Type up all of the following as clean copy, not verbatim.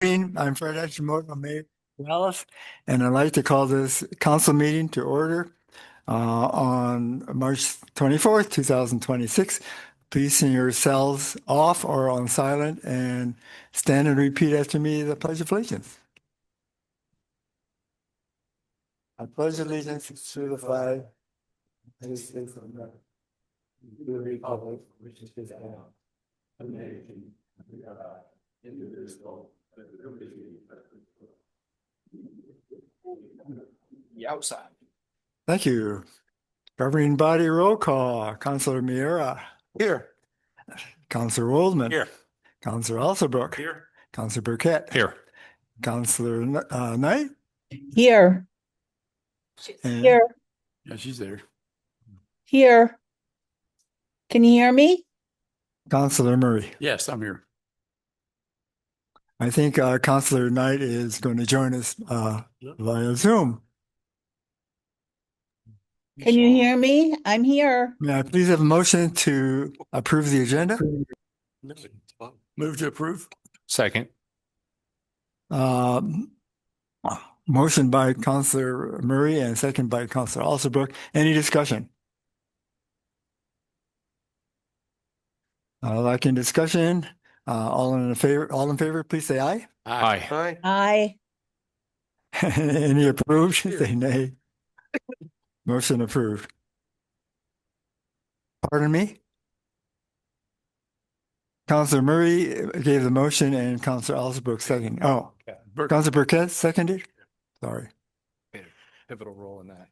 I'm Fred Hashimoto, Mayor of Dallas, and I'd like to call this council meeting to order on March 24th, 2026. Please turn your cells off or on silent and stand and repeat after me the Pledge of Allegiance. I pledge allegiance to the flag of the United States of America, to the republic which is now, a nation under God, indivisible, with liberty and The outside. Thank you. Governing body roll call. Councilor Miera. Here. Councilor Waldman. Here. Councilor Alsobrook. Here. Councilor Burkett. Here. Councilor Knight. Here, And here, Yeah, she's there. here. Can you hear me? Councilor Murray. Yes, I'm here. I think Councilor Knight is going to join us via Zoom. Can you hear me? I'm here. May I please have a motion to approve the agenda? Move to approve. Second. Um, Motion by Councilor Murray and second by Councilor Alsobrook. Any discussion? Like in discussion, all in favor, please say aye. Aye. Aye. Any approved? Say nay. Motion approved. Pardon me? Councilor Murray gave the motion and Councilor Alsobrook second. Oh, Councilor Burkett seconded? Sorry. Pivotal role in that.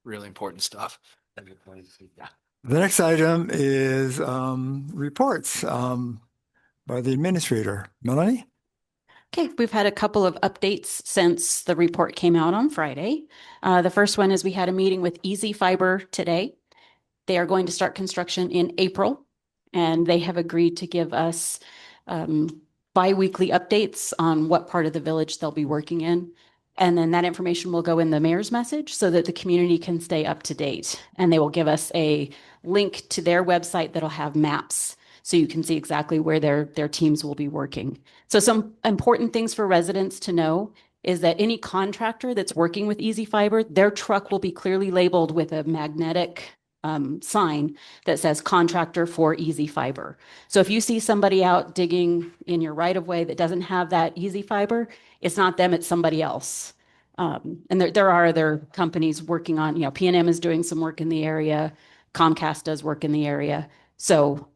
Really important stuff. Yeah. The next item is reports by the administrator. Melanie? Okay, we've had a couple of updates since the report came out on Friday. The first one is we had a meeting with Easy Fiber today. They are going to start construction in April, and they have agreed to give us bi-weekly updates on what part of the village they'll be working in. And then that information will go in the mayor's message so that the community can stay up to date. And they will give us a link to their website that'll have maps so you can see exactly where their teams will be working. So some important things for residents to know is that any contractor that's working with Easy Fiber, their truck will be clearly labeled with a magnetic sign that says contractor for Easy Fiber. So if you see somebody out digging in your right of way that doesn't have that Easy Fiber, it's not them, it's somebody else. And there are other companies working on, P&M is doing some work in the area. Comcast does work in the area. So,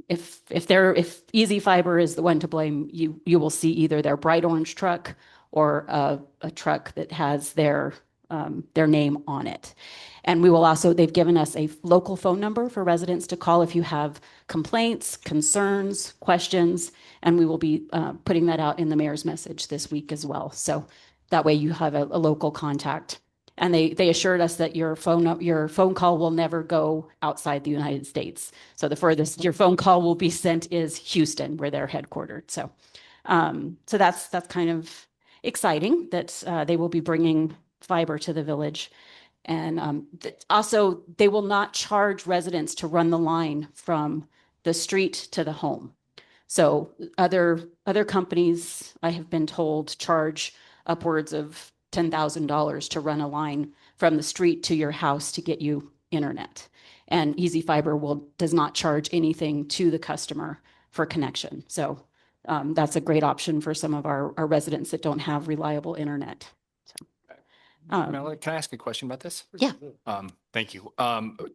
if Easy Fiber is the one to blame, you will see either their bright orange truck or a truck that has their name on it. And they've given us a local phone number for residents to call if you have complaints, concerns, questions, and we will be putting that out in the mayor's message this week as well. So that way you have a local contact. And they assured us that your phone call will never go outside the United States. So the furthest your phone call will be sent is Houston, where they're headquartered. So that's kind of exciting that they will be bringing fiber to the village. And also, they will not charge residents to run the line from the street to the home. So other companies, I have been told, charge upwards of $10,000 to run a line from the street to your house to get you internet. And Easy Fiber does not charge anything to the customer for connection. So that's a great option for some of our residents that don't have reliable internet. Melanie, can I ask a question about this? Yeah. Thank you.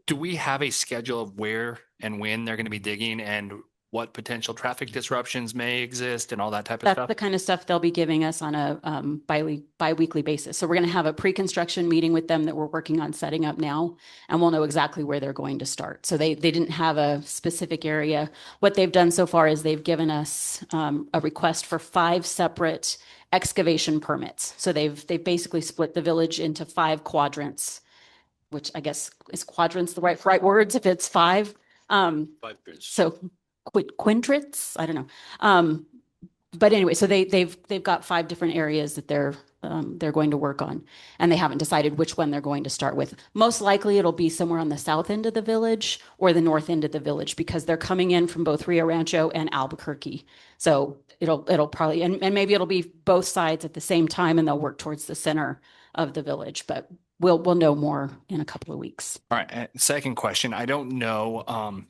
Do we have a schedule of where and when they're going to be digging and what potential traffic disruptions may exist and all that type of That's stuff? the kind of stuff they'll be giving us on a bi-weekly basis. So we're going to have a pre-construction meeting with them that we're working on setting up now, and we'll know exactly where they're going to start. So they didn't have a specific area. What they've done so far is they've given us a request for 5 separate excavation permits. So they've basically split the village into 5 quadrants, which I guess is quadrants the right words if it's 5. 5 bids. So quintrets, I don't know. But anyway, so they've got 5 different areas that they're they're going to work on, and they haven't decided which one they're going to start with. Most likely it'll be somewhere on the south end of the village or the north end of the village because they're coming in from both Rio Rancho and Albuquerque. So it'll probably, and maybe it'll be both sides at the same time and they'll work towards the center of the village, but we'll know more in a couple of weeks. All right. And second question, I don't know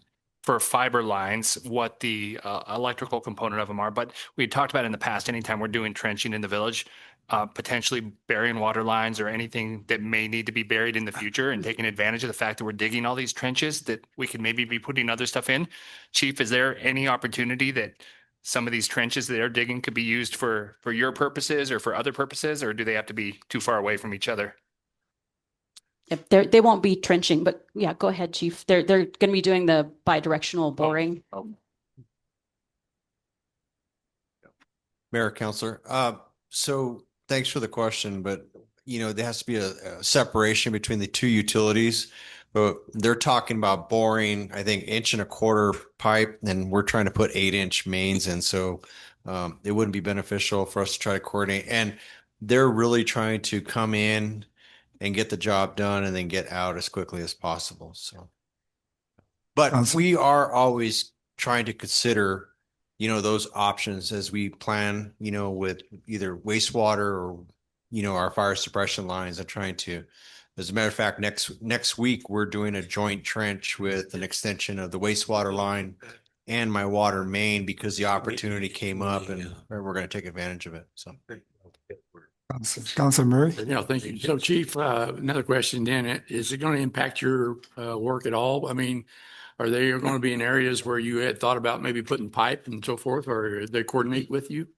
for fiber lines what the electrical component of them are, but we talked about in the past, anytime we're doing trenching in the village, potentially burying water lines or anything that may need to be buried in the future and taking advantage of the fact that we're digging all these trenches that we could maybe be putting other stuff in. Chief, is there any opportunity that some of these trenches that they're digging could be used for your purposes or for other purposes, or do they have to be too far away from each other? If they won't be trenching, but yeah, go ahead, Chief. They're going to be doing the bi-directional boring. Mayor, Counselor. So thanks for the question, but there has to be a separation between the two utilities. But they're talking about boring, I think, 1.25 inch pipe, and we're trying to put 8-inch mains in. So it wouldn't be beneficial for us to try to coordinate. And they're really trying to come in and get the job done and then get out as quickly as possible. So, but we are always trying to consider those options as we plan, with either wastewater or, our fire suppression lines and trying to, as a matter of fact, next week, we're doing a joint trench with an extension of the wastewater line and my water main because the opportunity came up and we're going to take advantage of it. So. Councilor Murray? Thank you. So Chief, another question then, is it going to impact your work at all? I mean, are they going to be in areas where you had thought about maybe putting pipe and so forth, or they coordinate with you?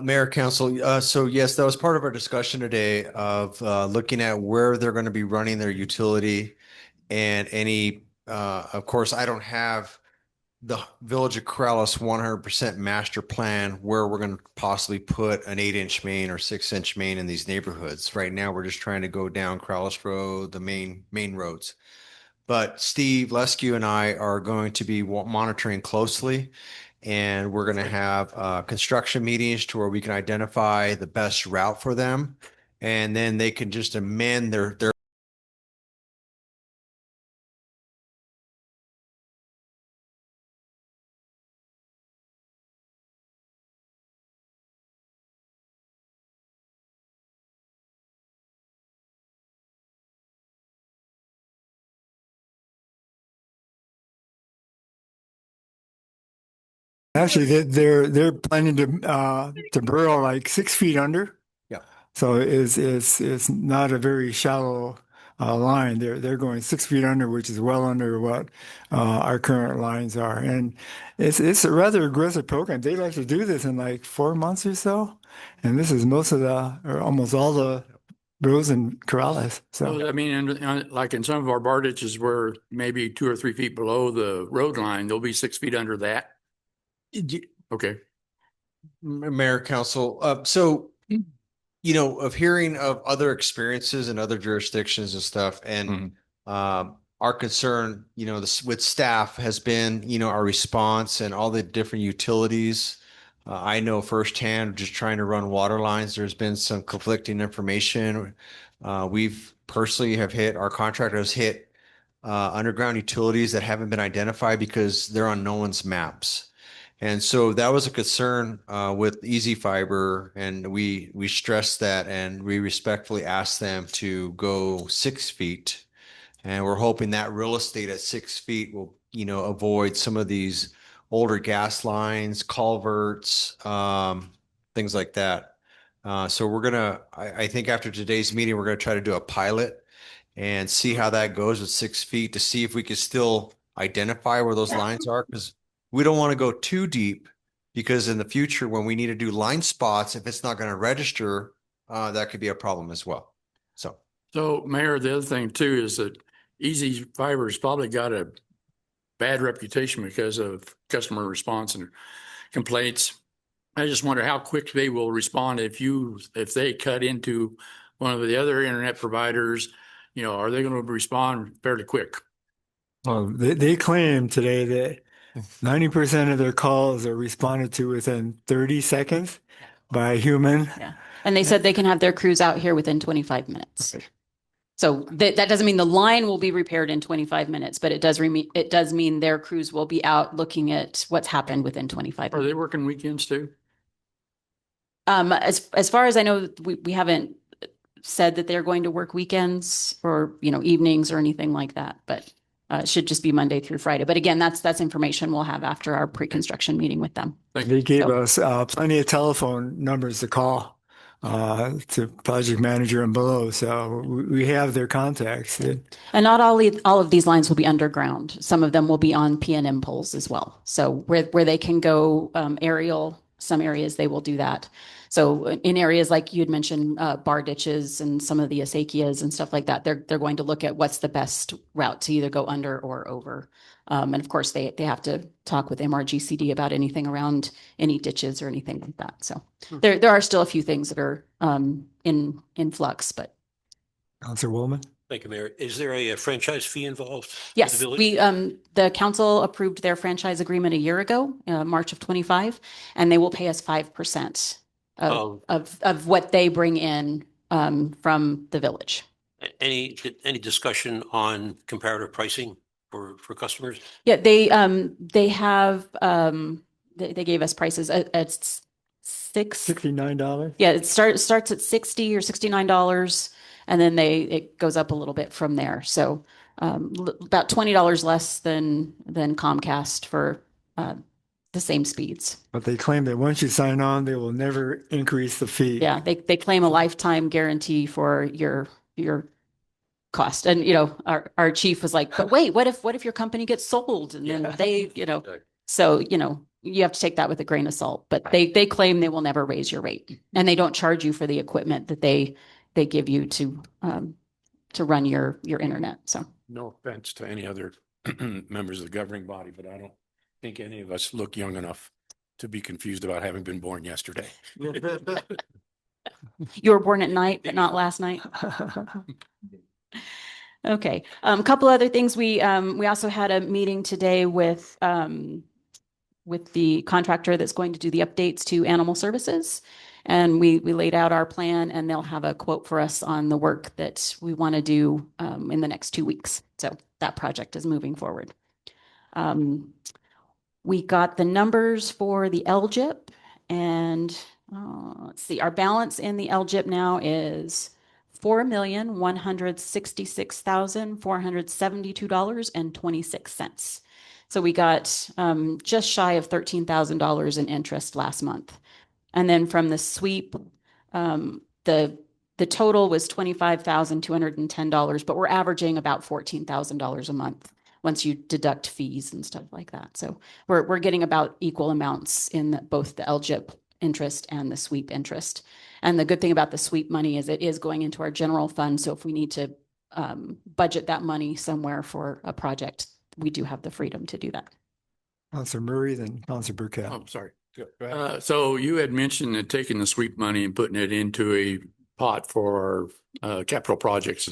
Mayor, Council, so yes, that was part of our discussion today of looking at where they're going to be running their utility and any, of course, I don't have the Village of Corrales 100% master plan where we're going to possibly put an 8-inch main or 6-inch main in these neighborhoods. Right now, we're just trying to go down Corrales Road, the main roads. But Steve Lescu and I are going to be monitoring closely, and we're going to have construction meetings to where we can identify the best route for them, and then they can just amend their Actually, they're planning to burrow like 6 feet under. Yeah. So it's not a very shallow line. They're going 6 feet under, which is well under what our current lines are, and it's a rather aggressive program. They like to do this in like 4 months or so, and this is most of or almost all the roads in Corrales. So. So, I mean, like in some of our bar ditches where maybe 2 or 3 feet below the road line, they'll be 6 feet under that. Okay. Mayor, Council. So, of hearing of other experiences in other jurisdictions and stuff, and our concern, with staff has been, our response and all the different utilities. I know firsthand, just trying to run water lines, there's been some conflicting information. We've personally our contractors hit underground utilities that haven't been identified because they're on no one's maps. And so that was a concern with Easy Fiber, and we stressed that, and we respectfully asked them to go 6 feet, and we're hoping that real estate at 6 feet will, avoid some of these older gas lines, culverts, things like that. So I think after today's meeting, we're gonna try to do a pilot and see how that goes with 6 feet to see if we could still identify where those lines are, because we don't want to go too deep, because in the future, when we need to do line spots, if it's not going to register, that could be a problem as well. So Mayor, the other thing too is that Easy Fiber's probably got a bad reputation because of customer response and complaints. I just wonder how quick they will respond if they cut into one of the other internet providers, are they going to respond fairly quick? Well, they claim today that 90% of their calls are responded to within 30 seconds. by a human. Yeah. And they said they can have their crews out here within 25 minutes. Okay. So that doesn't mean the line will be repaired in 25 minutes, but it does mean their crews will be out looking at what's happened within 25 Are minutes. they working weekends too? As far as I know, we haven't said that they're going to work weekends or, evenings or anything like that, but it should just be Monday through Friday. But again, that's information we'll have after our pre-construction meeting with them. They gave So- us plenty of telephone numbers to call to project manager and below. So we have their contacts. And not all of these lines will be underground. Some of them will be on PNM poles as well. So where they can go aerial, some areas they will do that. So in areas like you had mentioned, bar ditches and some of the acequias and stuff like that, they're going to look at what's the best route to either go under or over. And of course, they have to talk with MRGCD about anything around any ditches or anything like that. So there are still a few things that are in flux, but. Councilor Woolman? Thank you, Mayor. Is there a franchise fee involved? with Yes, the village? the council approved their franchise agreement a year ago, March of 25, and they will pay us 5% of what they bring in from the village. Any discussion on comparative pricing for customers? Yeah, they have they gave us prices at $69? Yeah, it starts at $60 or $69, and then it goes up a little bit from there. So about $20 less than Comcast for the same speeds. But they claim that once you sign on, they will never increase the fee. Yeah, they claim a lifetime guarantee for your cost. And our chief was like, but wait, what if your company gets sold? And then they, so you have to take that with a grain of salt. But they claim they will never raise your rate, and they don't charge you for the equipment that they give you to run your internet. So No offense to any other members of the governing body, but I don't think any of us look young enough to be confused about having been born yesterday. you were born at night, but not last night. Okay. A couple other things. We also had a meeting today with the contractor that's going to do the updates to animal services. And we laid out our plan, and they'll have a quote for us on the work that we want to do in the next 2 weeks. So that project is moving forward. We got the numbers for the LGIP, and let's see, our balance in the LGIP now is $4,166,472.26. So we got just shy of $13,000 in interest last month. And then from the sweep, the total was $25,210, but we're averaging about $14,000 a month once you deduct fees and stuff like that. So we're getting about equal amounts in both the LGIP interest and the sweep interest. And the good thing about the sweep money is it is going into our general fund. So if we need to budget that money somewhere for a project, we do have the freedom to do that. Councilor Murray, then Councilor Burkett. Oh, sorry. Go ahead. So you had mentioned that taking the sweep money and putting it into a pot for capital projects.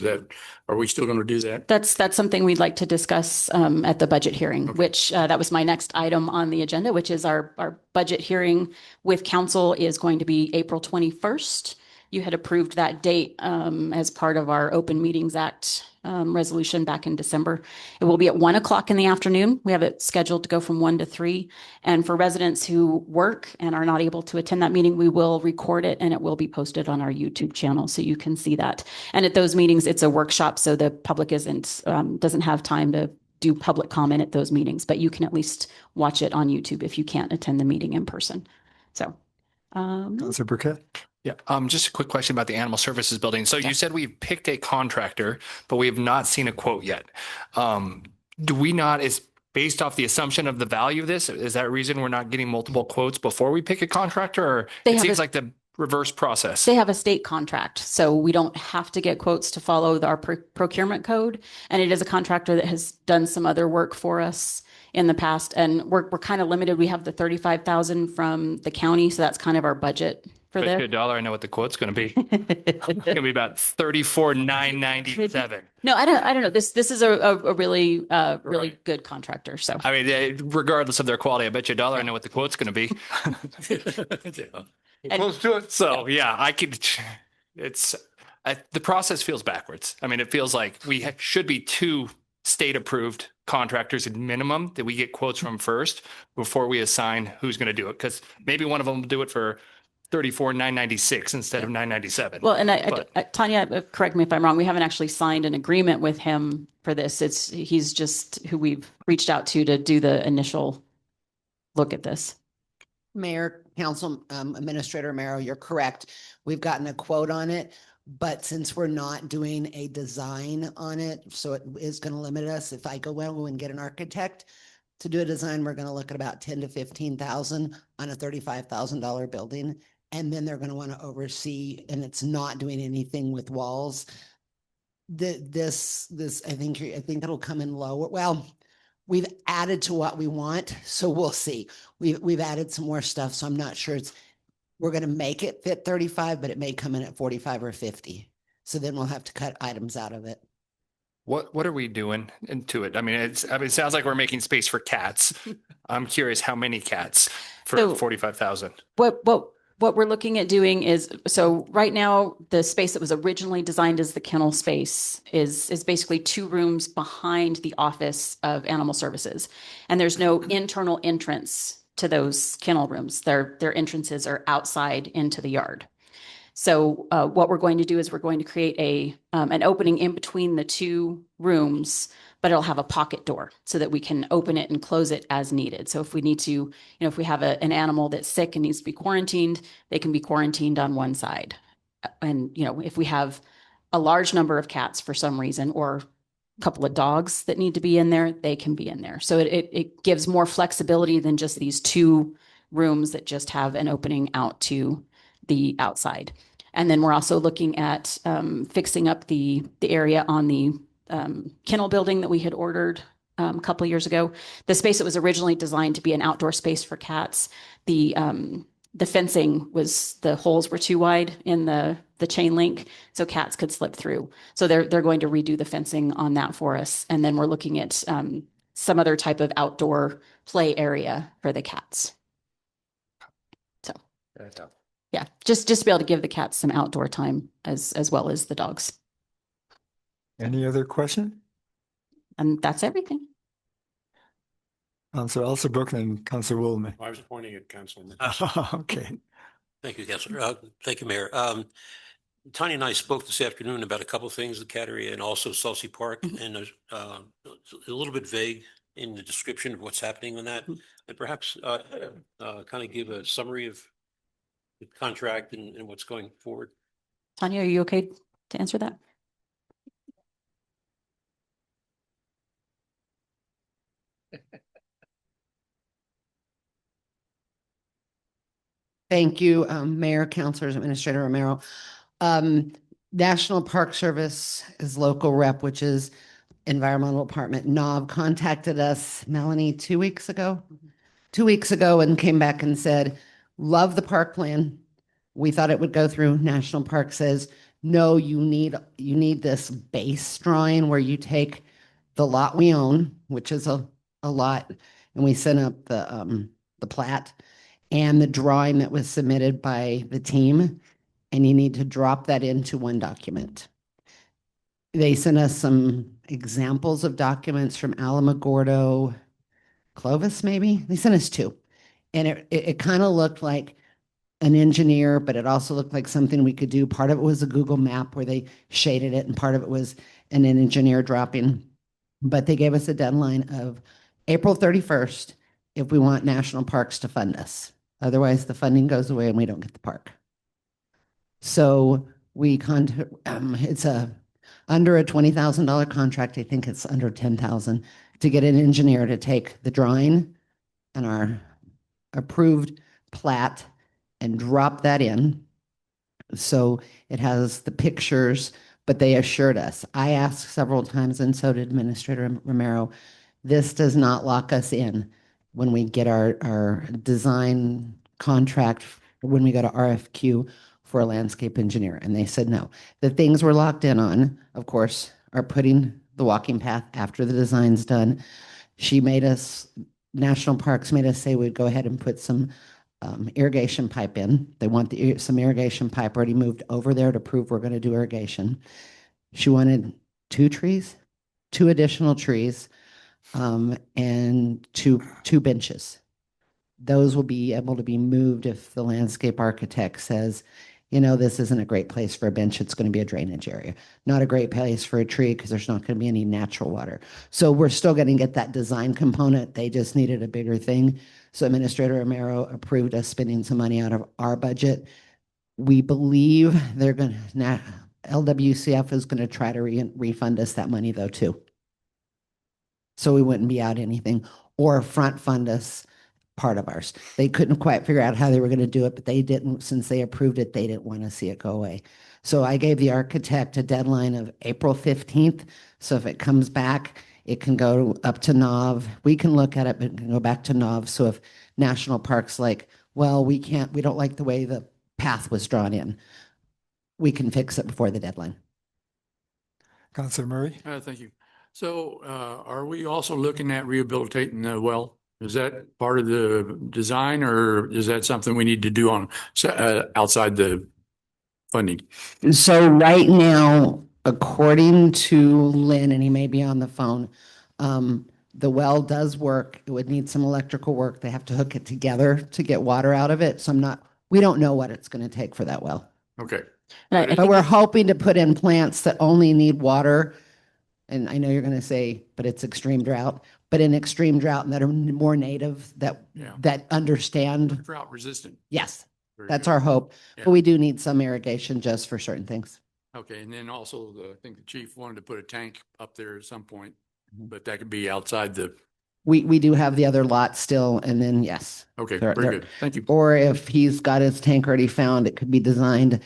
Are we still going to do that? That's something we'd like to discuss at the budget hearing, which that was my next item on the agenda, which is our budget hearing with council is going to be April 21st. You had approved that date as part of our Open Meetings Act resolution back in December. It will be at 1:00 in the afternoon. We have it scheduled to go from 1 to 3. And for residents who work and are not able to attend that meeting, we will record it and it will be posted on our YouTube channel so you can see that. And at those meetings, it's a workshop, so the public doesn't have time to do public comment at those meetings, but you can at least watch it on YouTube if you can't attend the meeting in person. So. Councilor Burkett. Yeah, just a quick question about the animal services building. So you said we've picked a contractor, but we have not seen a quote yet. Do we not, is based off the assumption of the value of this, is that reason we're not getting multiple quotes before we pick a contractor? Or it seems like the reverse process. They have a state contract, so we don't have to get quotes to follow our procurement code. And it is a contractor that has done some other work for us in the past. And we're kind of limited. We have the $35,000 from the county, so that's kind of our budget for Bet you this. $1, I know what the quote's going to be. It's going to be about $34,997. No, I don't know. This is a really good contractor. So I mean, regardless of their quality, I bet you $1, I know what the quote's going to be. And- close to it. So yeah, I could, the process feels backwards. I mean, it feels like we should be two state approved contractors at minimum that we get quotes from first before we assign who's going to do it. Cause maybe one of them will do it for 34,996 instead of 997. Well, and But- Tanya, correct me if I'm wrong. We haven't actually signed an agreement with him for this. He's just who we've reached out to do the initial look at this. Mayor, Council, Administrator Romero, you're correct. We've gotten a quote on it, but since we're not doing a design on it, so it is going to limit us. If I go out and get an architect to do a design, we're going to look at about 10 to 15,000 on a $35,000 building. And then they're going to want to oversee, and it's not doing anything with walls. This, I think it'll come in lower. Well, we've added to what we want, so we'll see. We've added some more stuff, so I'm not sure we're going to make it fit 35, but it may come in at 45 or 50. So then we'll have to cut items out of it. What are we doing into it? I mean, it sounds like we're making space for cats. I'm curious how many cats for So- 45,000. What we're looking at doing is, so right now, the space that was originally designed as the kennel space is basically 2 rooms behind the Office of Animal Services. And there's no internal entrance to those kennel rooms. Their entrances are outside into the yard. So what we're going to do is we're going to create an opening in between the 2 rooms, but it'll have a pocket door so that we can open it and close it as needed. So if we need to, if we have an animal that's sick and needs to be quarantined, they can be quarantined on one side. And, if we have a large number of cats for some reason, or a couple of dogs that need to be in there, they can be in there. So it gives more flexibility than just these 2 rooms that just have an opening out to the outside. And then we're also looking at fixing up the area on the kennel building that we had ordered a couple of years ago. The space that was originally designed to be an outdoor space for cats, the fencing the holes were too wide in the chain link, so cats could slip through. So they're going to redo the fencing on that for us. And then we're looking at some other type of outdoor play area for the cats. So yeah, just to be able to give the cats some outdoor time as well as the dogs. Any other question? And that's everything. Councilor Elserbrook and Councilor Willoughby. I was pointing at Councilman. Okay. Thank you, Councilor. Thank you, Mayor. Tanya and I spoke this afternoon about a couple of things, the cat area and also Salsi Park, and a little bit vague in the description of what's happening on that. And perhaps kind of give a summary of the contract and what's going forward. Tanya, are you okay to answer that? Thank you, Mayor, Councilors, Administrator Romero. National Park Service is local rep, which is Environmental Department. NOV contacted us, Melanie, 2 weeks ago? 2 weeks ago, and came back and said, love the park plan. We thought it would go through. National Park says, no, you need this base drawing where you take the lot we own, which is a lot, and we sent up the plat and the drawing that was submitted by the team, and you need to drop that into one document. They sent us some examples of documents from Alamogordo, Clovis, maybe. They sent us 2. And it kind of looked like an engineer, but it also looked like something we could do. Part of it was a Google map where they shaded it, and part of it was an engineer dropping. But they gave us a deadline of April 31st if we want national parks to fund us. Otherwise, the funding goes away and we don't get the park. So it's under a $20,000 contract. I think it's under 10,000 to get an engineer to take the drawing and our approved plat and drop that in. So it has the pictures, but they assured us. I asked several times, and so did Administrator Romero, this does not lock us in when we get our design contract, when we go to RFQ for a landscape engineer. And they said no. The things we're locked in on, of course, are putting the walking path after the design's done. National Parks made us say we'd go ahead and put some irrigation pipe in. They want some irrigation pipe already moved over there to prove we're going to do irrigation. She wanted 2 additional trees, and two benches. Those will be able to be moved if the landscape architect says, this isn't a great place for a bench. It's going to be a drainage area. Not a great place for a tree because there's not going to be any natural water. So we're still going to get that design component. They just needed a bigger thing. So Administrator Romero approved us spending some money out of our budget. We believe they're going to, LWCF is going to try to refund us that money though too. So we wouldn't be out anything, or front fund us part of ours. They couldn't quite figure out how they were going to do it, but they didn't, since they approved it, they didn't want to see it go away. So I gave the architect a deadline of April 15th. So if it comes back, it can go up to NOV. We can look at it, but it can go back to NOV. So if National Park's like, well, we don't like the way the path was drawn in, we can fix it before the deadline. Councilor Murray? Thank you. So are we also looking at rehabilitating the well? Is that part of the design, or is that something we need to do on outside the funding? So right now, according to Lynn, and he may be on the phone, the well does work. It would need some electrical work. They have to hook it together to get water out of it. So we don't know what it's going to take for that well. Okay. But we're hoping to put in plants that only need water. And I know you're going to say, but it's extreme drought, but in extreme drought and that are more native, that understand. Drought resistant. Yes, Very that's good. our hope. Yeah. But we do need some irrigation just for certain things. Okay, and then also I think the chief wanted to put a tank up there at some point, but that could be outside the. We do have the other lot still, and then yes. Okay, There- very there- good. Thank you. Or if he's got his tank already found, it could be designed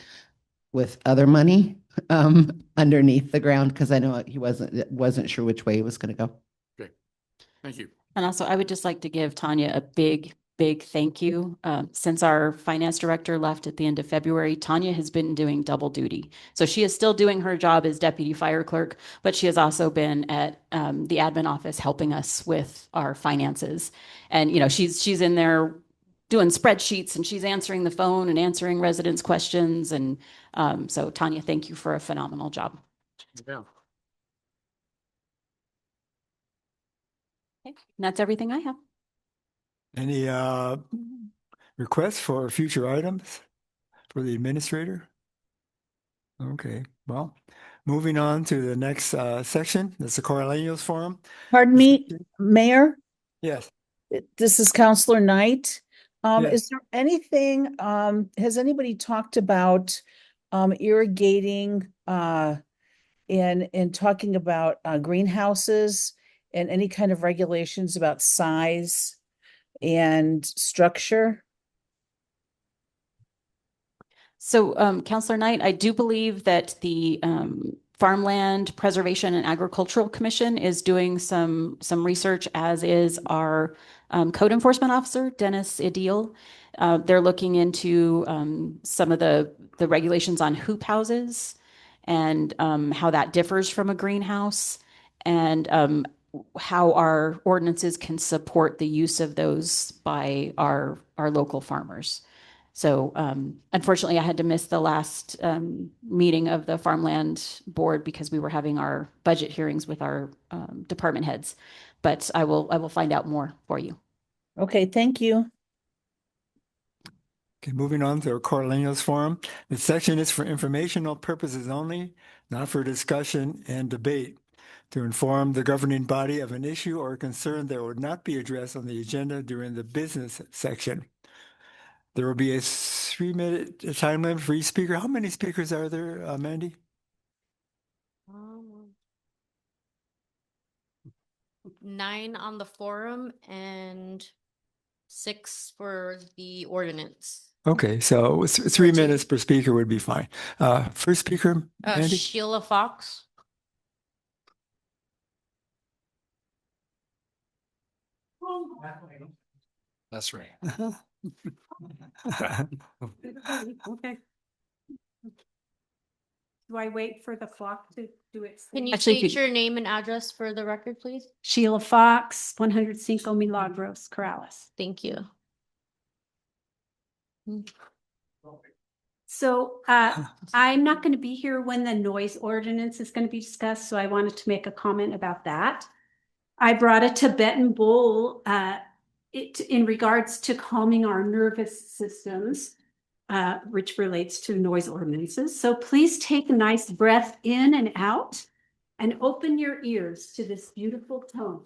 with other money underneath the ground, because I know he wasn't sure which way he was going to go. Okay, thank you. And also, I would just like to give Tanya a big thank you. Since our finance director left at the end of February, Tanya has been doing double duty. So she is still doing her job as deputy fire clerk, but she has also been at the admin office helping us with our finances. And, she's in there doing spreadsheets, and she's answering the phone and answering residents' questions. And so Tanya, thank you for a phenomenal job. Yeah. Okay. And that's everything I have. Any requests for future items for the administrator? Okay, well, moving on to the next section. That's the Correlanios Forum. Pardon me, Mayor, Yes. this is Counselor Knight. Yes. Is there anything, has anybody talked about irrigating and talking about greenhouses and any kind of regulations about size and structure? So, Counselor Knight, I do believe that the Farmland Preservation and Agricultural Commission is doing some research, as is our code enforcement officer, Dennis Ideal. They're looking into some of the regulations on hoop houses and how that differs from a greenhouse, and how our ordinances can support the use of those by our local farmers. So unfortunately, I had to miss the last meeting of the Farmland Board because we were having our budget hearings with our department heads. But I will find out more for you. Okay, thank you. Okay, moving on to our Correlanios Forum. This section is for informational purposes only, not for discussion and debate. To inform the governing body of an issue or concern that would not be addressed on the agenda during the business section. There will be a 3-minute time limit for each speaker. How many speakers are there, Mandy? 9 on the forum and 6 for the ordinance. Okay, so 3 minutes per speaker would be fine. First speaker, Mandy? Sheila Fox. That's right. Okay. Do I wait for the clock to do its Can thing? you Actually, state your name and address for the record, please? Sheila Fox, 100 Cinco Milagros, Corrales. Thank you. So I'm not going to be here when the noise ordinance is going to be discussed, so I wanted to make a comment about that. I brought a Tibetan bowl in regards to calming our nervous systems, which relates to noise ordinances. So please take a nice breath in and out and open your ears to this beautiful tone.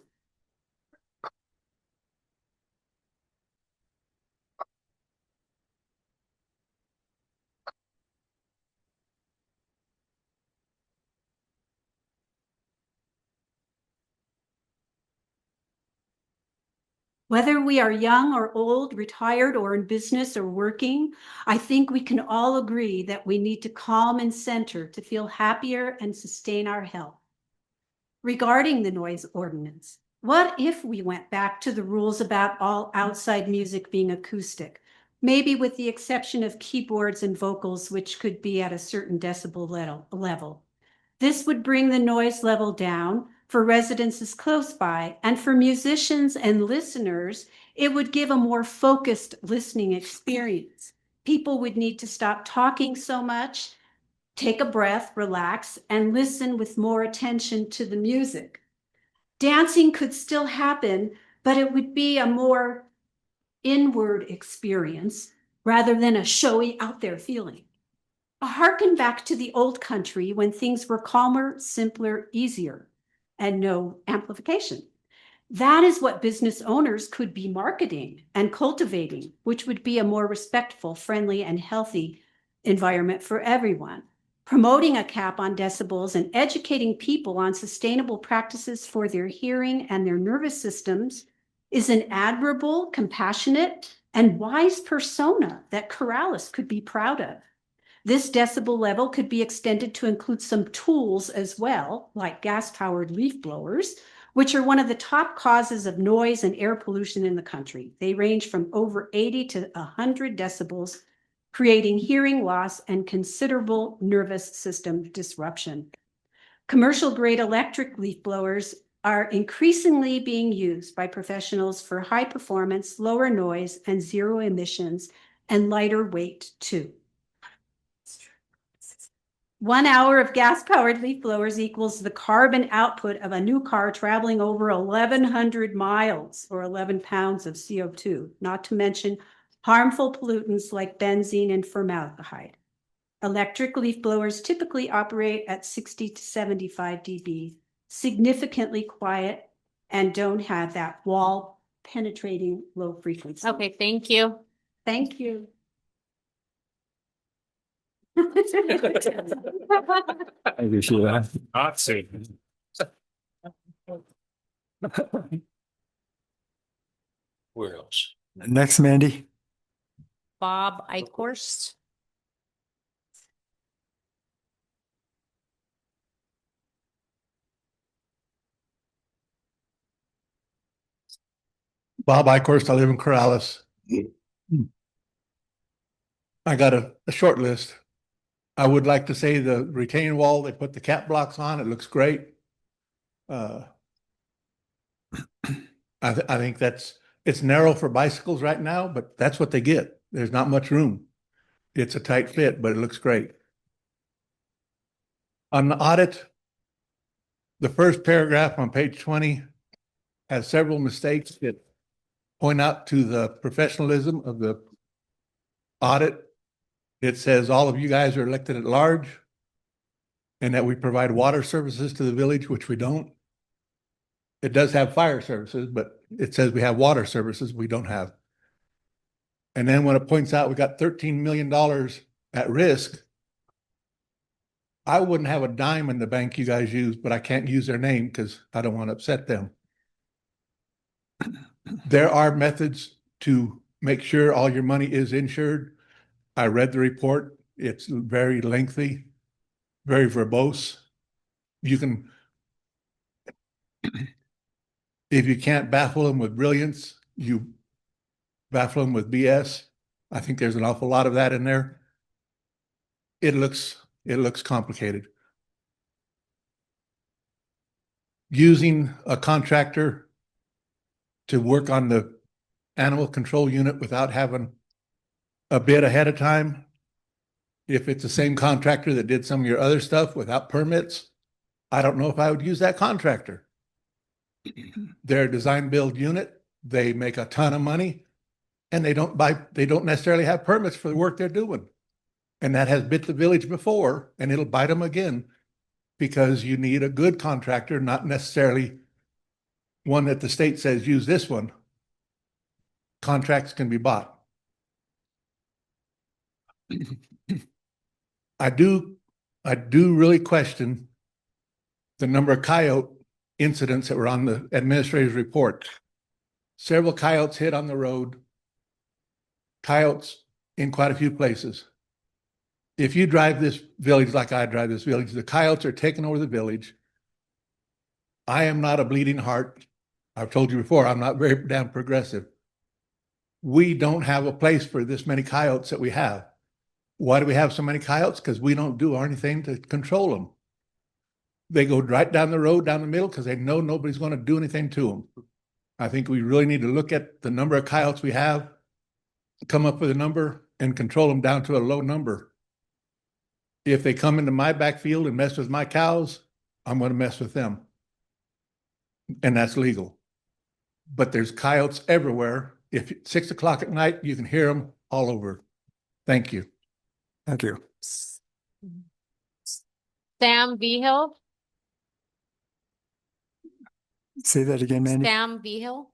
Whether we are young or old, retired or in business or working, I think we can all agree that we need to calm and center to feel happier and sustain our health. Regarding the noise ordinance, what if we went back to the rules about all outside music being acoustic, maybe with the exception of keyboards and vocals, which could be at a certain decibel level? This would bring the noise level down for residences close by, and for musicians and listeners, it would give a more focused listening experience. People would need to stop talking so much, take a breath, relax, and listen with more attention to the music. Dancing could still happen, but it would be a more inward experience rather than a showy out there feeling. Harken back to the old country when things were calmer, simpler, easier, and no amplification. That is what business owners could be marketing and cultivating, which would be a more respectful, friendly, and healthy environment for everyone. Promoting a cap on decibels and educating people on sustainable practices for their hearing and their nervous systems is an admirable, compassionate, and wise persona that Corrales could be proud of. This decibel level could be extended to include some tools as well, like gas-powered leaf blowers, which are one of the top causes of noise and air pollution in the country. They range from over 80 to 100 decibels, creating hearing loss and considerable nervous system disruption. Commercial-grade electric leaf blowers are increasingly being used by professionals for high performance, lower noise, and zero emissions, and lighter weight too. 1 hour of gas-powered leaf blowers equals the carbon output of a new car traveling over 1,100 miles or 11 pounds of CO2, not to mention harmful pollutants like benzene and formaldehyde. Electric leaf blowers typically operate at 60 to 75 dB, significantly quiet, and don't have that wall penetrating low frequency. Okay, thank you. Thank you. Thank you, Sheila. Not soon. Where else? Next, Mandy. Bob Eichhorst. Bob Eichhorst, I live in Corrales. I got a short list. I would like to say the retaining wall, they put the cap blocks on, it looks great. I think it's narrow for bicycles right now, but that's what they get. There's not much room. It's a tight fit, but it looks great. On the audit, the first paragraph on page 20 has several mistakes that point out to the professionalism of the audit. It says all of you guys are elected at large and that we provide water services to the village, which we don't. It does have fire services, but it says we have water services we don't have. And then when it points out we got $13 million at risk, I wouldn't have a dime in the bank you guys use, but I can't use their name because I don't want to upset them. There are methods to make sure all your money is insured. I read the report. It's very lengthy, very verbose. You can, if you can't baffle them with brilliance, you baffle them with BS. I think there's an awful lot of that in there. It looks complicated. Using a contractor to work on the animal control unit without having a bid ahead of time. If it's the same contractor that did some of your other stuff without permits, I don't know if I would use that contractor. They're a design build unit. They make a ton of money and they don't necessarily have permits for the work they're doing. And that has bit the village before, and it'll bite them again because you need a good contractor, not necessarily one that the state says use this one. Contracts can be bought. I do really question the number of coyote incidents that were on the administrator's report. Several coyotes hit on the road, coyotes in quite a few places. If you drive this village like I drive this village, the coyotes are taking over the village. I am not a bleeding heart. I've told you before, I'm not very damn progressive. We don't have a place for this many coyotes that we have. Why do we have so many coyotes? Because we don't do anything to control them. They go right down the road, down the middle, because they know nobody's going to do anything to them. I think we really need to look at the number of coyotes we have, come up with a number, and control them down to a low number. If they come into my backfield and mess with my cows, I'm going to mess with them. And that's legal. But there's coyotes everywhere. If 6 o'clock at night, you can hear them all over. Thank you. Thank you. Sam Behill. Say that again, Mandy. Sam Behill.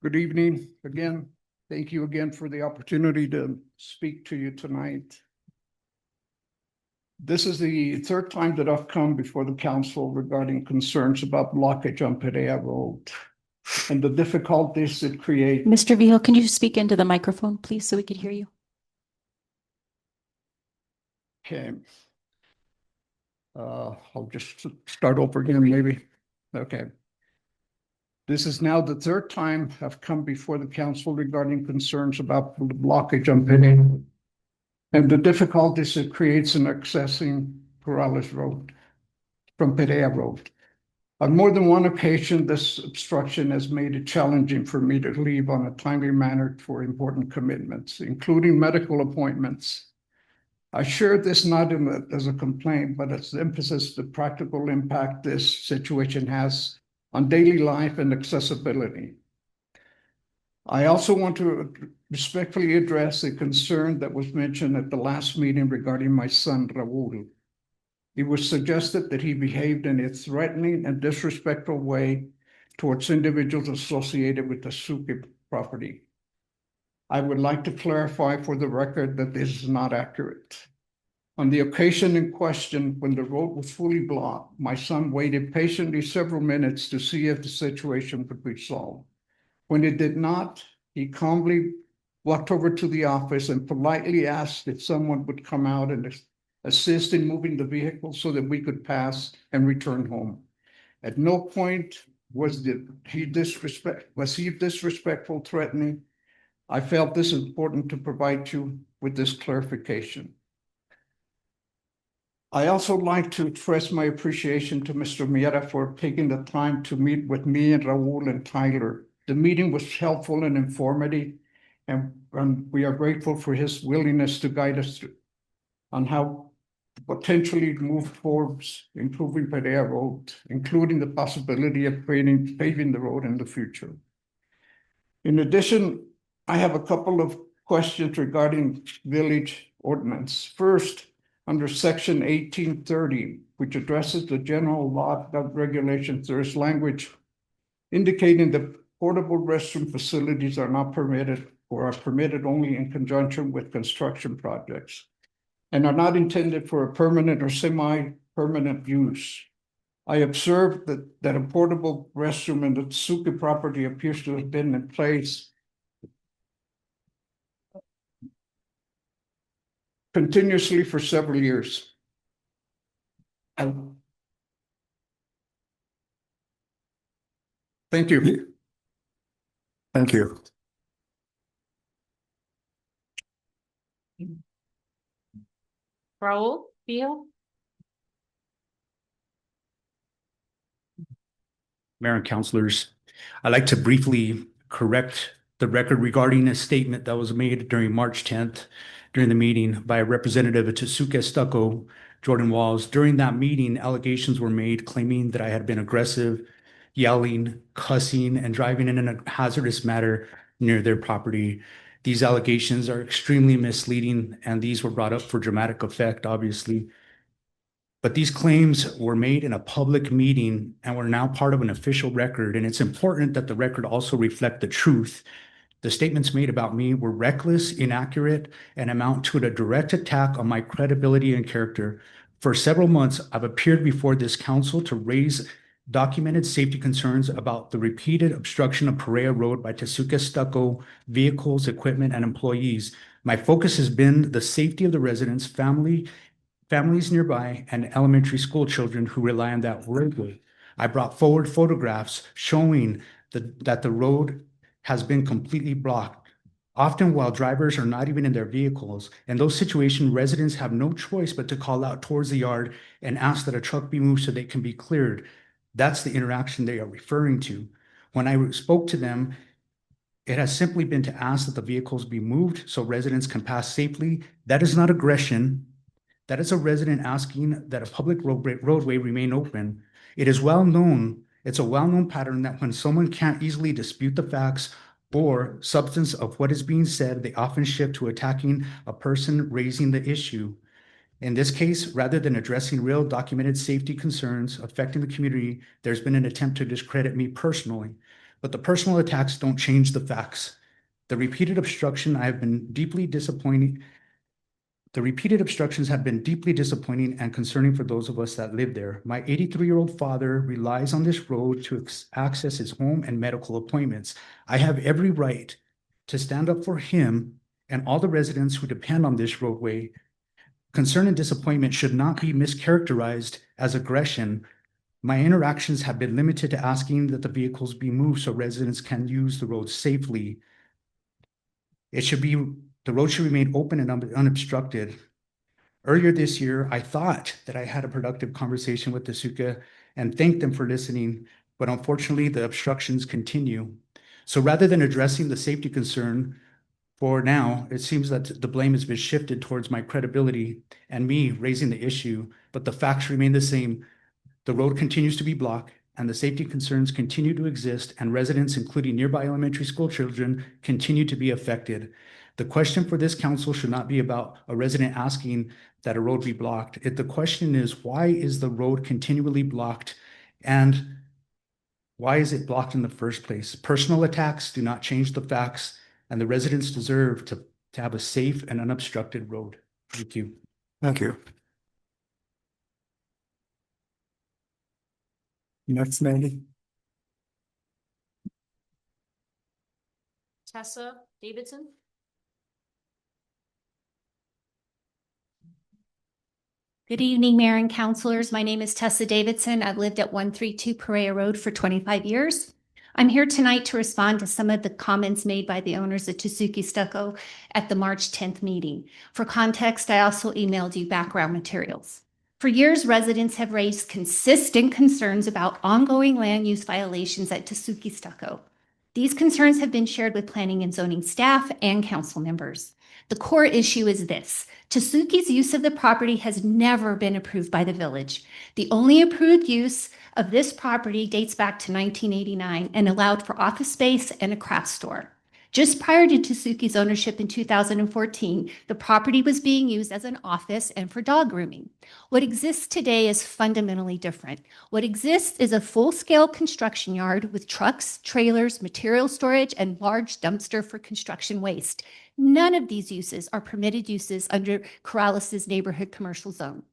Good evening again. Thank you again for the opportunity to speak to you tonight. This is the third time that I've come before the council regarding concerns about blockage on Perea Road and the difficulties it creates. Mr. Vihil, can you speak into the microphone, please, so we could hear you? Okay. I'll just start over again, maybe. Okay. This is now the third time I've come before the council regarding concerns about the blockage on Perea and the difficulties it creates in accessing Corrales Road from Perea Road. On more than one occasion, this obstruction has made it challenging for me to leave on a timely manner for important commitments, including medical appointments. I share this not as a complaint, but as the emphasis, the practical impact this situation has on daily life and accessibility. I also want to respectfully address the concern that was mentioned at the last meeting regarding my son, Raul. It was suggested that he behaved in a threatening and disrespectful way towards individuals associated with the Suki property. I would like to clarify for the record that this is not accurate. On the occasion in question, when the road was fully blocked, my son waited patiently several minutes to see if the situation could be solved. When it did not, he calmly walked over to the office and politely asked if someone would come out and assist in moving the vehicle so that we could pass and return home. At no point was he disrespectful, threatening. I felt this important to provide you with this clarification. I also like to express my appreciation to Mr. Miera for taking the time to meet with me and Raul and Tyler. The meeting was helpful and informative, and we are grateful for his willingness to guide us on how to potentially move towards improving Perea Road, including the possibility of paving the road in the future. In addition, I have a couple of questions regarding village ordinance. First, under section 1830, which addresses the general law of regulations, there is language indicating that portable restroom facilities are not permitted or are permitted only in conjunction with construction projects and are not intended for a permanent or semi-permanent use. I observed that a portable restroom in the Tsuki property appears to have been in place continuously for several years. Thank you. Thank you. Raul Vihil, Mayor and councilors, I'd like to briefly correct the record regarding a statement that was made during March 10th during the meeting by a representative of Tasuka Stucco, Jordan Walls. During that meeting, allegations were made claiming that I had been aggressive, yelling, cussing, and driving in a hazardous manner near their property. These allegations are extremely misleading, and these were brought up for dramatic effect, obviously. But these claims were made in a public meeting and were now part of an official record. And it's important that the record also reflect the truth. The statements made about me were reckless, inaccurate, and amount to a direct attack on my credibility and character. For several months, I've appeared before this council to raise documented safety concerns about the repeated obstruction of Perea Road by Tasuka Stucco vehicles, equipment, and employees. My focus has been the safety of the residents, families nearby, and elementary school children who rely on that roadway. I brought forward photographs showing that the road has been completely blocked, often while drivers are not even in their vehicles. In those situations, residents have no choice but to call out towards the yard and ask that a truck be moved so they can be cleared. That's the interaction they are referring to. When I spoke to them, it has simply been to ask that the vehicles be moved so residents can pass safely. That is not aggression. That is a resident asking that a public roadway remain open. It is well known, it's a well-known pattern that when someone can't easily dispute the facts or substance of what is being said, they often shift to attacking a person raising the issue. In this case, rather than addressing real documented safety concerns affecting the community, there's been an attempt to discredit me personally. But the personal attacks don't change the facts. The repeated obstruction I have been deeply disappointed. The repeated obstructions have been deeply disappointing and concerning for those of us that live there. My 83-year-old father relies on this road to access his home and medical appointments. I have every right to stand up for him and all the residents who depend on this roadway. Concern and disappointment should not be mischaracterized as aggression. My interactions have been limited to asking that the vehicles be moved so residents can use the road safely. The road should remain open and unobstructed. Earlier this year, I thought that I had a productive conversation with Tasuka and thanked them for listening, but unfortunately the obstructions continue. So rather than addressing the safety concern for now, it seems that the blame has been shifted towards my credibility and me raising the issue, but the facts remain the same. The road continues to be blocked and the safety concerns continue to exist, and residents, including nearby elementary school children, continue to be affected. The question for this council should not be about a resident asking that a road be blocked. The question is, why is the road continually blocked, and why is it blocked in the first place? Personal attacks do not change the facts, and the residents deserve to have a safe and unobstructed road. Thank you. Thank you. Next, Mandy. Tessa Davidson, Good evening, Mayor and councilors. My name is Tessa Davidson. I've lived at 132 Perea Road for 25 years. I'm here tonight to respond to some of the comments made by the owners of Tasuki Stucco at the March 10th meeting. For context, I also emailed you background materials. For years, residents have raised consistent concerns about ongoing land use violations at Tasuki Stucco. These concerns have been shared with planning and zoning staff and council members. The core issue is this: Tasuki's use of the property has never been approved by the village. The only approved use of this property dates back to 1989 and allowed for office space and a craft store. Just prior to Tasuki's ownership in 2014, the property was being used as an office and for dog grooming. What exists today is fundamentally different. What exists is a full-scale construction yard with trucks, trailers, material storage, and large dumpster for construction waste. None of these uses are permitted uses under Corrales' neighborhood commercial zone.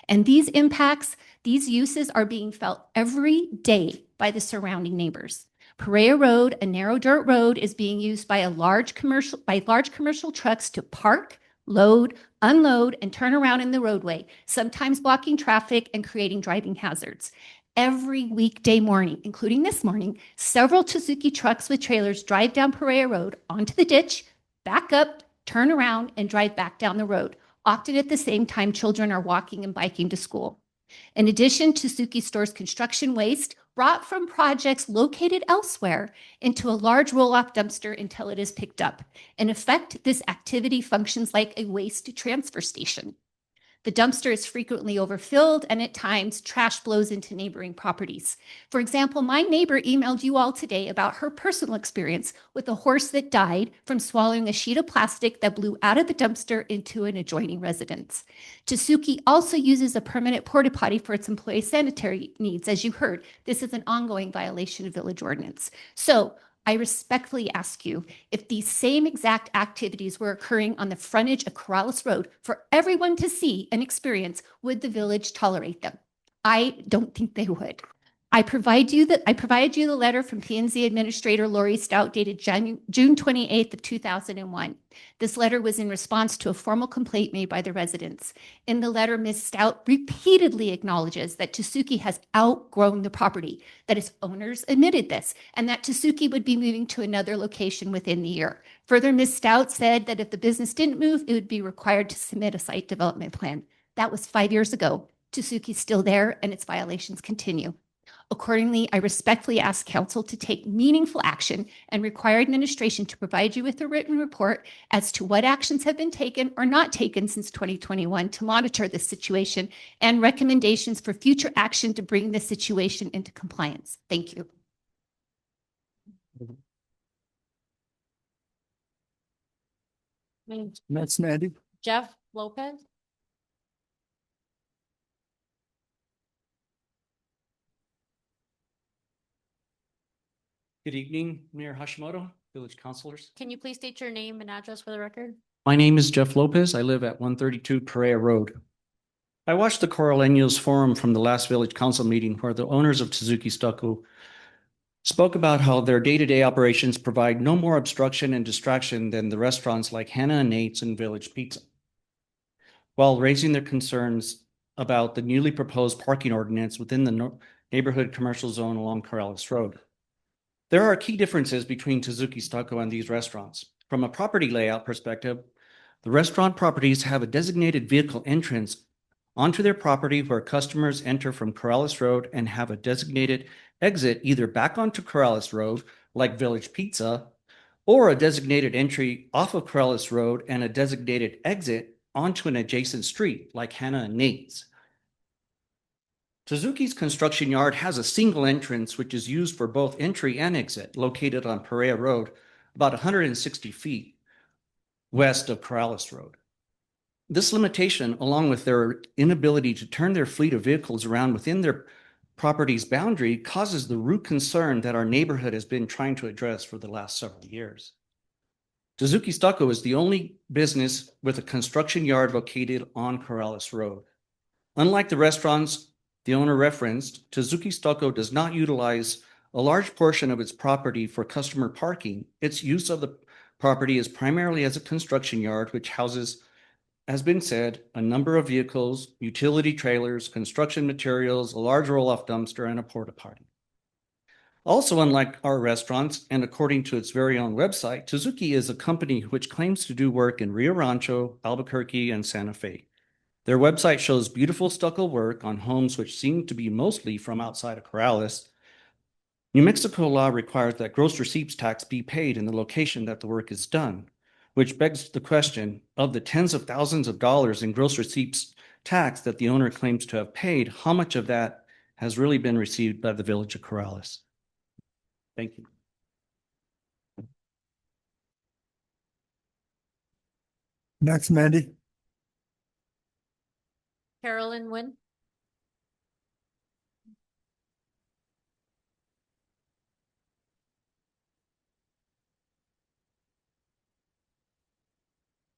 And these impacts, these uses are being felt every day by the surrounding neighbors. Perea Road, a narrow dirt road, is being used by large commercial trucks to park, load, unload, and turn around in the roadway, sometimes blocking traffic and creating driving hazards. Every weekday morning, including this morning, several Tasuki trucks with trailers drive down Perea Road onto the ditch, back up, turn around, and drive back down the road, often at the same time children are walking and biking to school. In addition, Suzuki stores construction waste brought from projects located elsewhere into a large roll-off dumpster until it is picked up. In effect, this activity functions like a waste transfer station. The dumpster is frequently overfilled, and at times trash blows into neighboring properties. For example, my neighbor emailed you all today about her personal experience with a horse that died from swallowing a sheet of plastic that blew out of the dumpster into an adjoining residence. Suzuki also uses a permanent porta potty for its employee sanitary needs. As you heard, this is an ongoing violation of village ordinance. So I respectfully ask you, if these same exact activities were occurring on the frontage of Corrales Road for everyone to see and experience, would the village tolerate them? I don't think they would. I provided you the letter from P&Z Administrator Lori Stout dated June 28th of 2001. This letter was in response to a formal complaint made by the residents. In the letter, Ms. Stout repeatedly acknowledges that Suzuki has outgrown the property, that its owners admitted this, and that Suzuki would be moving to another location within the year. Further, Ms. Stout said that if the business didn't move, it would be required to submit a site development plan. That was 5 years ago. Suzuki's still there, and its violations continue. Accordingly, I respectfully ask council to take meaningful action and require administration to provide you with a written report as to what actions have been taken or not taken since 2021 to monitor this situation and recommendations for future action to bring this situation into compliance. Thank you. That's Mandy. Jeff Lopez. Good evening, Mayor Hashimoto, village councilors. Can you please state your name and address for the record? My name is Jeff Lopez. I live at 132 Perea Road. I watched the Coraleños forum from the last village council meeting where the owners of Suzuki Stucco spoke about how their day-to-day operations provide no more obstruction and distraction than the restaurants like Hannah and Nate's and Village Pizza, while raising their concerns about the newly proposed parking ordinance within the neighborhood commercial zone along Corrales Road. There are key differences between Suzuki Stucco and these restaurants. From a property layout perspective, the restaurant properties have a designated vehicle entrance onto their property where customers enter from Corrales Road and have a designated exit either back onto Corrales Road, like Village Pizza, or a designated entry off of Corrales Road and a designated exit onto an adjacent street, like Hannah and Nate's. Suzuki's construction yard has a single entrance, which is used for both entry and exit, located on Perea Road, about 160 feet west of Corrales Road. This limitation, along with their inability to turn their fleet of vehicles around within their property's boundary, causes the root concern that our neighborhood has been trying to address for the last several years. Suzuki Stucco is the only business with a construction yard located on Corrales Road. Unlike the restaurants the owner referenced, Suzuki Stucco does not utilize a large portion of its property for customer parking. Its use of the property is primarily as a construction yard, which houses, as been said, a number of vehicles, utility trailers, construction materials, a large roll-off dumpster, and a porta potty. Also, unlike our restaurants, and according to its very own website, Suzuki is a company which claims to do work in Rio Rancho, Albuquerque, and Santa Fe. Their website shows beautiful stucco work on homes which seem to be mostly from outside of Corrales. New Mexico law requires that gross receipts tax be paid in the location that the work is done, which begs the question of the tens of thousands of dollars in gross receipts tax that the owner claims to have paid, how much of that has really been received by the village of Corrales? Thank you. Next, Mandy. Carolyn Nguyen.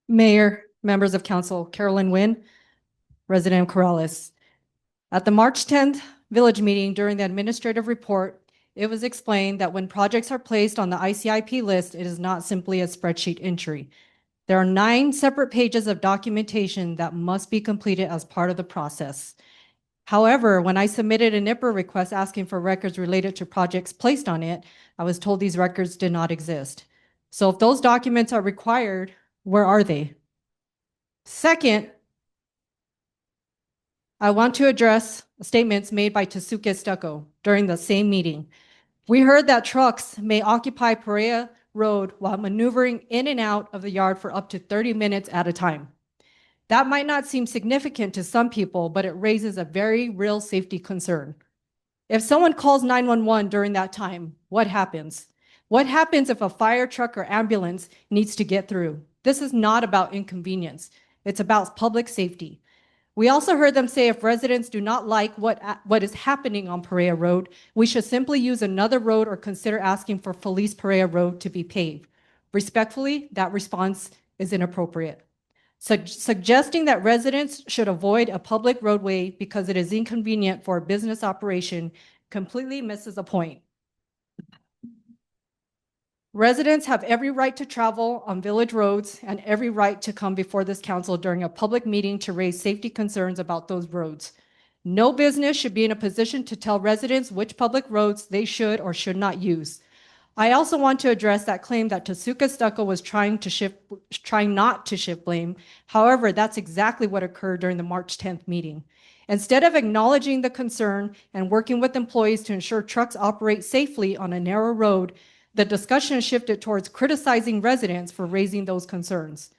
Mayor, members of council, Carolyn Nguyen, resident of Corrales. At the March 10th village meeting during the administrative report, it was explained that when projects are placed on the ICIP list, it is not simply a spreadsheet entry. There are 9 separate pages of documentation that must be completed as part of the process. However, when I submitted a NIPR request asking for records related to projects placed on it, I was told these records did not exist. So if those documents are required, where are they? Second, I want to address statements made by Tasuke Stucco during the same meeting. We heard that trucks may occupy Perea Road while maneuvering in and out of the yard for up to 30 minutes at a time. That might not seem significant to some people, but it raises a very real safety concern. If someone calls 911 during that time, what happens? What happens if a fire truck or ambulance needs to get through? This is not about inconvenience. It's about public safety. We also heard them say if residents do not like what is happening on Perea Road, we should simply use another road or consider asking for Feliz Perea Road to be paved. Respectfully, that response is inappropriate. Suggesting that residents should avoid a public roadway because it is inconvenient for a business operation completely misses the point. Residents have every right to travel on village roads and every right to come before this council during a public meeting to raise safety concerns about those roads. No business should be in a position to tell residents which public roads they should or should not use. I also want to address that claim that Tasuke Stucco was trying not to shift blame. However, that's exactly what occurred during the March 10th meeting. Instead of acknowledging the concern and working with employees to ensure trucks operate safely on a narrow road, the discussion shifted towards criticizing residents for raising those concerns.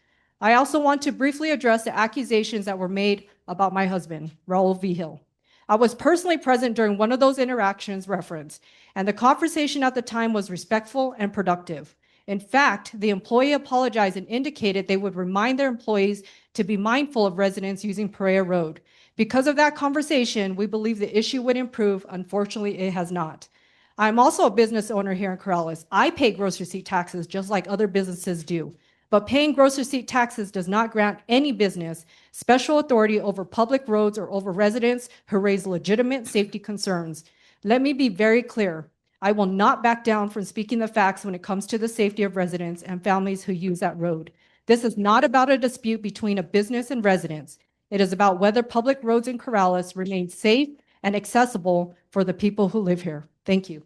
I also want to briefly address the accusations that were made about my husband, Raul Vigil. I was personally present during one of those interactions referenced, and the conversation at the time was respectful and productive. In fact, the employee apologized and indicated they would remind their employees to be mindful of residents using Perea Road. Because of that conversation, we believe the issue would improve. Unfortunately, it has not. I'm also a business owner here in Corrales. I pay gross receipt taxes just like other businesses do. But paying gross receipt taxes does not grant any business special authority over public roads or over residents who raise legitimate safety concerns. Let me be very clear. I will not back down from speaking the facts when it comes to the safety of residents and families who use that road. This is not about a dispute between a business and residents. It is about whether public roads in Corrales remain safe and accessible for the people who live here. Thank you.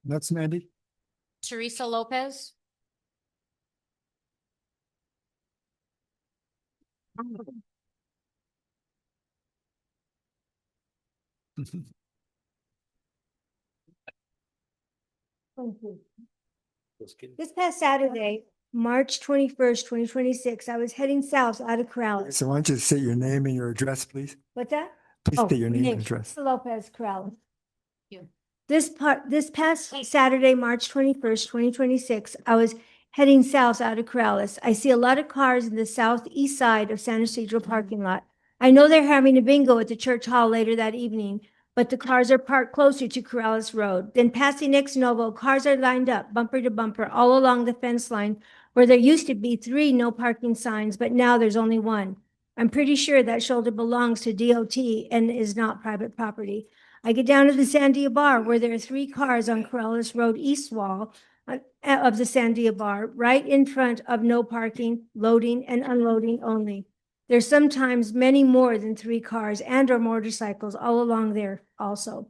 Next, Mandy. Teresa Lopez. Thank you. This past Saturday, March 21st, 2026, I was heading south out of Corrales. So why don't you state your name and your address, please? What's that? Please state your name and Teresa address. Lopez, Corrales. This past Saturday, March 21st, 2026, I was heading south out of Corrales. I see a lot of cars in the southeast side of San Ysidro parking lot. I know they're having a bingo at the church hall later that evening, but the cars are parked closer to Corrales Road. Then passing Ex Novo, cars are lined up bumper to bumper all along the fence line where there used to be 3 no parking signs, but now there's only 1. I'm pretty sure that shoulder belongs to DOT and is not private property. I get down to the Sandia Bar where there are 3 cars on Corrales Road east wall of the Sandia Bar, right in front of no parking, loading and unloading only. There's sometimes many more than 3 cars and or motorcycles all along there also.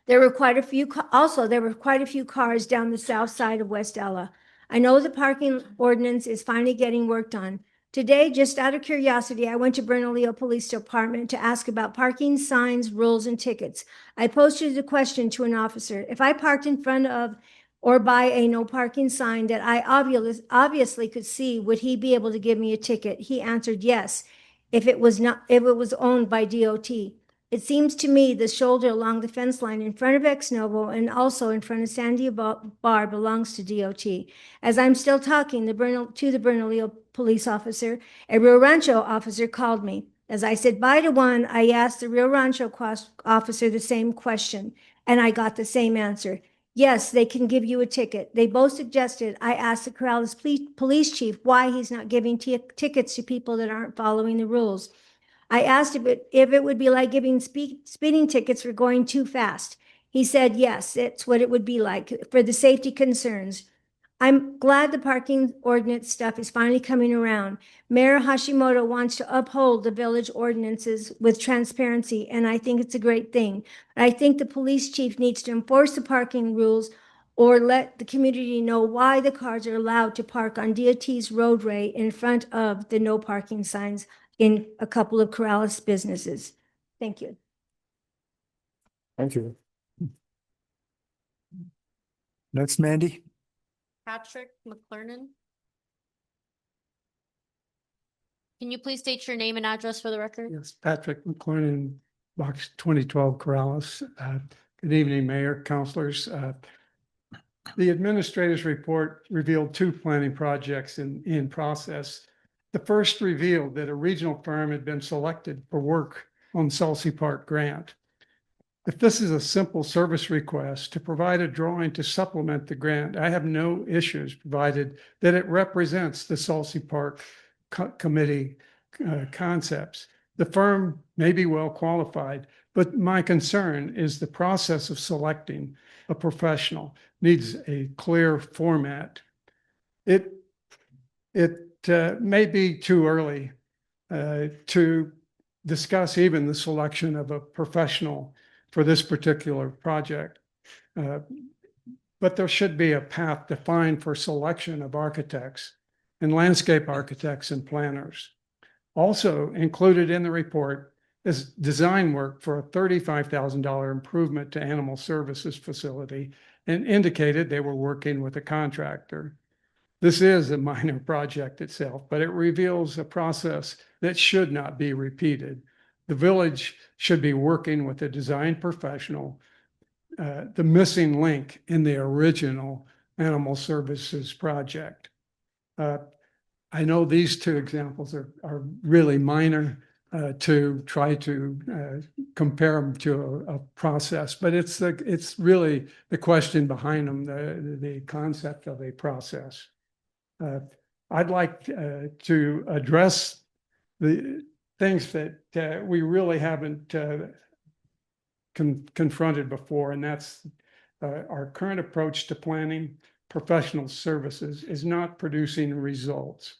There were quite a few cars down the south side of West Ella. I know the parking ordinance is finally getting worked on. Today, just out of curiosity, I went to Bernalillo Police Department to ask about parking signs, rules, and tickets. I posted a question to an officer. If I parked in front of or by a no parking sign that I obviously could see, would he be able to give me a ticket? He answered yes, if it was owned by DOT. It seems to me the shoulder along the fence line in front of Ex Novo and also in front of Sandia Bar belongs to DOT. As I'm still talking to the Bernalillo police officer, a Rio Rancho officer called me. As I said bye to one, I asked the Rio Rancho officer the same question, and I got the same answer. Yes, they can give you a ticket. They both suggested I ask the Corrales police chief why he's not giving tickets to people that aren't following the rules. I asked if it would be like giving speeding tickets for going too fast. He said, yes, it's what it would be like for the safety concerns. I'm glad the parking ordinance stuff is finally coming around. Mayor Hashimoto wants to uphold the village ordinances with transparency, and I think it's a great thing. I think the police chief needs to enforce the parking rules or let the community know why the cars are allowed to park on DOT's roadway in front of the no parking signs in a couple of Corrales businesses. Thank you. Thank you. Next, Mandy. Patrick McClernand. Can you please state your name and address for the record? Yes, Patrick McClernand, Box 2012 Corrales. Good evening, Mayor, councilors. The administrator's report revealed 2 planning projects in process. The first revealed that a regional firm had been selected for work on Salsi Park grant. If this is a simple service request to provide a drawing to supplement the grant, I have no issues, provided that it represents the Salsi Park Committee concepts. The firm may be well qualified, but my concern is the process of selecting a professional needs a clear format. It may be too early to discuss even the selection of a professional for this particular project. But there should be a path defined for selection of architects and landscape architects and planners. Also included in the report is design work for a $35,000 improvement to animal services facility, and indicated they were working with a contractor. This is a minor project itself, but it reveals a process that should not be repeated. The village should be working with a design professional, the missing link in the original animal services project. I know these 2 examples are really minor to try to compare them to a process, but it's really the question behind them, the concept of a process. I'd like to address the things that we really haven't confronted before, and that's our current approach to planning professional services is not producing results.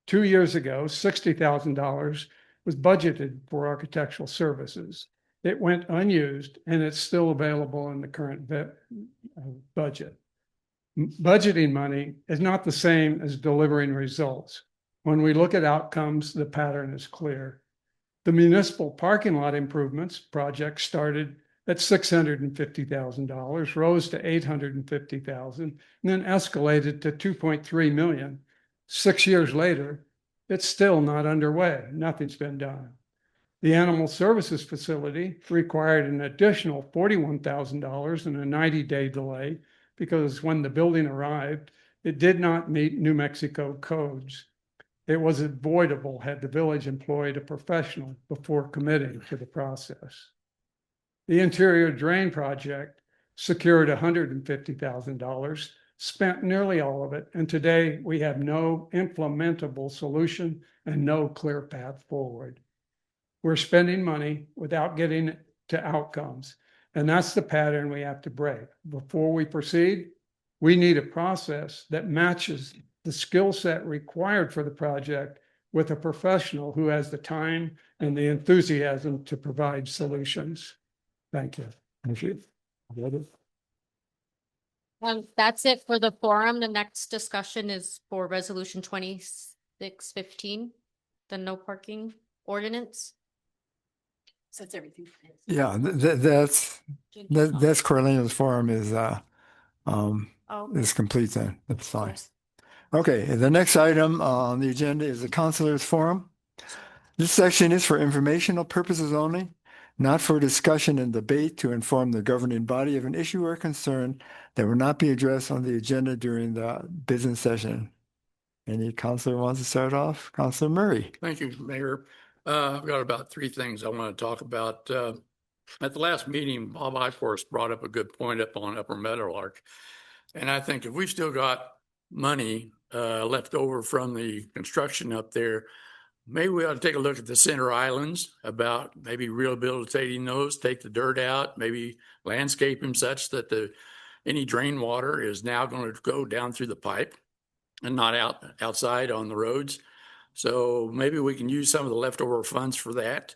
2 years ago, $60,000 was budgeted for architectural services. It went unused, and it's still available in the current budget. Budgeting money is not the same as delivering results. When we look at outcomes, the pattern is clear. The municipal parking lot improvements project started at $650,000, rose to $850,000, and then escalated to $2.3 million. 6 years later, it's still not underway. Nothing's been done. The animal services facility required an additional $41,000 and a 90-day delay because when the building arrived, it did not meet New Mexico codes. It was avoidable had the village employed a professional before committing to the process. The interior drain project secured $150,000, spent nearly all of it, and today we have no implementable solution and no clear path forward. We're spending money without getting to outcomes, and that's the pattern we have to break. Before we proceed, we need a process that matches the skill set required for the project with a professional who has the time and the enthusiasm to provide solutions. Thank you. Thank you. That's it for the forum. The next discussion is for resolution 2615, the no parking ordinance. So it's everything. Yeah, that's Corleone's forum is complete then. That's fine. Okay, the next item on the agenda is the councilors forum. This section is for informational purposes only, not for discussion and debate to inform the governing body of an issue or concern that will not be addressed on the agenda during the business session. Any councilor wants to start off? Councilor Murray. Thank you, Mayor. I've got about 3 things I want to talk about. At the last meeting, Bob Iforst brought up a good point up on Upper Meadowlark. And I think if we've still got money left over from the construction up there, maybe we ought to take a look at the center islands about maybe rehabilitating those, take the dirt out, maybe landscape them such that any drain water is now going to go down through the pipe and not outside on the roads. So maybe we can use some of the leftover funds for that.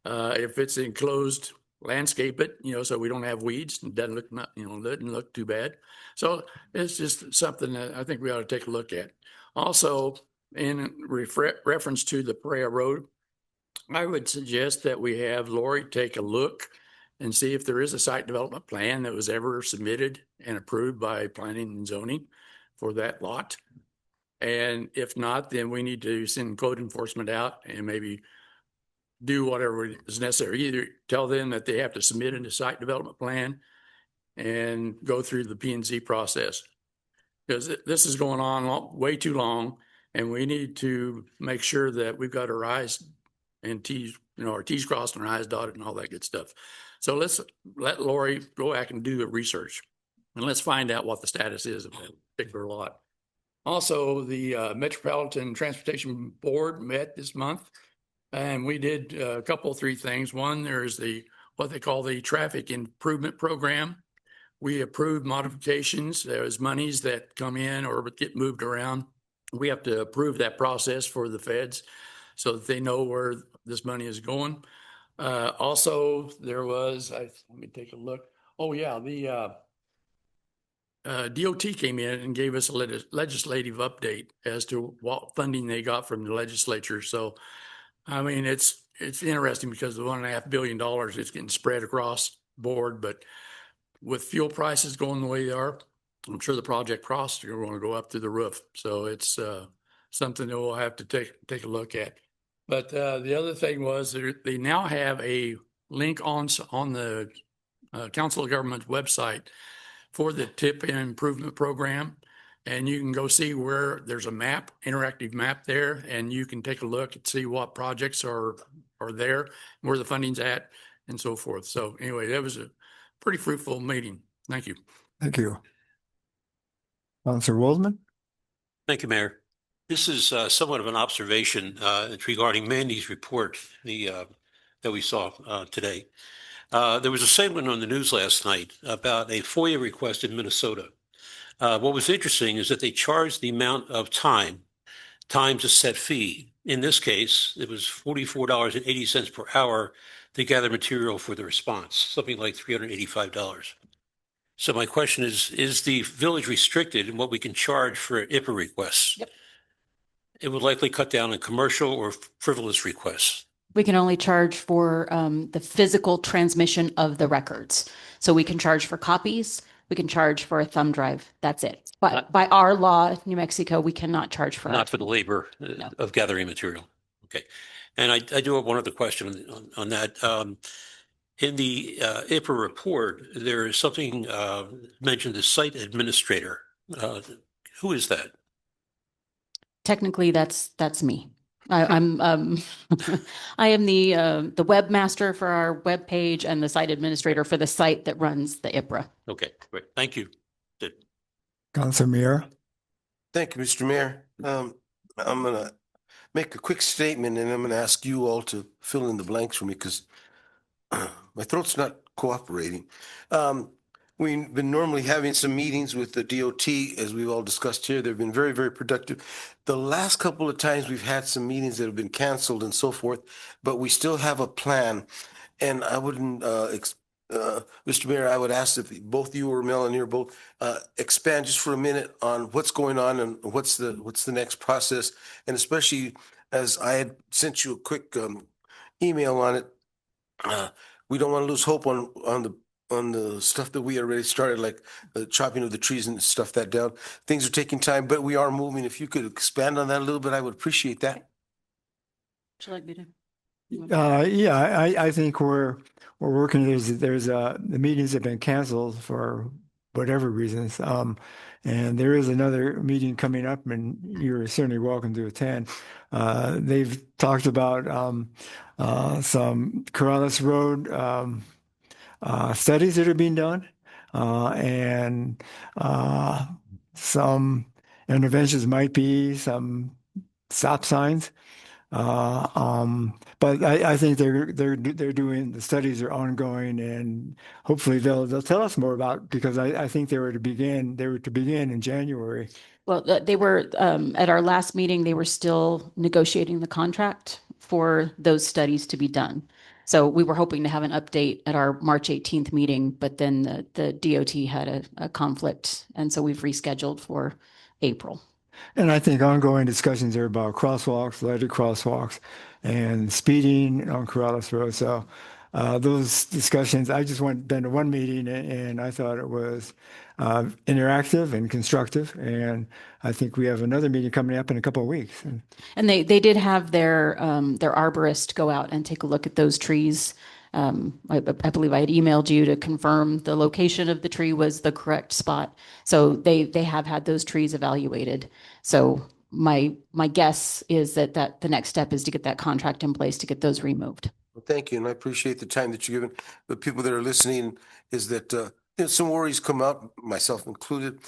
If it's enclosed landscape it, so we don't have weeds and doesn't look, doesn't look too bad. So it's just something that I think we ought to take a look at. Also, in reference to the Perea Road, I would suggest that we have Lori take a look and see if there is a site development plan that was ever submitted and approved by planning and zoning for that lot. And if not, then we need to send code enforcement out and maybe do whatever is necessary. Either tell them that they have to submit a site development plan and go through the P&Z process. Because this is going on way too long, and we need to make sure that we've got our I's and T's, our T's crossed and our I's dotted and all that good stuff. So let's let Lori go back and do the research, and let's find out what the status is of that particular lot. Also, the Metropolitan Transportation Board met this month, and we did a couple, three things. One, there's what they call the Traffic Improvement Program. We approved modifications. There's monies that come in or get moved around. We have to approve that process for the feds so that they know where this money is going. Also, there was, let me take a look. Oh yeah, the DOT came in and gave us a legislative update as to what funding they got from the legislature. So, I mean, it's interesting because the $1.5 billion is getting spread across the board, but with fuel prices going the way they are, I'm sure the project costs are going to go up to the roof. So it's something that we'll have to take a look at. But the other thing was they now have a link on the Council of Governments website for the TIP Improvement Program. And you can go see where there's a map, interactive map there, and you can take a look and see what projects are there, where the funding's at, and so forth. So anyway, that was a pretty fruitful meeting. Thank you. Thank you. Councilor Waldman? Thank you, Mayor. This is somewhat of an observation regarding Mandy's report that we saw today. There was a segment on the news last night about a FOIA request in Minnesota. What was interesting is that they charged the amount of time times a set fee. In this case, it was $44.80 per hour to gather material for the response, something like $385. So my question is the village restricted in what we can charge for IPA requests? Yep. It would likely cut down on commercial or frivolous requests. We can only charge for the physical transmission of the records. So we can charge for copies. We can charge for a thumb drive. That's it. But by our law, New Mexico, we cannot charge for not for the labor of gathering material. Okay. And I do have one other question on that. In the IPA report, there is something mentioned, the site administrator. Who is that? Technically, that's me. I'm I am the webmaster for our web page and the site administrator for the site that runs the IPRA. Okay, great. Thank you. Good. Councilor Mier? Thank you, Mr. Mayor. I'm going to make a quick statement and I'm going to ask you all to fill in the blanks for me because my throat's not cooperating. We've been normally having some meetings with the DOT, as we've all discussed here. They've been very, very productive. The last couple of times we've had some meetings that have been canceled and so forth, but we still have a plan. And I wouldn't, Mr. Mayor, I would ask if both you or Melanie or both expand just for a minute on what's going on and what's the next process. And especially as I had sent you a quick email on it, we don't want to lose hope on the stuff that we already started, like the chopping of the trees and stuff that down. Things are taking time, but we are moving. If you could expand on that a little bit, I would appreciate that. Would you like me to? Yeah, I think we're working. There's the meetings have been canceled for whatever reasons. And there is another meeting coming up, and you're certainly welcome to attend. They've talked about some Corrales Road studies that are being done, and some interventions might be some stop signs. But I think they're doing, the studies are ongoing, and hopefully they'll tell us more about, because I think they were to begin in January. Well, they were at our last meeting, they were still negotiating the contract for those studies to be done. So we were hoping to have an update at our March 18th meeting, but then the DOT had a conflict. And so we've rescheduled for April. And I think ongoing discussions are about crosswalks, lighted crosswalks, and speeding on Corrales Road. So those discussions, I just been to one meeting and I thought it was interactive and constructive. And I think we have another meeting coming up in a couple of weeks. And they did have their arborist go out and take a look at those trees. I believe I had emailed you to confirm the location of the tree was the correct spot. So they have had those trees evaluated. So my guess is that the next step is to get that contract in place to get those removed. Well, thank you, and I appreciate the time that you've given the people that are listening. Is that some worries come up, myself included.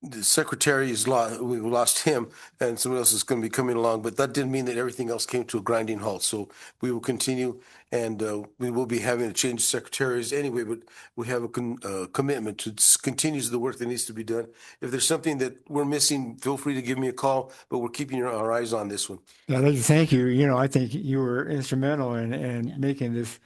The secretary is lost. We lost him, and someone else is going to be coming along. But that didn't mean that everything else came to a grinding halt. So we will continue, and we will be having to change secretaries anyway. But we have a commitment to continue the work that needs to be done. If there's something that we're missing, feel free to give me a call. But we're keeping our eyes on this one. I'd like to thank you. You know, I think you were instrumental in making this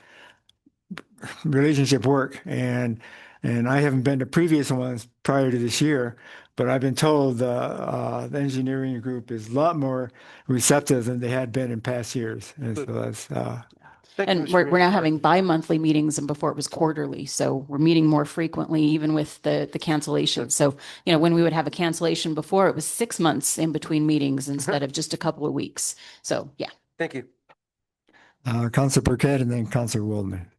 relationship work. And I haven't been to previous ones prior to this year, but I've been told the engineering group is a lot more receptive than they had been in past years. And so that's And we're now having bi-monthly meetings, and before it was quarterly. So we're meeting more frequently, even with the cancellation. So, you know, when we would have a cancellation before, it was 6 months in between meetings instead of just a couple of weeks. So, yeah. Thank you. Councilor Burkett and then Councilor Waldman.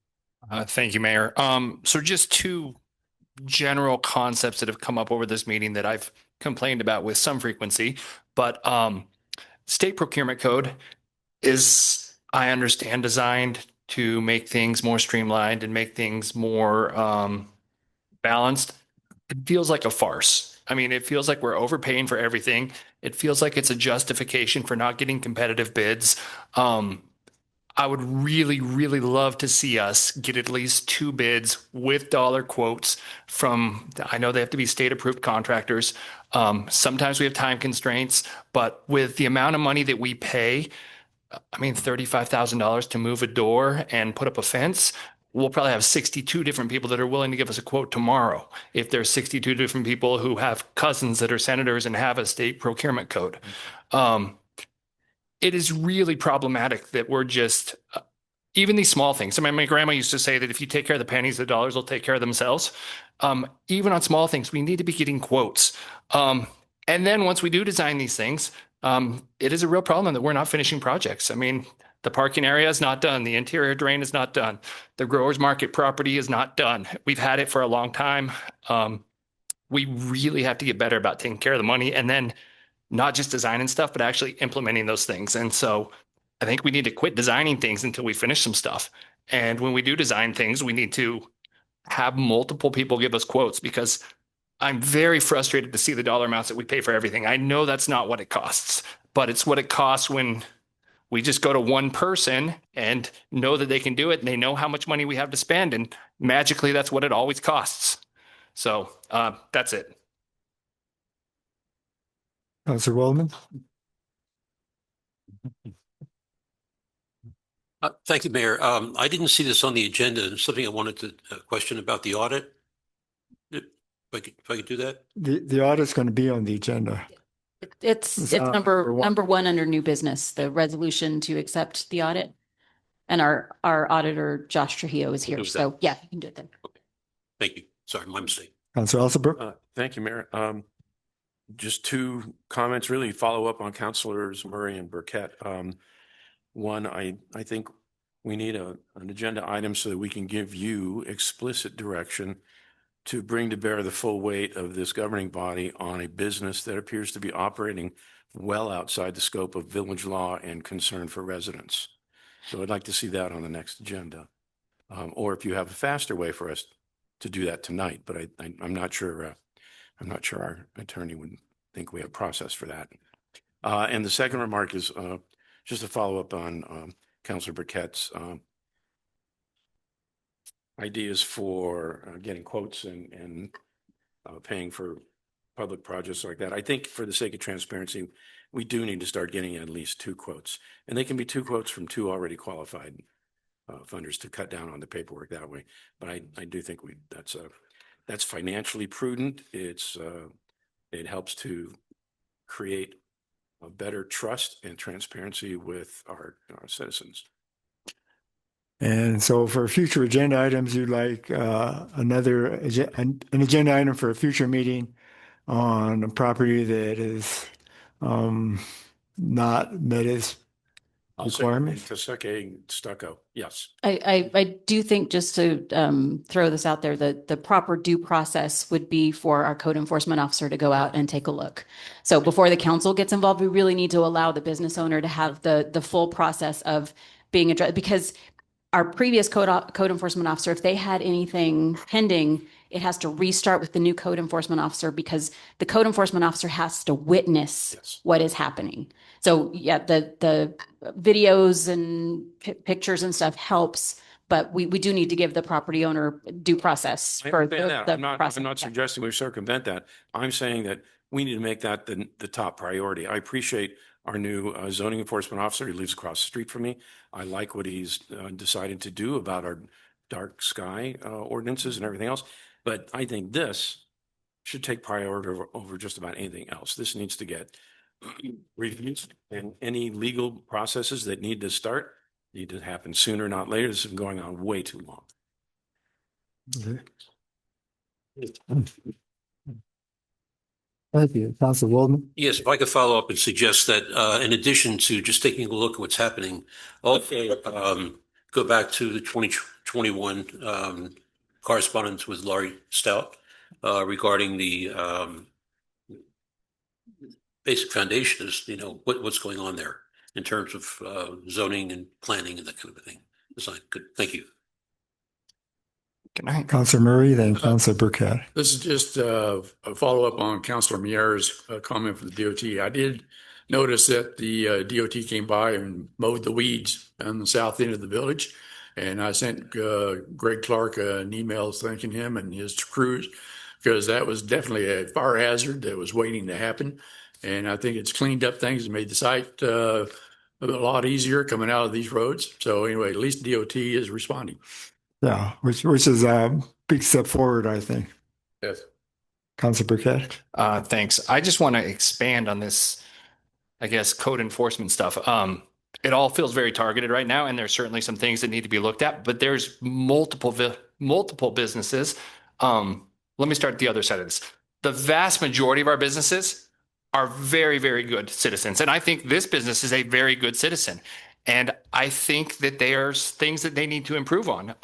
Thank you, Mayor. So just two general concepts that have come up over this meeting that I've complained about with some frequency, but state procurement code is, I understand, designed to make things more streamlined and make things more balanced. It feels like a farce. I mean, it feels like we're overpaying for everything. It feels like it's a justification for not getting competitive bids. I would really, really love to see us get at least 2 bids with dollar quotes from, I know they have to be state approved contractors. Sometimes we have time constraints, but with the amount of money that we pay, I mean, $35,000 to move a door and put up a fence, we'll probably have 62 different people that are willing to give us a quote tomorrow. If there's 62 different people who have cousins that are senators and have a state procurement code. It is really problematic that we're just, even these small things. I mean, my grandma used to say that if you take care of the pennies, the dollars will take care of themselves. Even on small things, we need to be getting quotes. And then once we do design these things, it is a real problem that we're not finishing projects. I mean, the parking area is not done. The interior drain is not done. The growers market property is not done. We've had it for a long time. We really have to get better about taking care of the money and then not just designing stuff, but actually implementing those things. And so I think we need to quit designing things until we finish some stuff. And when we do design things, we need to have multiple people give us quotes, because I'm very frustrated to see the dollar amounts that we pay for everything. I know that's not what it costs, but it's what it costs when we just go to one person and know that they can do it and they know how much money we have to spend. And magically, that's what it always costs. So that's it. Councilor Waldman. Thank you, Mayor. I didn't see this on the agenda, and something I wanted to question about the audit. If I could do that? The audit's going to be on the agenda. It's number one under new business, the resolution to accept the audit. And our auditor, Josh Trujillo, is here. So yeah, you can do it then. Okay. Thank you. Sorry, my mistake. Councilor Alsabrook. Thank you, Mayor. Just 2 comments, really follow up on Councilors Murray and Burkett. One, I think we need an agenda item so that we can give you explicit direction to bring to bear the full weight of this governing body on a business that appears to be operating well outside the scope of village law and concern for residents. So I'd like to see that on the next agenda. Or if you have a faster way for us to do that tonight, but I'm not sure. I'm not sure our attorney would think we have a process for that. And the second remark is just a follow up on Councilor Burkett's ideas for getting quotes and paying for public projects like that. I think for the sake of transparency, we do need to start getting at least 2 quotes. And they can be 2 quotes from 2 already qualified funders to cut down on the paperwork that way. But I do think that's financially prudent. It helps to create a better trust and transparency with our citizens. And so for future agenda items, you'd like an agenda item for a future meeting on a property that is not met its requirements? Teseke stucco, yes. I do think, just to throw this out there, that the proper due process would be for our code enforcement officer to go out and take a look. So before the council gets involved, we really need to allow the business owner to have the full process of being addressed, because our previous code enforcement officer, if they had anything pending, it has to restart with the new code enforcement officer, because the code enforcement officer has to witness what is happening. So yeah, the videos and pictures and stuff helps, but we do need to give the property owner due process I for understand that. I'm process. not suggesting we circumvent that. I'm saying that we need to make that the top priority. I appreciate our new zoning enforcement officer. He lives across the street from me. I like what he's decided to do about our dark sky ordinances and everything else. But I think this should take priority over just about anything else. This needs to get reviews, and any legal processes that need to start need to happen sooner, not later. This has been going on way too long. Okay. Thank you. Council Waldman? Yes, if I could follow up and suggest that in addition to just taking a look at what's happening, also go back to the 2021 correspondence with Laurie Stout regarding the basic foundation is, what's going on there in terms of zoning and planning and that kind of thing. Good. Thank you. Good night. Councilor Murray, then Councilor Burkett. This is just a follow-up on Councilor Mier's comment from the DOT. I did notice that the DOT came by and mowed the weeds on the south end of the village. And I sent Greg Clark an email thanking him and his crews, because that was definitely a fire hazard that was waiting to happen. And I think it's cleaned up things and made the site a lot easier coming out of these roads. So anyway, at least DOT is responding. Yeah, which is a big step forward, I think. Yes. Councilor Burkett. Thanks. I just want to expand on this, I guess, code enforcement stuff. It all feels very targeted right now, and there's certainly some things that need to be looked at, but there's multiple businesses. Let me start at the other side of this. The vast majority of our businesses are very, very good citizens. And I think this business is a very good citizen. And I think that there's things that they need to improve on.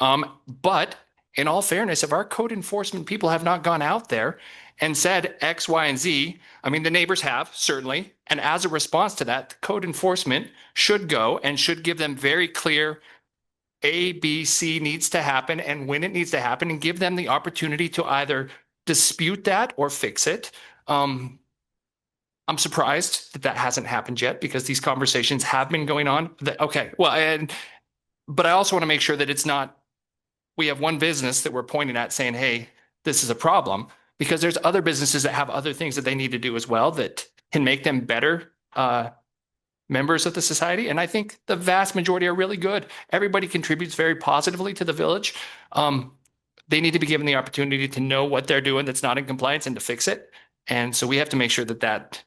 But in all fairness, if our code enforcement people have not gone out there and said X, Y, and Z, I mean, the neighbors have, certainly. And as a response to that, the code enforcement should go and should give them very clear A, B, C needs to happen and when it needs to happen, and give them the opportunity to either dispute that or fix it. I'm surprised that that hasn't happened yet, because these conversations have been going on. Okay, well, but I also want to make sure that it's not, we have one business that we're pointing at saying, hey, this is a problem, because there's other businesses that have other things that they need to do as well that can make them better members of the society. And I think the vast majority are really good. Everybody contributes very positively to the village. They need to be given the opportunity to know what they're doing that's not in compliance and to fix it. And so we have to make sure that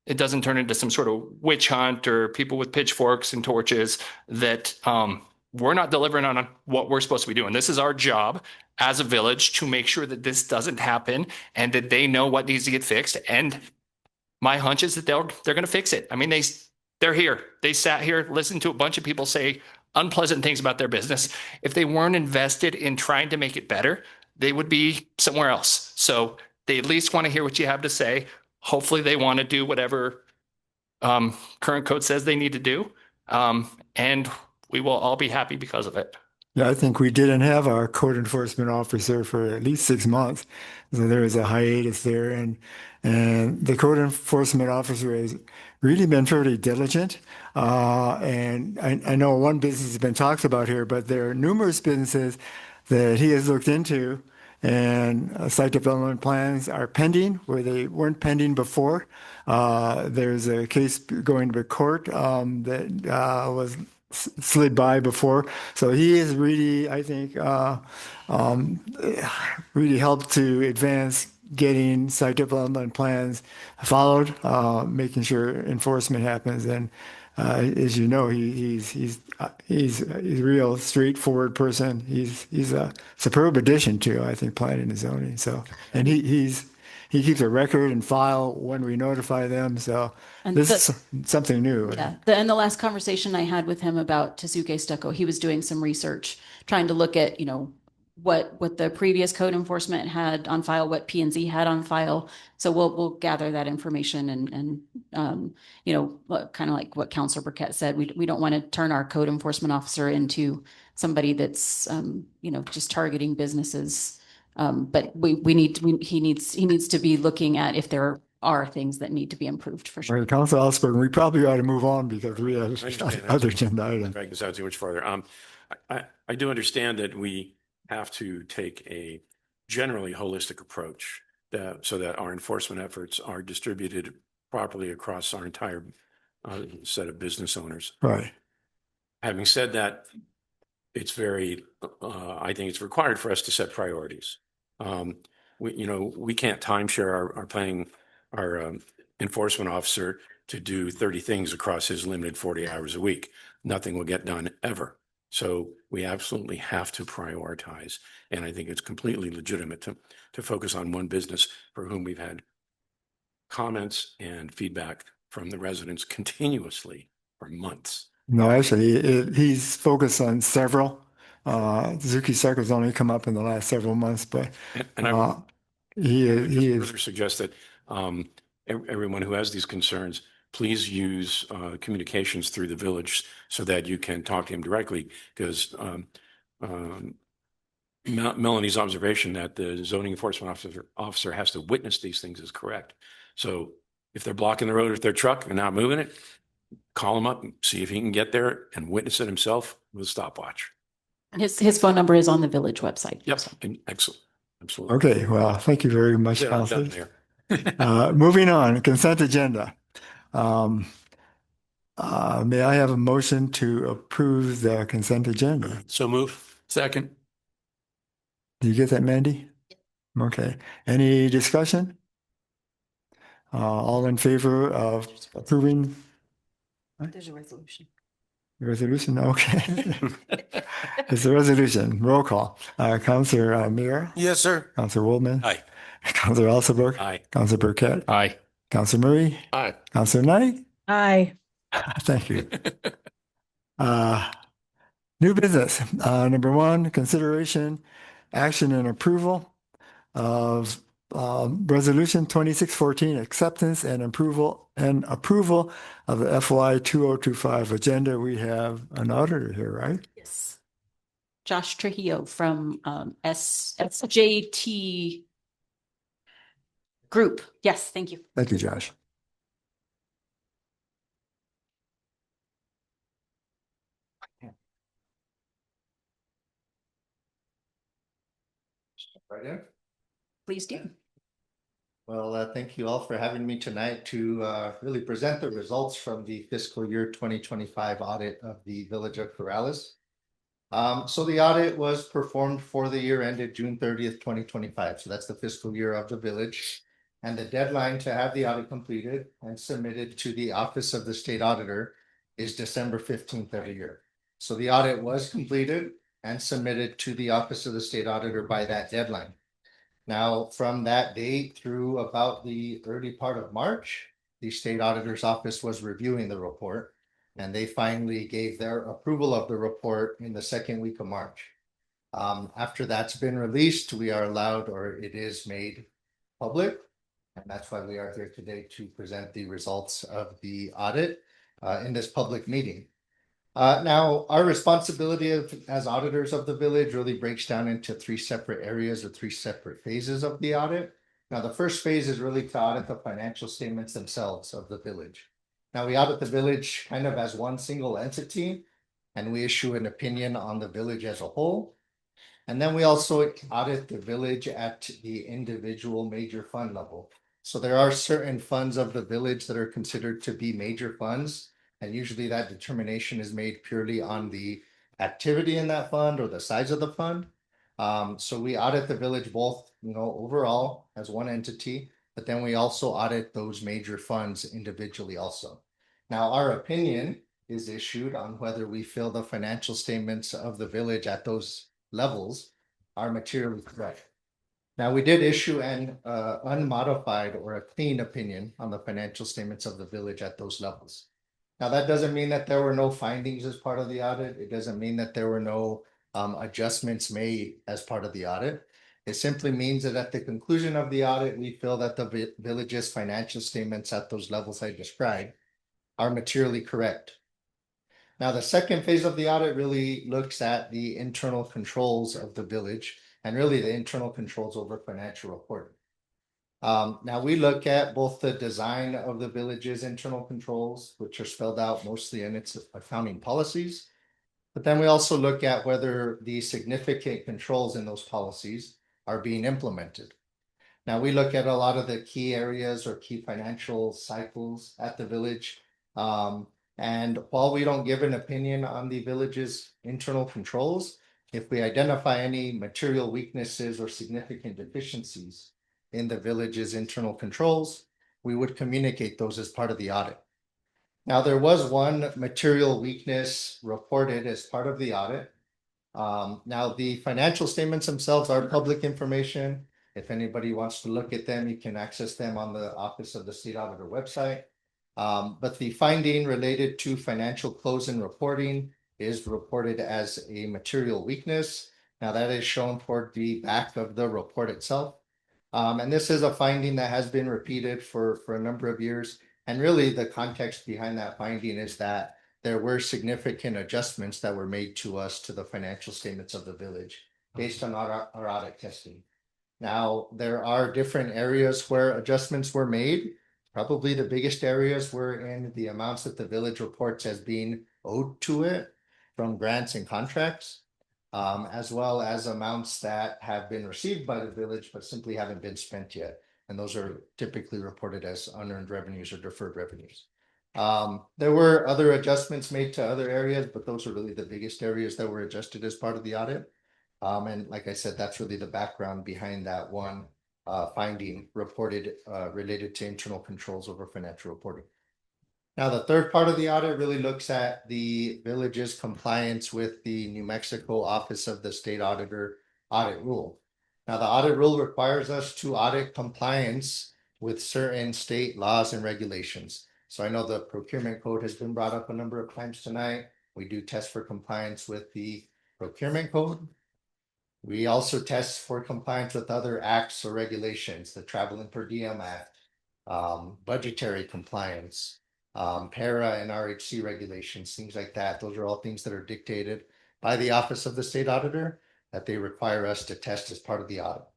it doesn't turn into some sort of witch hunt or people with pitchforks and torches, that we're not delivering on what we're supposed to be doing. This is our job as a village to make sure that this doesn't happen and that they know what needs to get fixed. And my hunch is that they're going to fix it. I mean, they're here. They sat here, listened to a bunch of people say unpleasant things about their business. If they weren't invested in trying to make it better, they would be somewhere else. So they at least want to hear what you have to say. Hopefully they want to do whatever current code says they need to do. And we will all be happy because of it. Yeah, I think we didn't have our code enforcement officer for at least 6 months. So there was a hiatus there. And the code enforcement officer has really been fairly diligent. And I know one business has been talked about here, but there are numerous businesses that he has looked into and site development plans are pending where they weren't pending before. There's a case going to court that was slid by before. So he is really, I think, really helped to advance getting site development plans followed, making sure enforcement happens. And as you know, he's a real straightforward person. He's a superb addition to, I think, planning and zoning. So, and he keeps a record and file when we notify them. So And this is something new. Yeah, and the last conversation I had with him about Tesuque Stucco, he was doing some research, trying to look at, what the previous code enforcement had on file, what P and Z had on file. So we'll gather that information and kind of like what Councilor Burkett said, we don't want to turn our code enforcement officer into somebody that's just targeting businesses. But he needs to be looking at if there are things that need to be improved for sure. Right, Council Osborne, we probably ought to move on because we have other agenda items. Drag this out too much farther. I do understand that we have to take a generally holistic approach so that our enforcement efforts are distributed properly across our entire set of business owners. Right. Having said that, it's I think it's required for us to set priorities. We can't timeshare our enforcement officer to do 30 things across his limited 40 hours a week. Nothing will get done ever. So we absolutely have to prioritize. And I think it's completely legitimate to focus on one business for whom we've had comments and feedback from the residents continuously for months. No, actually, he's focused on several. Zuki Circle's only come up in the last several months, but he is. Further suggest that everyone who has these concerns, please use communications through the village so that you can talk to him directly, because Melanie's observation that the zoning enforcement officer has to witness these things is correct. So if they're blocking the road with their truck and not moving it, call him up and see if he can get there and witness it himself with a stopwatch. His phone number is on the village website. Yep. Excellent. Absolutely. Okay, well, thank you very much, That's it, I'm done Councilor. there. Moving on, consent agenda. May I have a motion to approve the consent agenda? So move. Second. Do you get that, Mandy? Okay. Any discussion? All in favor of approving There's a resolution. the resolution? Okay. It's a resolution. Roll call. Councilor Meara? Yes, sir. Councilor Woldman? Aye. Councilor Alsaberg? Aye. Councilor Burkett? Aye. Councilor Murray? Aye. Councilor Knight? Aye. Thank you. New business. Number one, consideration, action, and approval of Resolution 2614, acceptance and approval of the FY 2025 agenda. We have an auditor here, right? Yes. Josh Trujillo from SJT Group. Yes, thank you. Thank you, Josh. Right in. Please do. Well, thank you all for having me tonight to really present the results from the fiscal year 2025 audit of the Village of Corrales. So the audit was performed for the year ended June 30th, 2025. So that's the fiscal year of the village. And the deadline to have the audit completed and submitted to the Office of the State Auditor is December 15th every year. So the audit was completed and submitted to the Office of the State Auditor by that deadline. Now, from that date through about the early part of March, the State Auditor's Office was reviewing the report, and they finally gave their approval of the report in the second week of March. After that's been released, we are allowed, or it is made public, and that's why we are here today to present the results of the audit in this public meeting. Now, our responsibility as auditors of the village really breaks down into three separate areas or three separate phases of the audit. Now, the first phase is really to audit the financial statements themselves of the village. Now, we audit the village kind of as one single entity, and we issue an opinion on the village as a whole. And then we also audit the village at the individual major fund level. So there are certain funds of the village that are considered to be major funds. And usually that determination is made purely on the activity in that fund or the size of the fund. So we audit the village both, overall as one entity, but then we also audit those major funds individually also. Now, our opinion is issued on whether we feel the financial statements of the village at those levels are materially correct. Now, we did issue an unmodified or a clean opinion on the financial statements of the village at those levels. Now, that doesn't mean that there were no findings as part of the audit. It doesn't mean that there were no adjustments made as part of the audit. It simply means that at the conclusion of the audit, we feel that the village's financial statements at those levels I described are materially correct. Now, the second phase of the audit really looks at the internal controls of the village and really the internal controls over financial reporting. Now we look at both the design of the village's internal controls, which are spelled out mostly in its accounting policies. But then we also look at whether the significant controls in those policies are being implemented. Now we look at a lot of the key areas or key financial cycles at the village. And while we don't give an opinion on the village's internal controls, if we identify any material weaknesses or significant deficiencies in the village's internal controls, we would communicate those as part of the audit. Now, there was one material weakness reported as part of the audit. Now, the financial statements themselves are public information. If anybody wants to look at them, you can access them on the Office of the State Auditor website. But the finding related to financial close and reporting is reported as a material weakness. Now, that is shown toward the back of the report itself. And this is a finding that has been repeated for a number of years. And really the context behind that finding is that there were significant adjustments that were made to us to the financial statements of the village based on our audit testing. Now, there are different areas where adjustments were made. Probably the biggest areas were in the amounts that the village reports as being owed to it from grants and contracts. As well as amounts that have been received by the village but simply haven't been spent yet. And those are typically reported as unearned revenues or deferred revenues. There were other adjustments made to other areas, but those are really the biggest areas that were adjusted as part of the audit. And like I said, that's really the background behind that one finding reported related to internal controls over financial reporting. Now, the third part of the audit really looks at the village's compliance with the New Mexico Office of the State Auditor audit rule. Now, the audit rule requires us to audit compliance with certain state laws and regulations. So I know the procurement code has been brought up a number of times tonight. We do test for compliance with the procurement code. We also test for compliance with other acts or regulations, the Travel and Per Diem Act, budgetary compliance, para and RHC regulations, things like that. Those are all things that are dictated by the Office of the State Auditor that they require us to test as part of the audit.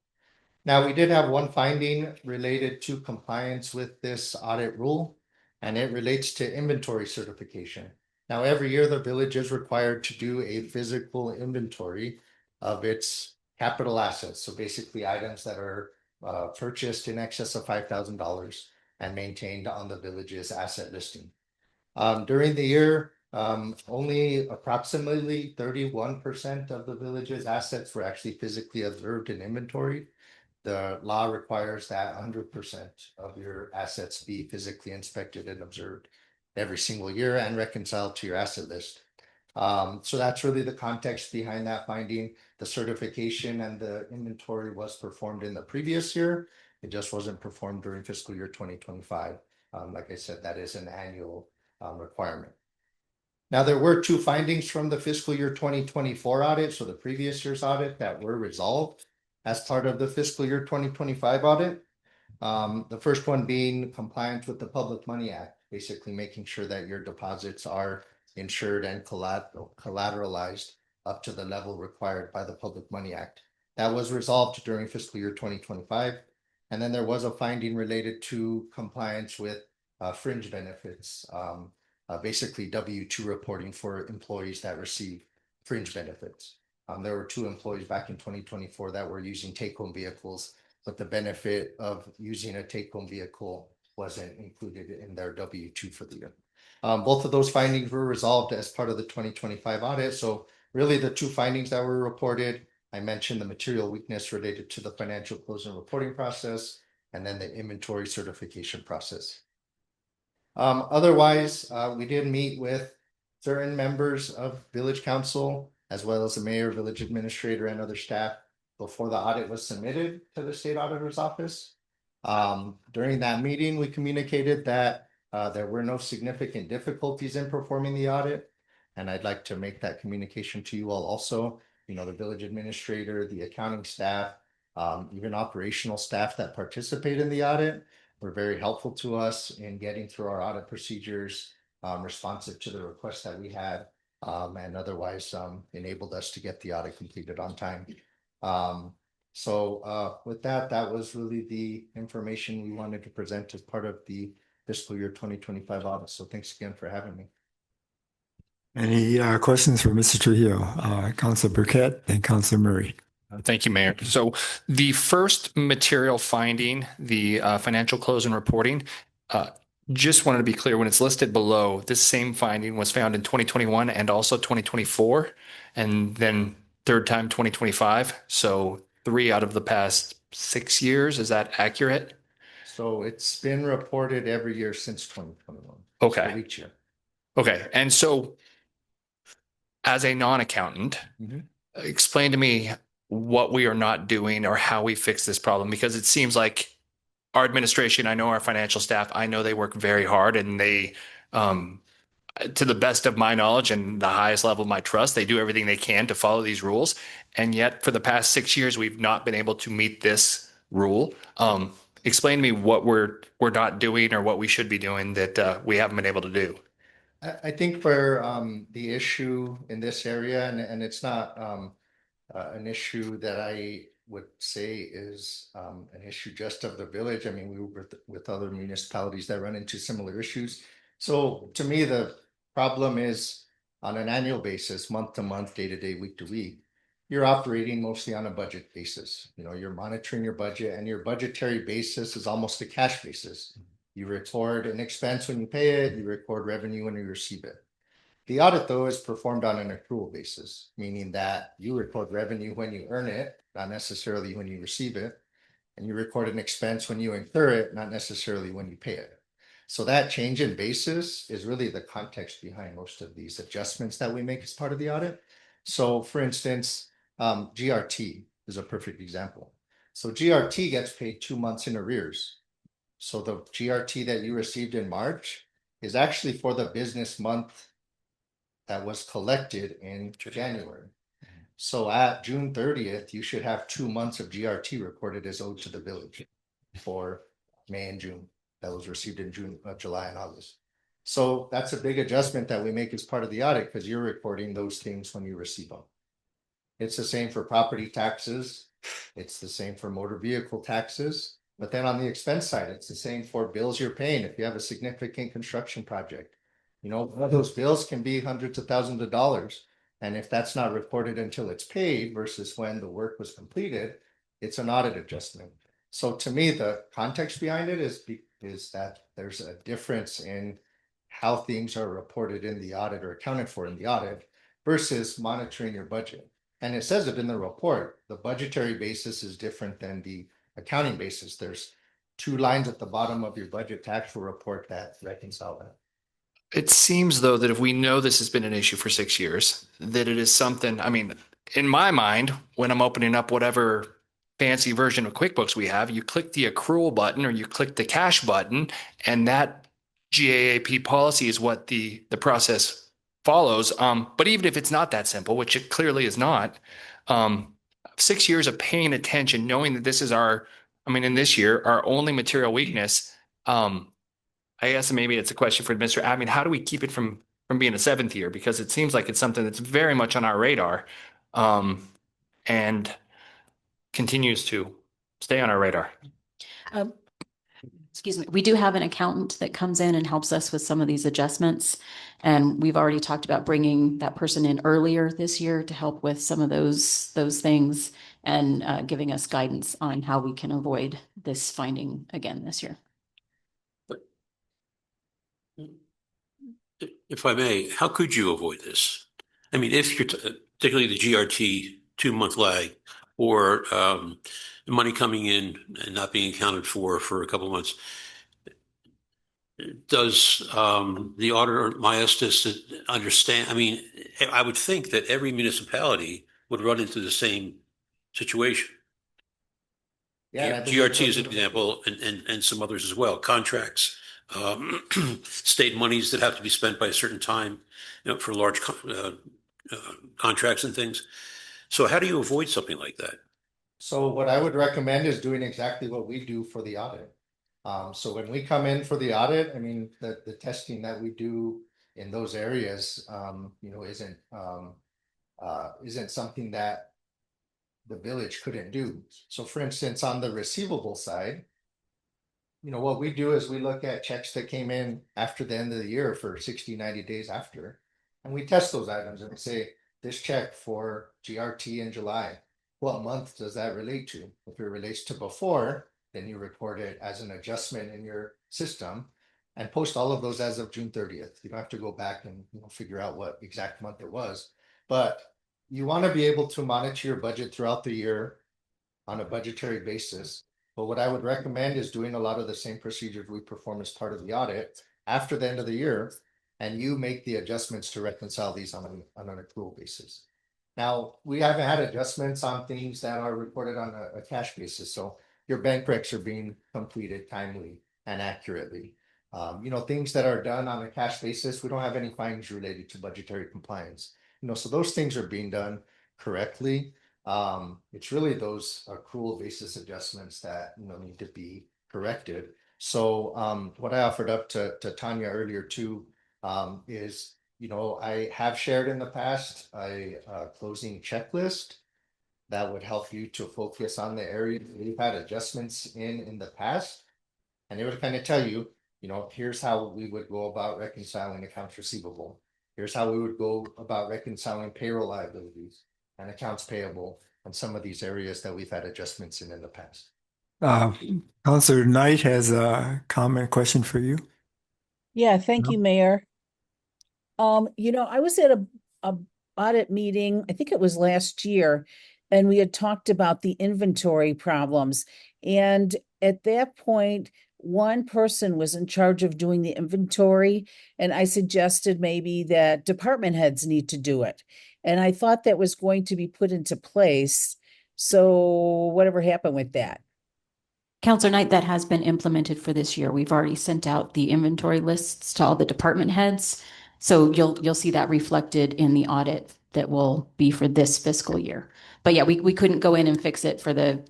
Now, we did have one finding related to compliance with this audit rule, and it relates to inventory certification. Now, every year the village is required to do a physical inventory of its capital assets. So basically items that are purchased in excess of $5,000 and maintained on the village's asset listing. During the year, only approximately 31% of the village's assets were actually physically observed in inventory. The law requires that 100% of your assets be physically inspected and observed every single year and reconciled to your asset list. So that's really the context behind that finding. The certification and the inventory was performed in the previous year. It just wasn't performed during fiscal year 2025. Like I said, that is an annual requirement. Now, there were two findings from the fiscal year 2024 audit, so the previous year's audit, that were resolved as part of the fiscal year 2025 audit. The first one being compliance with the Public Money Act, basically making sure that your deposits are insured and collateralized up to the level required by the Public Money Act. That was resolved during fiscal year 2025. And then there was a finding related to compliance with fringe benefits, basically W-2 reporting for employees that receive fringe benefits. There were 2 employees back in 2024 that were using take-home vehicles, but the benefit of using a take-home vehicle wasn't included in their W-2 for the year. Both of those findings were resolved as part of the 2025 audit. So really the 2 findings that were reported, I mentioned the material weakness related to the financial close and reporting process, and then the inventory certification process. Otherwise, we did meet with certain members of Village Council, as well as the mayor, village administrator, and other staff before the audit was submitted to the state auditor's office. During that meeting, we communicated that there were no significant difficulties in performing the audit. And I'd like to make that communication to you all also. You know, the village administrator, the accounting staff, even operational staff that participate in the audit were very helpful to us in getting through our audit procedures, responsive to the requests that we had, and otherwise enabled us to get the audit completed on time. So with that, that was really the information we wanted to present as part of the fiscal year 2025 audit. So thanks again for having me. Any questions for Mr. Trujillo, Councilor Burkett and Councilor Murray? Thank you, Mayor. So the first material finding, the financial close and reporting, just wanted to be clear, when it's listed below, this same finding was found in 2021 and also 2024, and then third time 2025. So 3 out of the past 6 years. Is that accurate? So it's been reported every year since 2021. Okay. So each year. Okay. And so as a non-accountant, explain to me what we are not doing or how we fix this problem, because it seems like our administration, I know our financial staff, I know they work very hard, and they, to the best of my knowledge and the highest level of my trust, they do everything they can to follow these rules. And yet for the past 6 years, we've not been able to meet this rule. Explain to me what we're not doing or what we should be doing that we haven't been able to do. I think for the issue in this area, and it's not an issue that I would say is an issue just of the village. I mean, we work with other municipalities that run into similar issues. So to me, the problem is on an annual basis, month to month, day to day, week to week, you're operating mostly on a budget basis. You know, you're monitoring your budget, and your budgetary basis is almost a cash basis. You record an expense when you pay it, you record revenue when you receive it. The audit, though, is performed on an accrual basis, meaning that you record revenue when you earn it, not necessarily when you receive it, and you record an expense when you incur it, not necessarily when you pay it. So that change in basis is really the context behind most of these adjustments that we make as part of the audit. So for instance, GRT is a perfect example. So GRT gets paid 2 months in arrears. So the GRT that you received in March is actually for the business month that was collected in January. So at June 30th, you should have 2 months of GRT recorded as owed to the village for May and June that was received in June, July and August. So that's a big adjustment that we make as part of the audit, because you're recording those things when you receive them. It's the same for property taxes. It's the same for motor vehicle taxes. But then on the expense side, it's the same for bills you're paying if you have a significant construction project. You know, those bills can be hundreds of thousands of dollars. And if that's not recorded until it's paid versus when the work was completed, it's an audit adjustment. So to me, the context behind it is that there's a difference in how things are reported in the audit or accounted for in the audit versus monitoring your budget. And it says it in the report, the budgetary basis is different than the accounting basis. There's 2 lines at the bottom of your budget tax report that reconcile that. It seems, though, that if we know this has been an issue for 6 years, that it is something, I mean, in my mind, when I'm opening up whatever fancy version of QuickBooks we have, you click the accrual button or you click the cash button, and that GAAP policy is what the process follows. But even if it's not that simple, which it clearly is not, 6 years of paying attention, knowing that this is in this year, our only material weakness, I guess maybe it's a question for Mr. Admin. How do we keep it from being a 7th year? Because it seems like it's something that's very much on our radar, and continues to stay on our radar. excuse me, we do have an accountant that comes in and helps us with some of these adjustments. And we've already talked about bringing that person in earlier this year to help with some of those things and giving us guidance on how we can avoid this finding again this year. If I may, how could you avoid this? I mean, if you're particularly the GRT 2-month lag or money coming in and not being accounted for a couple of months, does the auditor, Myestis, understand? I mean, I would think that every municipality would run into the same situation. Yeah, GRT is an example, and some others as well. Contracts, state monies that have to be spent by a certain time, for large contracts and things. So how do you avoid something like that? So what I would recommend is doing exactly what we do for the audit. So when we come in for the audit, I mean, the testing that we do in those areas, isn't something that the village couldn't do. So for instance, on the receivable side, what we do is we look at checks that came in after the end of the year for 60, 90 days after, and we test those items and we say, this check for GRT in July, what month does that relate to? If it relates to before, then you record it as an adjustment in your system and post all of those as of June 30th. You don't have to go back and figure out what exact month it was, but you want to be able to monitor your budget throughout the year on a budgetary basis. But what I would recommend is doing a lot of the same procedures we perform as part of the audit after the end of the year, and you make the adjustments to reconcile these on an accrual basis. Now, we haven't had adjustments on things that are reported on a cash basis, so your bank recs are being completed timely and accurately. Things that are done on a cash basis, we don't have any findings related to budgetary compliance. So those things are being done correctly. It's really those accrual basis adjustments that need to be corrected. So what I offered up to Tanya earlier too is I have shared in the past a closing checklist that would help you to focus on the area we've had adjustments in the past, and it would kind of tell you, here's how we would go about reconciling accounts receivable. Here's how we would go about reconciling payroll liabilities and accounts payable and some of these areas that we've had adjustments in the past. Councilor Knight has a comment question for you. Yeah, thank you, Mayor. I was at a audit meeting, I think it was last year, and we had talked about the inventory problems. And at that point, one person was in charge of doing the inventory, and I suggested maybe that department heads need to do it. And I thought that was going to be put into place. So whatever happened with that? Councilor Knight, that has been implemented for this year. We've already sent out the inventory lists to all the department heads. So you'll see that reflected in the audit that will be for this fiscal year. But yeah, we couldn't go in and fix it for the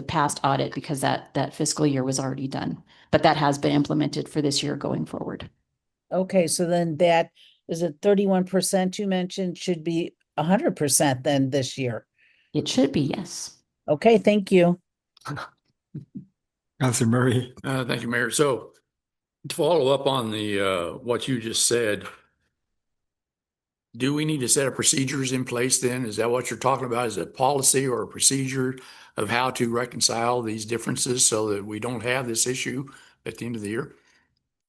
past audit because that fiscal year was already done. But that has been implemented for this year going forward. Okay, so then that is it 31% you mentioned should be 100% then this year. It should be, yes. Okay, thank you. Councilor Murray. Thank you, Mayor. So to follow up on the what you just said, do we need to set up procedures in place then? Is that what you're talking about? Is it policy or a procedure of how to reconcile these differences so that we don't have this issue at the end of the year?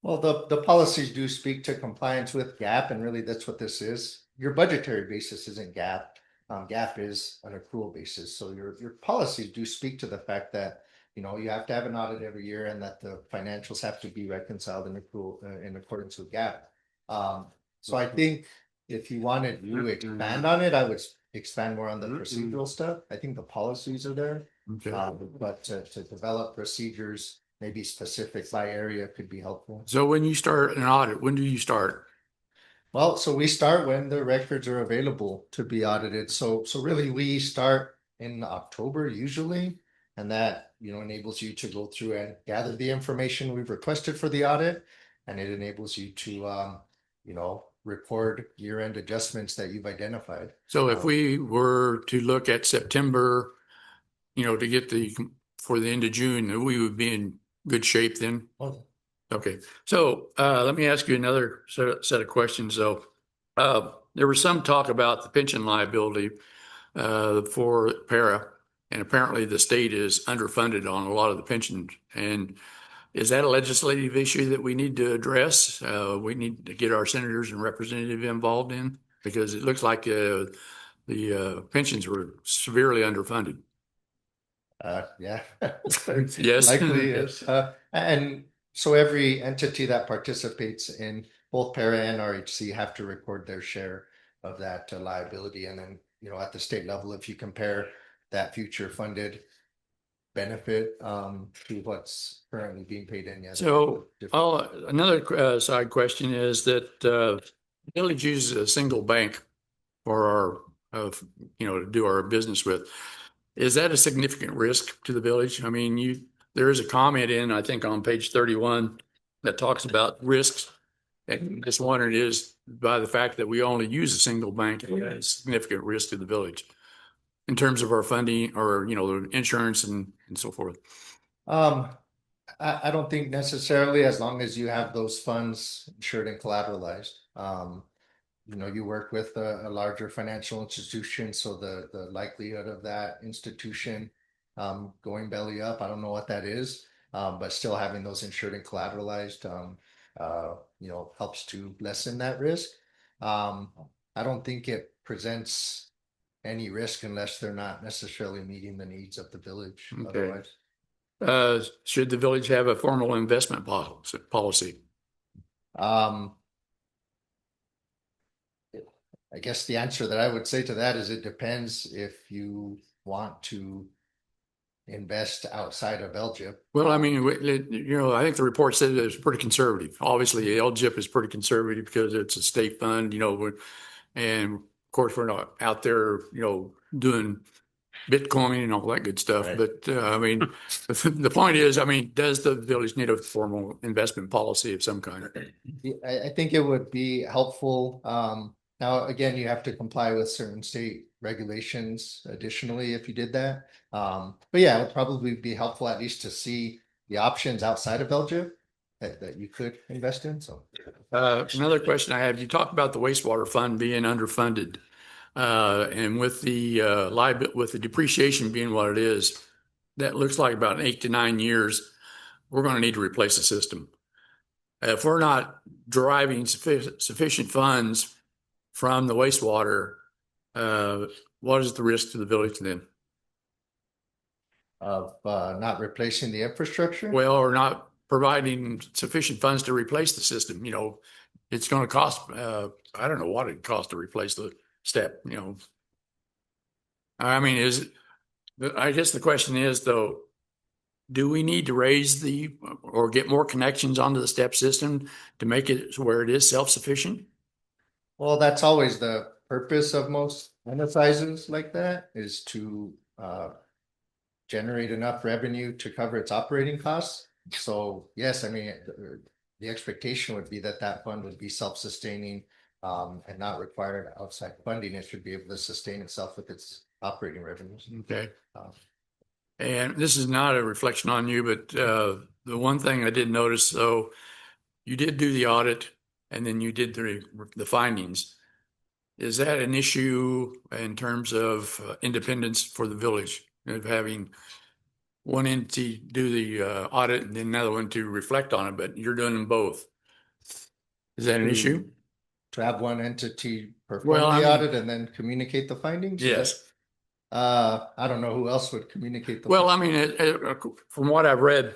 Well, the policies do speak to compliance with GAAP, and really that's what this is. Your budgetary basis isn't GAAP. GAAP is an accrual basis. So your policies do speak to the fact that you have to have an audit every year and that the financials have to be reconciled in accrual in accordance with GAAP. So I think if you wanted to expand on it, I would expand more on the procedural stuff. I think the policies are there. Okay. But to develop procedures, maybe specific by area, could be helpful. So when you start an audit, when do you start? Well, so we start when the records are available to be audited. So really we start in October usually, and that enables you to go through and gather the information we've requested for the audit, and it enables you to record year-end adjustments that you've identified. So if we were to look at September, to get for the end of June, we would be in good shape then? Oh, Okay, so let me ask you another set of questions. So there was some talk about the pension liability for para, and apparently the state is underfunded on a lot of the pensions. And is that a legislative issue that we need to address? We need to get our senators and representatives involved in, because it looks like the pensions were severely underfunded. Yeah. Yes. Likely is. And so every entity that participates in both para and RHC have to record their share of that liability. And then, at the state level, if you compare that future funded benefit to what's currently being paid in. Yeah. So another side question is that village uses a single bank for our, to do our business with. Is that a significant risk to the village? I mean, there is a comment I think on page 31 that talks about risks. And just wondering is by the fact that we only use a single bank, it has a significant risk to the village in terms of our funding or, the insurance and so forth. I don't think necessarily, as long as you have those funds insured and collateralized. You work with a larger financial institution, so the likelihood of that institution going belly up, I don't know what that is, but still having those insured and collateralized, helps to lessen that risk. I don't think it presents any risk unless they're not necessarily meeting the needs of the village. Okay. Otherwise, Should the village have a formal investment policy? I guess the answer that I would say to that is it depends if you want to invest outside of LGIP. Well, I mean, I think the report said it's pretty conservative. Obviously, LGIP is pretty conservative because it's a state fund, and of course, we're not out there, doing Bitcoin and all that good stuff. Right. But I mean, the point is, I mean, does the village need a formal investment policy of some kind? I think it would be helpful. Now, again, you have to comply with certain state regulations additionally if you did that. But yeah, it would probably be helpful at least to see the options outside of LGIP that you could invest in. So another question I have, you talked about the wastewater fund being underfunded. And with the depreciation being what it is, that looks like about 8 to 9 years, we're going to need to replace the system. If we're not deriving sufficient funds from the wastewater, what is the risk to the village then? of not replacing the infrastructure. Well, or not providing sufficient funds to replace the system. It's going to cost, I don't know what it costs to replace the step, I mean, I guess the question is though, do we need to raise or get more connections onto the step system to make it where it is self-sufficient? Well, that's always the purpose of most enterprises like that, is to generate enough revenue to cover its operating costs. So yes, I mean, the expectation would be that fund would be self-sustaining and not require outside funding. It should be able to sustain itself with its operating revenues. Okay. And this is not a reflection on you, but the one thing I did notice, though, you did do the audit and then you did the findings. Is that an issue in terms of independence for the village, of having one entity do the audit and then another one to reflect on it, but you're doing them both? Is that an issue? To have one entity perform the audit and then communicate the findings? Yes. I don't know who else would communicate the. Well, I mean, from what I've read,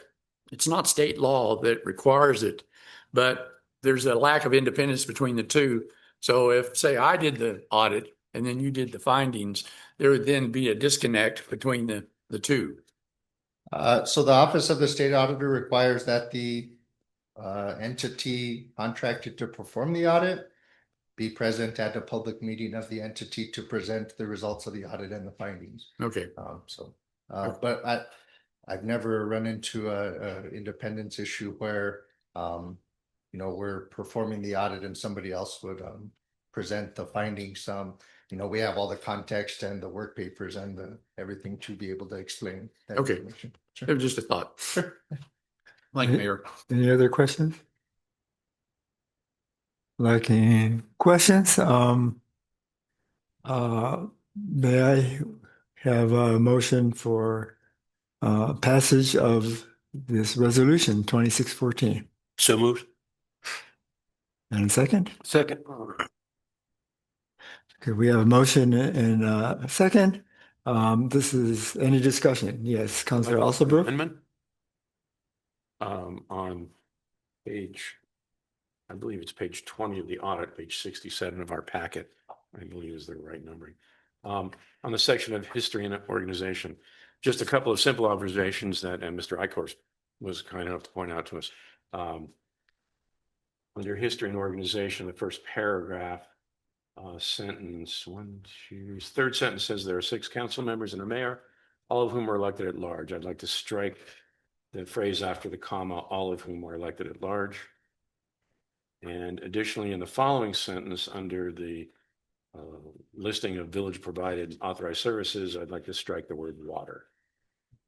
it's not state law that requires it, but there's a lack of independence between the two. So if, say, I did the audit and then you did the findings, there would then be a disconnect between the two. So the Office of the State Auditor requires that the entity contracted to perform the audit be present at a public meeting of the entity to present the results of the audit and the findings. Okay. But I've never run into a independence issue where we're performing the audit and somebody else would present the findings. We have all the context and the work papers and everything to be able to explain that Okay. information. It was just a thought. Thank you, Mayor. Any other questions? Like any questions? May I have a motion for passage of this resolution 2614? So moved. And a second? Second. Okay, we have a motion and a second. This is any discussion? Yes, Councilor Alsobrook? Amendment. On page, I believe it's page 20 of the audit, page 67 of our packet, I believe is the right numbering. On the section of history and organization, just a couple of simple observations that, and Mr. Icorst was kind enough to point out to us. Under history and organization, the first paragraph, sentence, third sentence says there are 6 council members and a mayor, all of whom are elected at large. I'd like to strike the phrase after the comma, all of whom are elected at large. And additionally, in the following sentence, under the listing of village provided authorized services, I'd like to strike the word water.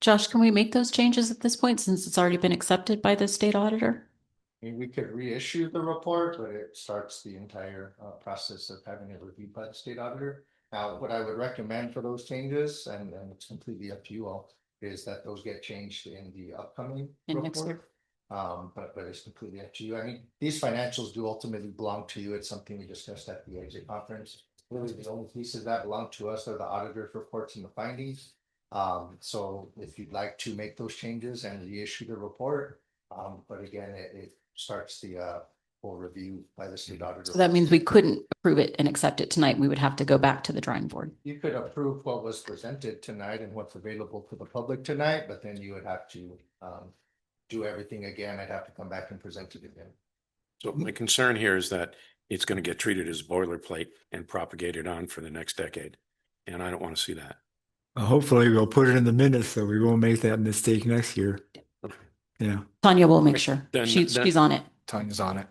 Josh, can we make those changes at this point since it's already been accepted by the state auditor? I mean, we could reissue the report, but it starts the entire process of having it reviewed by the state auditor. Now, what I would recommend for those changes, and it's completely up to you all, is that those get changed in the upcoming next year. report. But it's completely up to you. I mean, these financials do ultimately belong to you. It's something we discussed at the exit conference. Really, the only pieces that belong to us are the auditor's reports and the findings. So if you'd like to make those changes and reissue the report, but again, it starts the full review by the state auditor. So that means we couldn't approve it and accept it tonight. We would have to go back to the drawing board. You could approve what was presented tonight and what's available to the public tonight, but then you would have to do everything again. I'd have to come back and present it again. So my concern here is that it's going to get treated as boilerplate and propagated on for the next decade. And I don't want to see that. Hopefully we'll put it in the minutes so we won't make that mistake next year. Yeah. Tanya will make sure. Then- She's on it. Tanya's on it.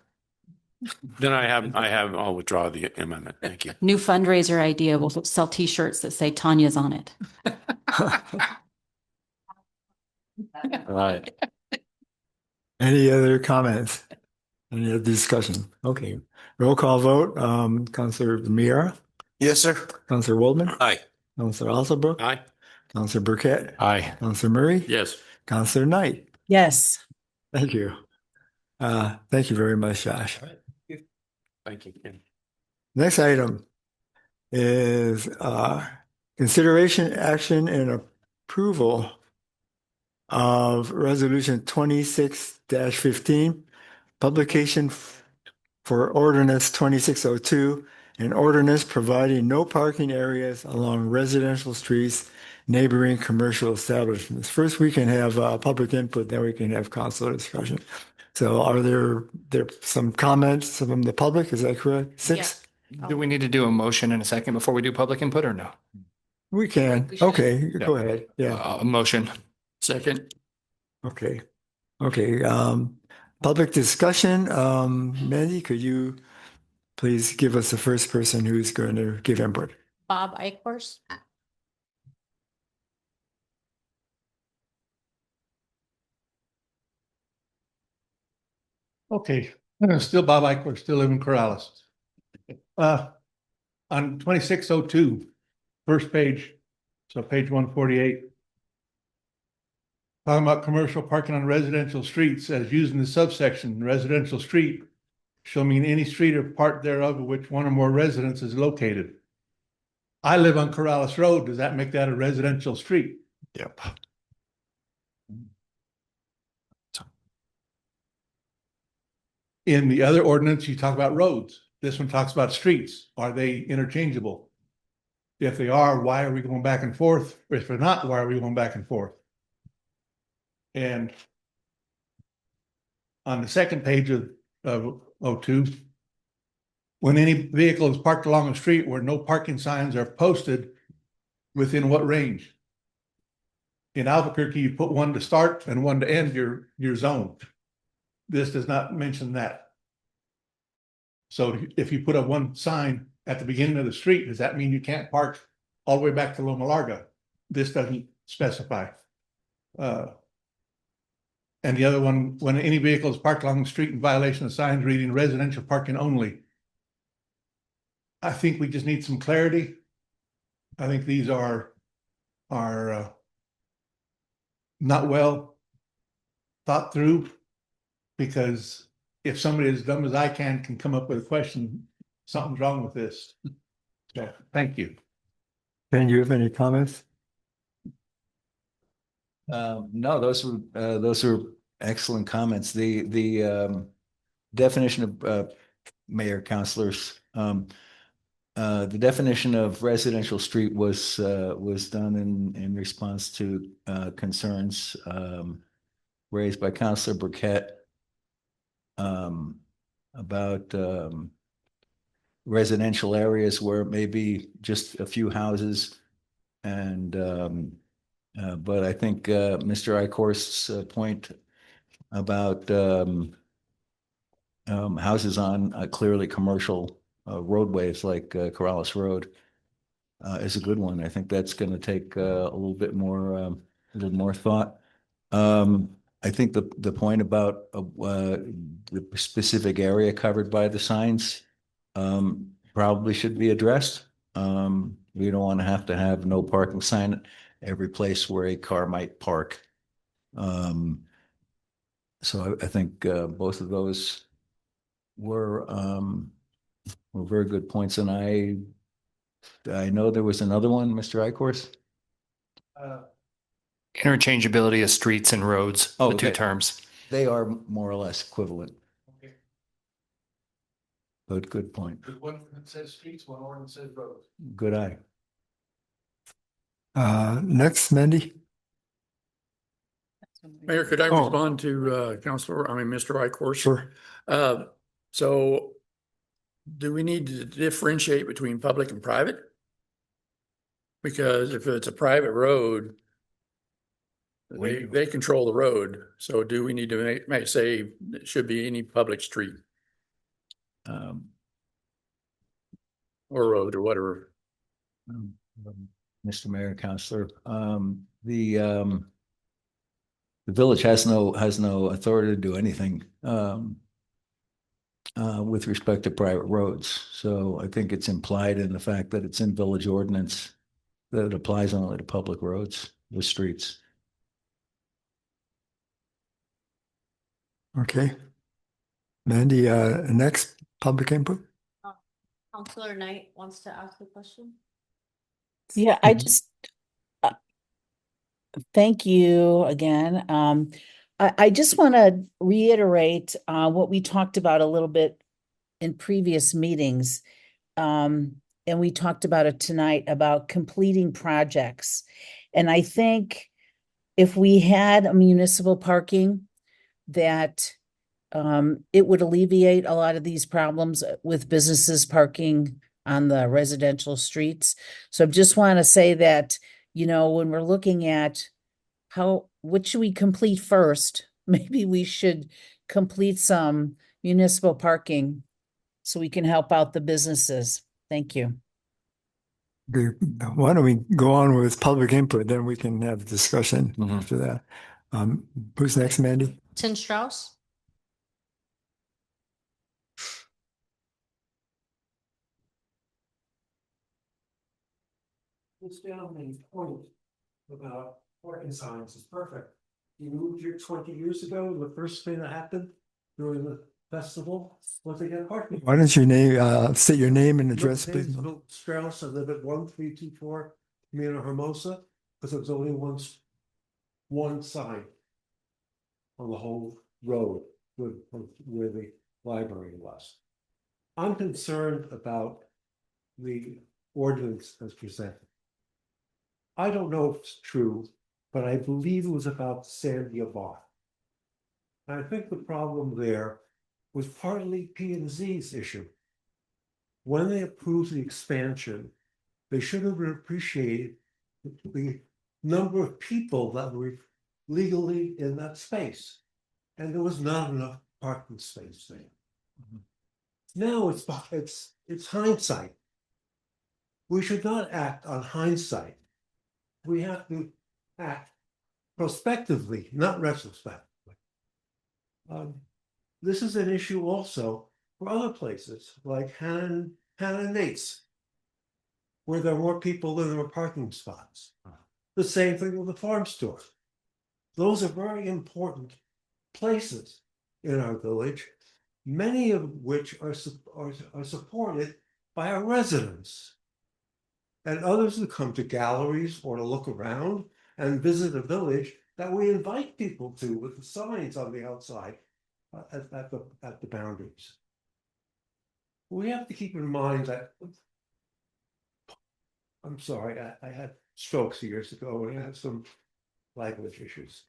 Then I'll withdraw the amendment. Thank you. New fundraiser idea. We'll sell t-shirts that say Tanya's on it. Right. Any other comments? Any other discussion? Okay. Roll call vote. Councilor Mira, Yes, sir. Councilor Waldman, Aye. Councilor Alsobrook, Aye. Councilor Burkett, Aye. Councilor Murray, Yes. Councilor Knight. Yes. Thank you. Thank you very much, Josh. Thank you, Ken. Next item is consideration, action, and approval of resolution 26-15, publication for ordinance 2602, an ordinance providing no parking areas along residential streets neighboring commercial establishments. First, we can have public input, then we can have council discussion. So are there some comments from the public? Is that correct? 6? Do we need to do a motion in a second before we do public input or no? We can. We should. Okay, go ahead. Yeah. A motion. Second. Okay. Okay. Public discussion. Mandy, could you please give us the first person who's going to give input? Bob Eichhorst. Okay, still Bob Eichler, still live in Corrales. On 2602, first page, so page 148. Talking about commercial parking on residential streets as used in the subsection, residential street shall mean any street or part thereof of which one or more residents is located. I live on Corrales Road. Does that make that a residential street? Yep. In the other ordinance, you talk about roads. This one talks about streets. Are they interchangeable? If they are, why are we going back and forth? Or if they're not, why are we going back and forth? And on the second page of 02, when any vehicle is parked along a street where no parking signs are posted, within what range? In Albuquerque, you put one to start and one to end your zone. This does not mention that. So if you put up one sign at the beginning of the street, does that mean you can't park all the way back to Loma Larga? This doesn't specify. And the other one, when any vehicle is parked along the street in violation of signs reading residential parking only. I think we just need some clarity. I think these are not well thought through, because if somebody as dumb as I can come up with a question, something's wrong with this. So, thank you. Can you have any comments? No, those were excellent comments. The definition of mayor, councilors, the definition of residential street was done in response to concerns raised by Councilor Burkett about residential areas where maybe just a few houses. And but I think Mr. Icorst's point about houses on clearly commercial roadways like Corrales Road is a good one. I think that's going to take a little more thought. I think the point about the specific area covered by the signs probably should be addressed. We don't want to have no parking sign every place where a car might park. So I think both of those were very good points. And I know there was another one, Mr. Icorst. Interchangeability of streets and roads, the two okay. terms. They are more or less equivalent. Okay. But good point. One says streets, one ordinance says roads. Good eye. Next, Mandy. Mayor, could I respond to Mr. Icorst? Sure. So do we need to differentiate between public and private? Because if it's a private road, they control the road. So do we need to make say it should be any public street or road or whatever? Mr. Mayor, Councilor, the village has no authority to do anything with respect to private roads. So I think it's implied in the fact that it's in village ordinance that it applies only to public roads, the streets. Okay. Mandy, next public input. Counselor Knight wants to ask a question. Yeah, I just thank you again. I just want to reiterate what we talked about a little bit in previous meetings. And we talked about it tonight about completing projects. And I think if we had a municipal parking that it would alleviate a lot of these problems with businesses parking on the residential streets. So I just want to say that, when we're looking at what should we complete first, maybe we should complete some municipal parking so we can help out the businesses. Thank you. Why don't we go on with public input, then we can have a discussion after that. Who's next, Mandy? Tim Strauss. This gentleman's point about parking signs is perfect. You moved here 20 years ago, the first thing that happened during the festival was they got parking. Why don't you state your name and address, please? Bill Strauss, I live at 1324 Camino Hermosa, because there was only one sign on the whole road where the library was. I'm concerned about the ordinance as presented. I don't know if it's true, but I believe it was about Sandia Bar. And I think the problem there was partly P&Z's issue. When they approved the expansion, they should have appreciated the number of people that were legally in that space. And there was not enough parking space there. Now it's hindsight. We should not act on hindsight. We have to act prospectively, not retrospectively. This is an issue also for other places like Hannah Nate's, where there are more people than there are parking spots. The same thing with the farm store. Those are very important places in our village, many of which are supported by our residents and others who come to galleries or to look around and visit a village that we invite people to with the signs on the outside at the boundaries. We have to keep in mind that, I'm sorry, I had strokes years ago and I had some language issues.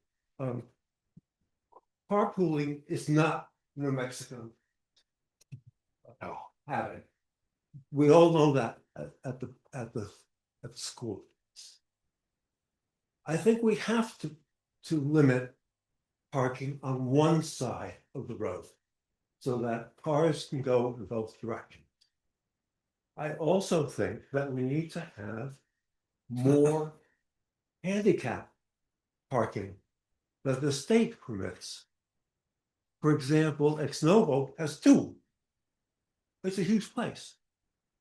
Carpooling is not New Mexican habit. We all know that at the school. I think we have to limit parking on one side of the road so that cars can go in both directions. I also think that we need to have more handicap parking that the state permits. For example, Ex Novo has 2. It's a huge place.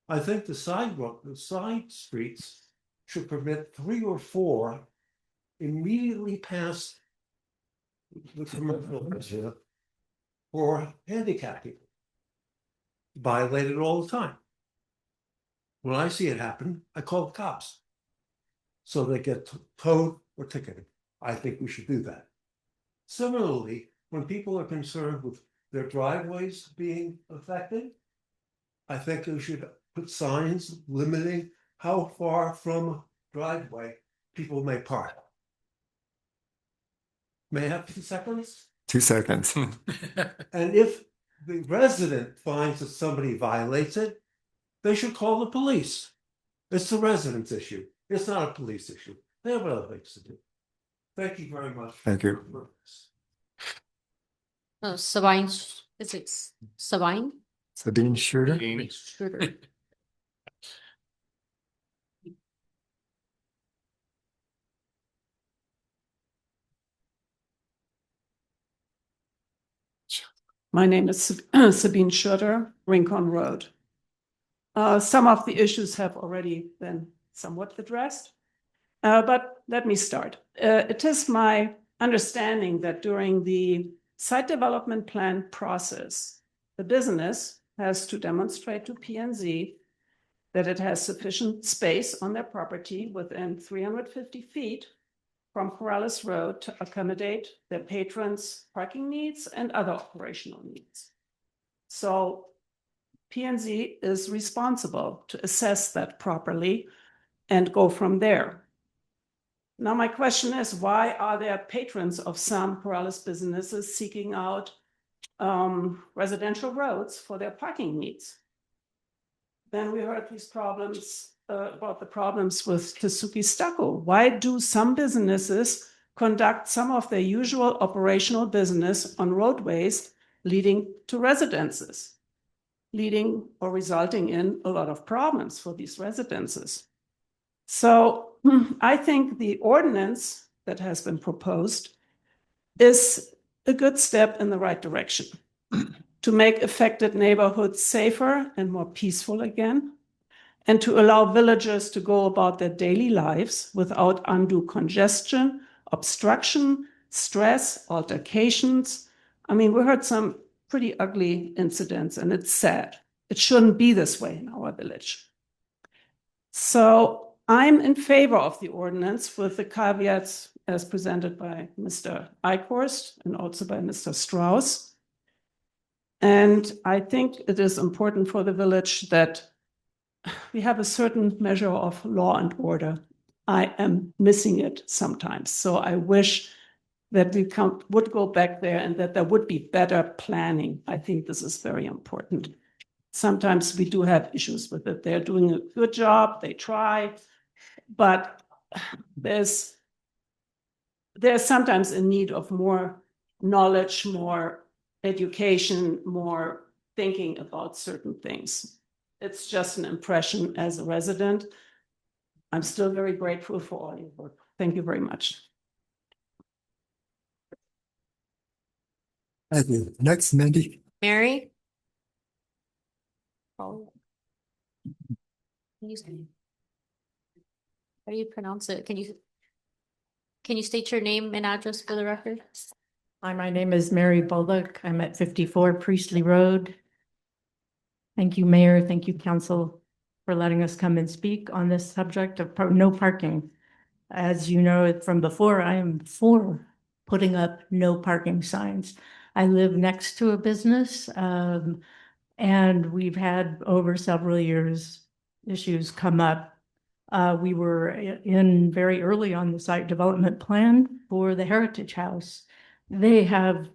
I think the side streets should permit 3 or 4 immediately past the commercial area for handicapped people. Violate it all the time. When I see it happen, I call the cops. So they get towed or ticketed. I think we should do that. Similarly, when people are concerned with their driveways being affected, I think we should put signs limiting how far from driveway people may park. May I have 2 seconds? 2 seconds. And if the resident finds that somebody violates it, they should call the police. It's the resident's issue. It's not a police issue. They have other things to do. Thank you very much. Thank you. Sabine, is it Sabine? Sabine Schroeder. Schroeder. My name is Sabine Schroeder, Rincon Road. Some of the issues have already been somewhat addressed, but let me start. It is my understanding that during the site development plan process, the business has to demonstrate to P&Z that it has sufficient space on their property within 350 feet from Corrales Road to accommodate their patrons' parking needs and other operational needs. So P&Z is responsible to assess that properly and go from there. Now, my question is, why are there patrons of some Corrales businesses seeking out residential roads for their parking needs? Then we heard these problems about the problems with Tesuki Stucco. Why do some businesses conduct some of their usual operational business on roadways leading to residences, leading or resulting in a lot of problems for these residences? So I think the ordinance that has been proposed is a good step in the right direction to make affected neighborhoods safer and more peaceful again, and to allow villagers to go about their daily lives without undue congestion, obstruction, stress, altercations. I mean, we heard some pretty ugly incidents, and it's sad. It shouldn't be this way in our village. So I'm in favor of the ordinance with the caveats as presented by Mr. Eichhorst and also by Mr. Strauss. And I think it is important for the village that we have a certain measure of law and order. I am missing it sometimes. So I wish that we would go back there and that there would be better planning. I think this is very important. Sometimes we do have issues with it. They're doing a good job, they try, but there's sometimes a need of more knowledge, more education, more thinking about certain things. It's just an impression as a resident. I'm still very grateful for all your work. Thank you very much. Thank you. Next, Mindy. Mary? Oh. How do you pronounce it? Can you state your name and address for the record? Hi, my name is Mary Bullock. I'm at 54 Priestley Road. Thank you, Mayor. Thank you, Council, for letting us come and speak on this subject of no parking. As you know from before, I am for putting up no parking signs. I live next to a business, and we've had over several years issues come up. We were in very early on the site development plan for the Heritage House. They have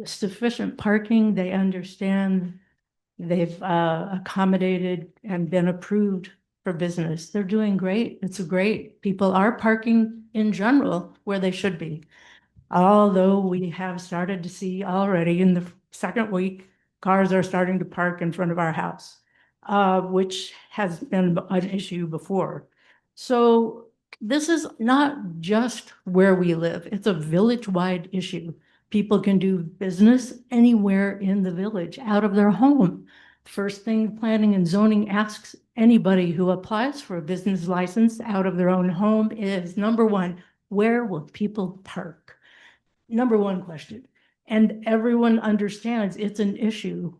sufficient parking. They understand. They've accommodated and been approved for business. They're doing great. It's great. People are parking in general where they should be. Although we have started to see already in the second week, cars are starting to park in front of our house, which has been an issue before. So this is not just where we live. It's a village-wide issue. People can do business anywhere in the village, out of their home. First thing planning and zoning asks anybody who applies for a business license out of their own home is, number one, where will people park? Number one question. And everyone understands it's an issue.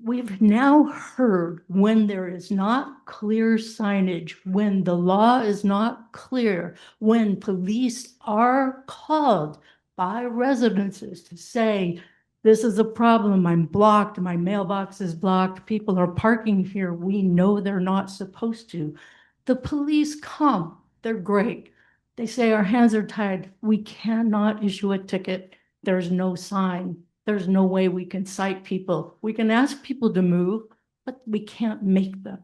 We've now heard when there is not clear signage, when the law is not clear, when police are called by residences to say, this is a problem, I'm blocked, my mailbox is blocked, people are parking here, we know they're not supposed to. The police come, they're great. They say our hands are tied, we cannot issue a ticket, there's no sign. There's no way we can cite people. We can ask people to move, but we can't make them.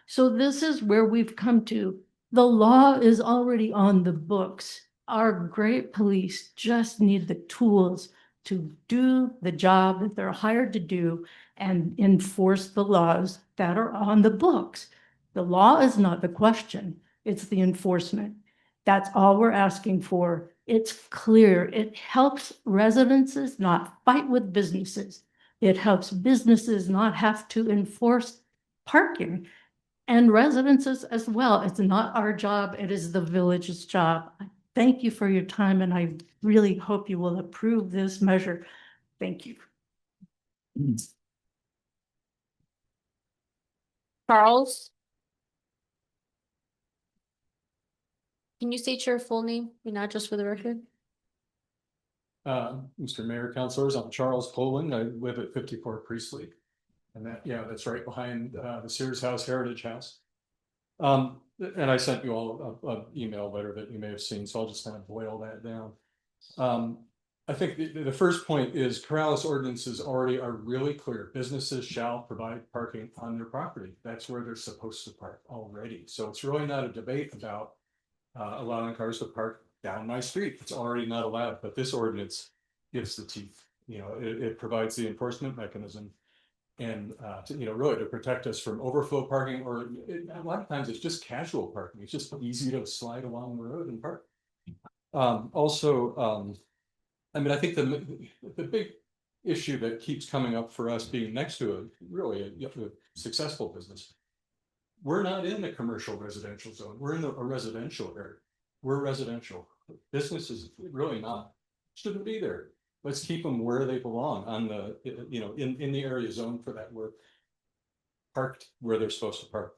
So this is where we've come to. The law is already on the books. Our great police just need the tools to do the job that they're hired to do and enforce the laws that are on the books. The law is not the question, it's the enforcement. That's all we're asking for. It's clear. It helps residences not fight with businesses. It helps businesses not have to enforce parking and residences as well. It's not our job. It is the village's job. Thank you for your time, and I really hope you will approve this measure. Thank you. Charles? Can you state your full name and address for the record? Mr. Mayor, councilors, I'm Charles Poland. I live at 54 Priestley. And that's right behind the Sears House, Heritage House. And I sent you all an email letter that you may have seen, so I'll just kind of boil that down. I think the first point is Corrales ordinances already are really clear. Businesses shall provide parking on their property. That's where they're supposed to park already. So it's really not a debate about allowing cars to park down my street. It's already not allowed, but this ordinance gives the teeth. It provides the enforcement mechanism and really to protect us from overflow parking, or a lot of times it's just casual parking. It's just easy to slide along the road and park. I think the big issue that keeps coming up for us being next to a successful business, we're not in the commercial residential zone. We're in a residential area. We're residential. Businesses really not, shouldn't be there. Let's keep them where they belong on the, in the area zone for that work, parked where they're supposed to park.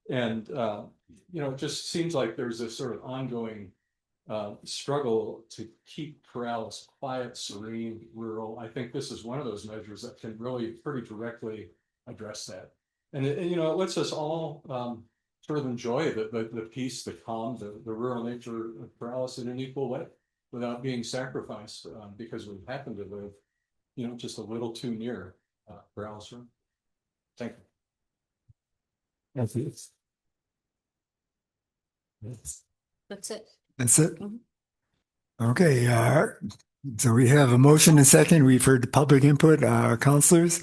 And, it just seems like there's this sort of ongoing struggle to keep Corrales quiet, serene, rural. I think this is one of those measures that can really pretty directly address that. And it lets us all sort of enjoy the peace, the calm, the rural nature of Corrales in an equal way, without being sacrificed because we happen to live, just a little too near Corrales Road. Thank you. That's it. That's it. That's it. Okay. So we have a motion and second. We've heard the public input. Councilors,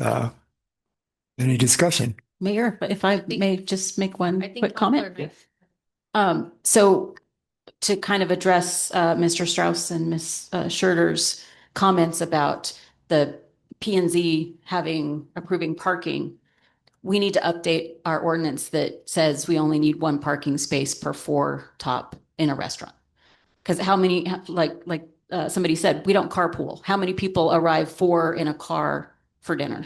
any discussion? Mayor, if I may just make one I think quick comment. Counselor So to kind of address Mr. Strauss and Ms. Schurter's comments about the P and Z approving parking, we need to update our ordinance that says we only need one parking space per 4 top in a restaurant. Because how many, like somebody said, we don't carpool. How many people arrive 4 in a car for dinner?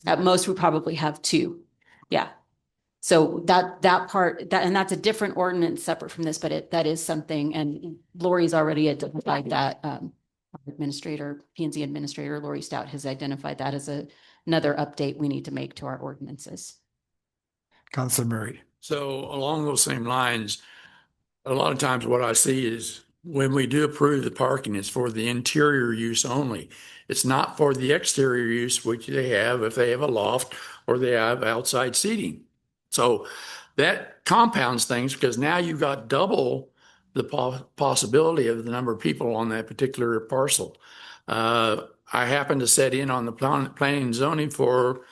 At most, we probably have 2. Yeah. So that part, and that's a different ordinance separate from this, but that is something, and Lori's already identified that. Administrator, P&Z Administrator Lori Stout has identified that as another update we need to make to our ordinances. Councilor Murray. So along those same lines, a lot of times what I see is when we do approve the parking, it's for the interior use only. It's not for the exterior use, which they have if they have a loft or they have outside seating. So that compounds things because now you've got double the possibility of the number of people on that particular parcel. I happened to set in on the planning and zoning for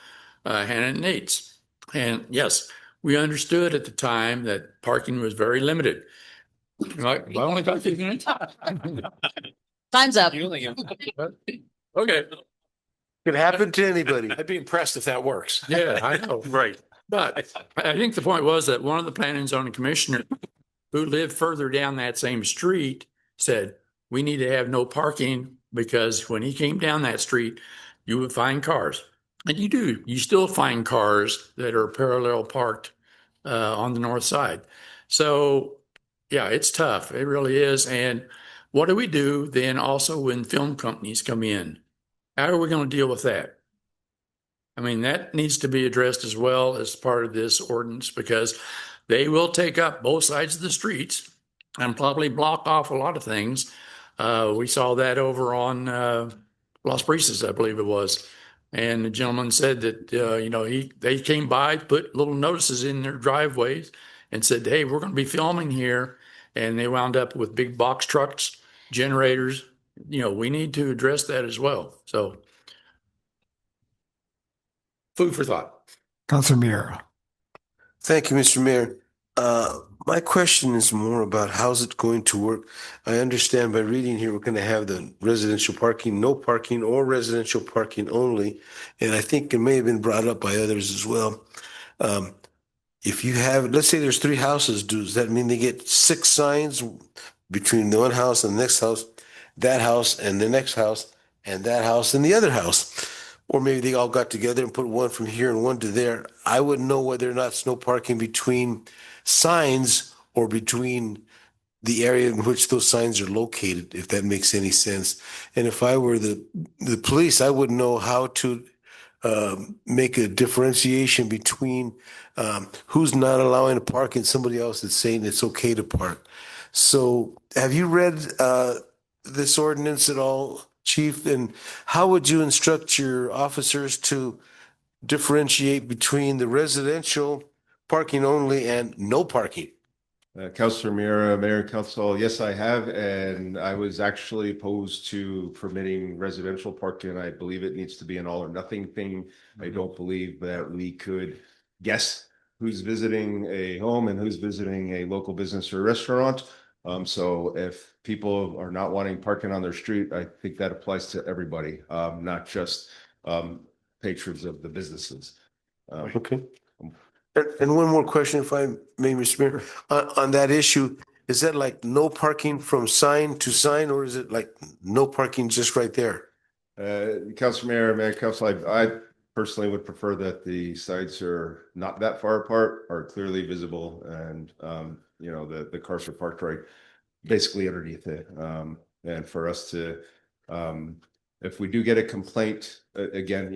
Hannah and Nate's. And yes, we understood at the time that parking was very limited. Right, well, I only got 15 minutes. Time's up. Okay. Could happen to anybody. I'd be impressed if that works. Yeah, I know. Right. But I think the point was that one of the planning and zoning commissioners who lived further down that same street said, we need to have no parking because when he came down that street, you would find cars. And you do. You still find cars that are parallel parked on the north side. So, yeah, it's tough. It really is. And what do we do then also when film companies come in? How are we going to deal with that? I mean, that needs to be addressed as well as part of this ordinance because they will take up both sides of the streets and probably block off a lot of things. We saw that over on Las Brisas, I believe it was. And the gentleman said that, they came by, put little notices in their driveways and said, hey, we're going to be filming here. And they wound up with big box trucks, generators. We need to address that as well. So food for thought. Councilor Mira. Thank you, Mr. Mayor. My question is more about how's it going to work? I understand by reading here, we're going to have the residential parking, no parking, or residential parking only. And I think it may have been brought up by others as well. If you have, let's say there's 3 houses, does that mean they get 6 signs between the one house and the next house, that house and the next house, and that house and the other house? Or maybe they all got together and put one from here and one to there. I wouldn't know whether or not it's no parking between signs or between the area in which those signs are located, if that makes any sense. And if I were the police, I wouldn't know how to make a differentiation between who's not allowing to park and somebody else that's saying it's okay to park. So have you read this ordinance at all, Chief? And how would you instruct your officers to differentiate between the residential parking only and no parking? Councilor Mira, Mayor and Council, yes, I have, and I was actually opposed to permitting residential parking. I believe it needs to be an all or nothing thing. I don't believe that we could guess who's visiting a home and who's visiting a local business or restaurant. So if people are not wanting parking on their street, I think that applies to everybody, not just patrons of the businesses. Okay. And one more question, if I may, Mr. Mayor, on that issue, is that like no parking from sign to sign, or is it like no parking just right there? Councilor Mayor, Mayor Council, I personally would prefer that the sites are not that far apart, are clearly visible, and the cars are parked right basically underneath it. And for us to if we do get a complaint, again,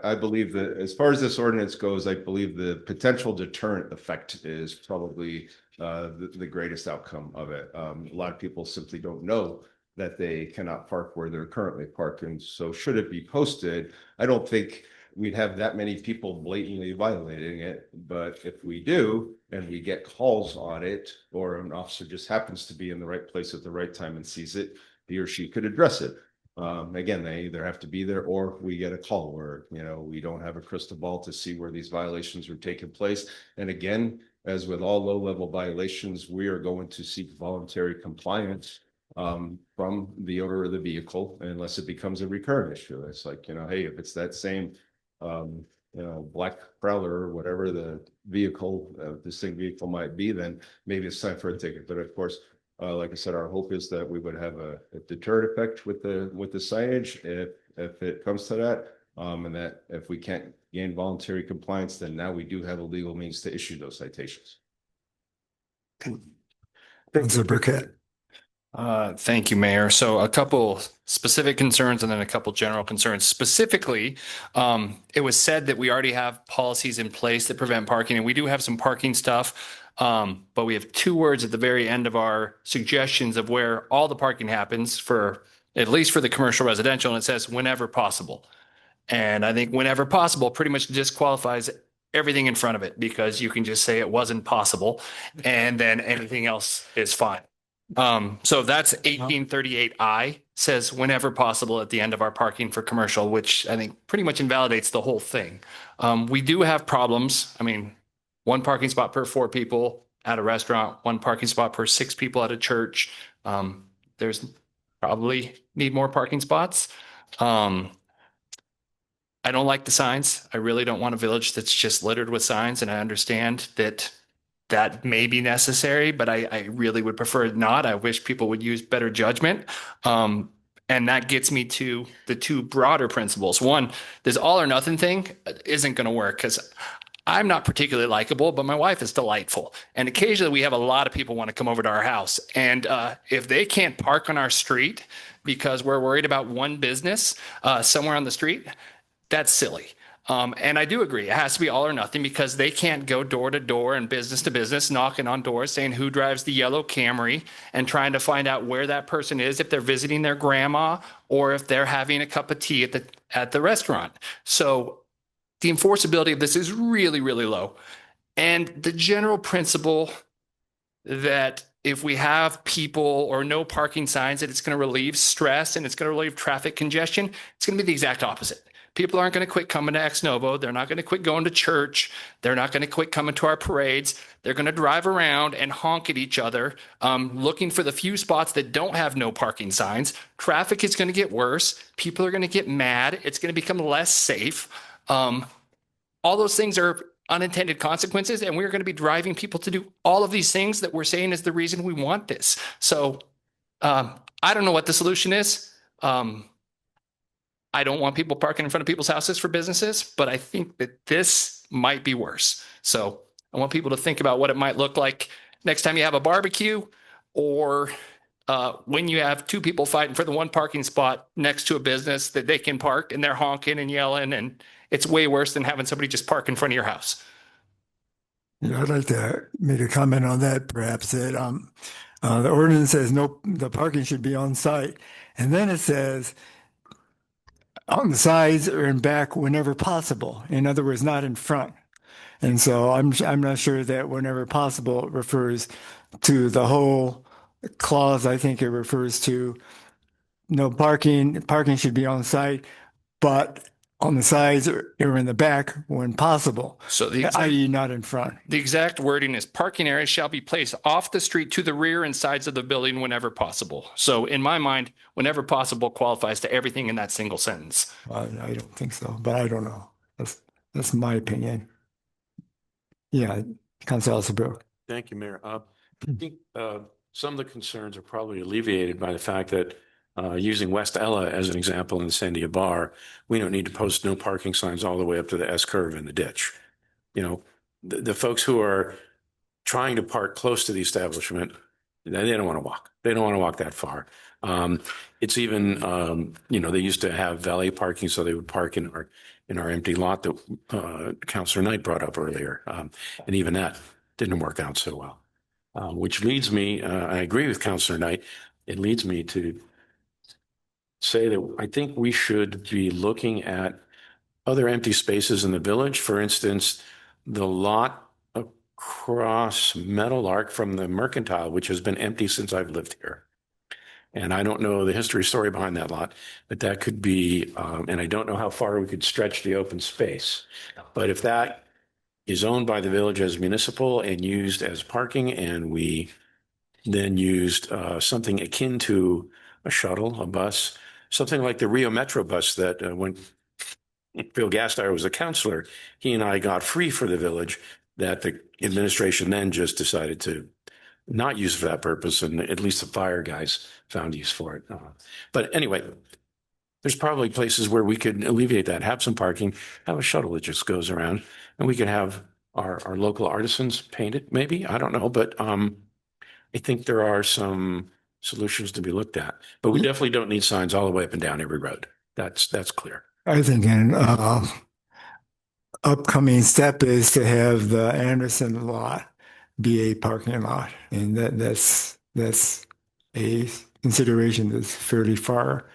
I believe that as far as this ordinance goes, I believe the potential deterrent effect is probably the greatest outcome of it. A lot of people simply don't know that they cannot park where they're currently parking. So should it be posted, I don't think we'd have that many people blatantly violating it. But if we do, and we get calls on it, or an officer just happens to be in the right place at the right time and sees it, he or she could address it. Again, they either have to be there or we get a call where, we don't have a crystal ball to see where these violations are taking place. And again, as with all low-level violations, we are going to seek voluntary compliance from the owner of the vehicle unless it becomes a recurrent issue. It's like, hey, if it's that same, black Prowler or whatever the vehicle, distinct vehicle might be, then maybe it's time for a ticket. But of course, like I said, our hope is that we would have a deterrent effect with the signage if it comes to that. And that if we can't gain voluntary compliance, then now we do have a legal means to issue those citations. Councilor Burkett. Thank you, Mayor. So a couple specific concerns and then a couple general concerns. Specifically, it was said that we already have policies in place that prevent parking, and we do have some parking stuff. But we have two words at the very end of our suggestions of where all the parking happens for, at least for the commercial residential, and it says whenever possible. And I think whenever possible pretty much disqualifies everything in front of it, because you can just say it wasn't possible and then anything else is fine. So that's 1838I says whenever possible at the end of our parking for commercial, which I think pretty much invalidates the whole thing. We do have problems. I mean, one parking spot per 4 people at a restaurant, one parking spot per 6 people at a church. There's probably need more parking spots. I don't like the signs. I really don't want a village that's just littered with signs. And I understand that that may be necessary, but I really would prefer it not. I wish people would use better judgment. And that gets me to the two broader principles. One, this all or nothing thing isn't going to work because I'm not particularly likable, but my wife is delightful. And occasionally we have a lot of people want to come over to our house. And if they can't park on our street because we're worried about one business somewhere on the street, that's silly. And I do agree. It has to be all or nothing because they can't go door to door and business to business, knocking on doors saying who drives the yellow Camry and trying to find out where that person is, if they're visiting their grandma or if they're having a cup of tea at the restaurant. So the enforceability of this is really, really low. And the general principle that if we have people or no parking signs, that it's going to relieve stress and it's going to relieve traffic congestion, it's going to be the exact opposite. People aren't going to quit coming to Ex Novo. They're not going to quit going to church. They're not going to quit coming to our parades. They're going to drive around and honk at each other, looking for the few spots that don't have no parking signs. Traffic is going to get worse. People are going to get mad. It's going to become less safe. All those things are unintended consequences, and we're going to be driving people to do all of these things that we're saying is the reason we want this. So I don't know what the solution is. I don't want people parking in front of people's houses for businesses, but I think that this might be worse. So I want people to think about what it might look like next time you have a barbecue or when you have 2 people fighting for the one parking spot next to a business that they can park and they're honking and yelling, and it's way worse than having somebody just park in front of your house. Yeah, I'd like to make a comment on that, perhaps, that the ordinance says the parking should be on site. And then it says on the sides or in back whenever possible. In other words, not in front. And so I'm not sure that whenever possible refers to the whole clause. I think it refers to no parking. Parking should be on site, but on the sides or in the back when possible. So i.e. not in front. The exact wording is parking areas shall be placed off the street to the rear and sides of the building whenever possible. So in my mind, whenever possible qualifies to everything in that single sentence. I don't think so, but I don't know. That's my opinion. Yeah, Councilor Sabro. Thank you, Mayor. I think some of the concerns are probably alleviated by the fact that using West Ella as an example in the Sandia Bar, we don't need to post no parking signs all the way up to the S curve in the ditch. You know, the folks who are trying to park close to the establishment, they don't want to walk. They don't want to walk that far. It's even, they used to have valet parking, so they would park in our empty lot that Councilor Knight brought up earlier. And even that didn't work out so well. Which leads me, I agree with Councilor Knight, it leads me to say that I think we should be looking at other empty spaces in the village. For instance, the lot across Meadowlark from the Mercantile, which has been empty since I've lived here. And I don't know the history story behind that lot, but that could be, and I don't know how far we could stretch the open space. But if that is owned by the village as municipal and used as parking, and we then used something akin to a shuttle, a bus, something like the Rio Metro bus that when Phil Gasteyer was a counselor, he and I got free for the village, that the administration then just decided to not use for that purpose, and at least the fire guys found use for it. But anyway, there's probably places where we could alleviate that, have some parking, have a shuttle that just goes around, and we could have our local artisans paint it, maybe, I don't know, but I think there are some solutions to be looked at. But we definitely don't need signs all the way up and down every road. That's clear. I think an upcoming step is to have the Anderson lot be a parking lot, and that's a consideration that's fairly far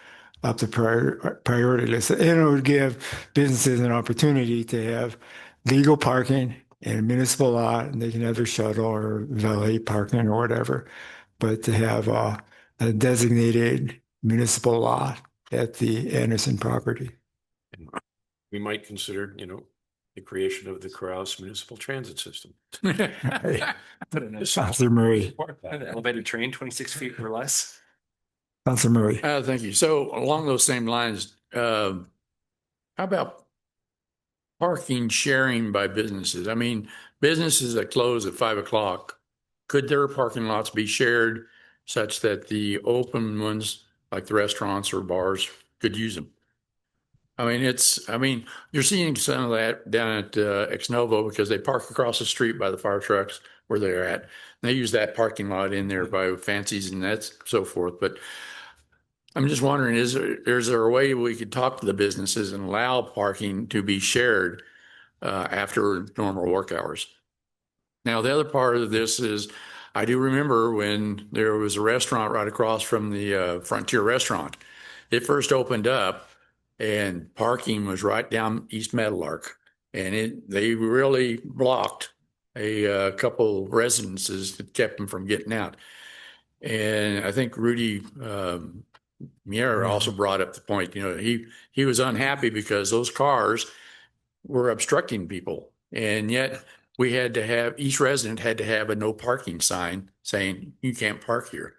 up the priority list. And it would give businesses an opportunity to have legal parking in a municipal lot, and they can have their shuttle or valet parking or whatever. But to have a designated municipal lot at the Anderson property. We might consider, the creation of the Corrales Municipal Transit System. Councilor Murray. An elevated train, 26 feet or less. Councilor Murray. Thank you. So along those same lines, how about parking sharing by businesses? I mean, businesses that close at 5 o'clock, could their parking lots be shared such that the open ones, like the restaurants or bars, could use them? I mean, you're seeing some of that down at Ex Novo because they park across the street by the fire trucks where they're at. They use that parking lot in there by Fancies and that's so forth. But I'm just wondering, is there a way we could talk to the businesses and allow parking to be shared after normal work hours? Now, the other part of this is, I do remember when there was a restaurant right across from the Frontier Restaurant. It first opened up and parking was right down East Meadowlark, and they really blocked a couple residences that kept them from getting out. And I think Rudy Mier also brought up the point, he was unhappy because those cars were obstructing people, and yet we had to have, each resident had to have a no parking sign saying you can't park here.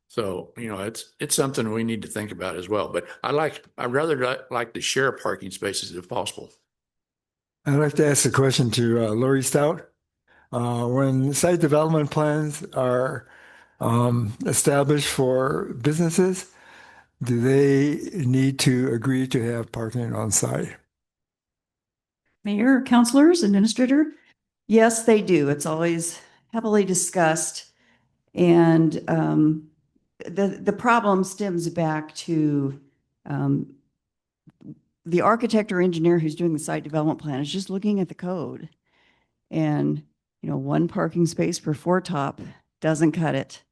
So, it's something we need to think about as well. But I'd rather like to share parking spaces if possible. I'd like to ask a question to Lori Stout. When site development plans are established for businesses, do they need to agree to have parking on site? Mayor, councilors, administrator? Yes, they do. It's always heavily discussed. And the problem stems back to the architect or engineer who's doing the site development plan is just looking at the code. And, one parking space per four top doesn't cut it.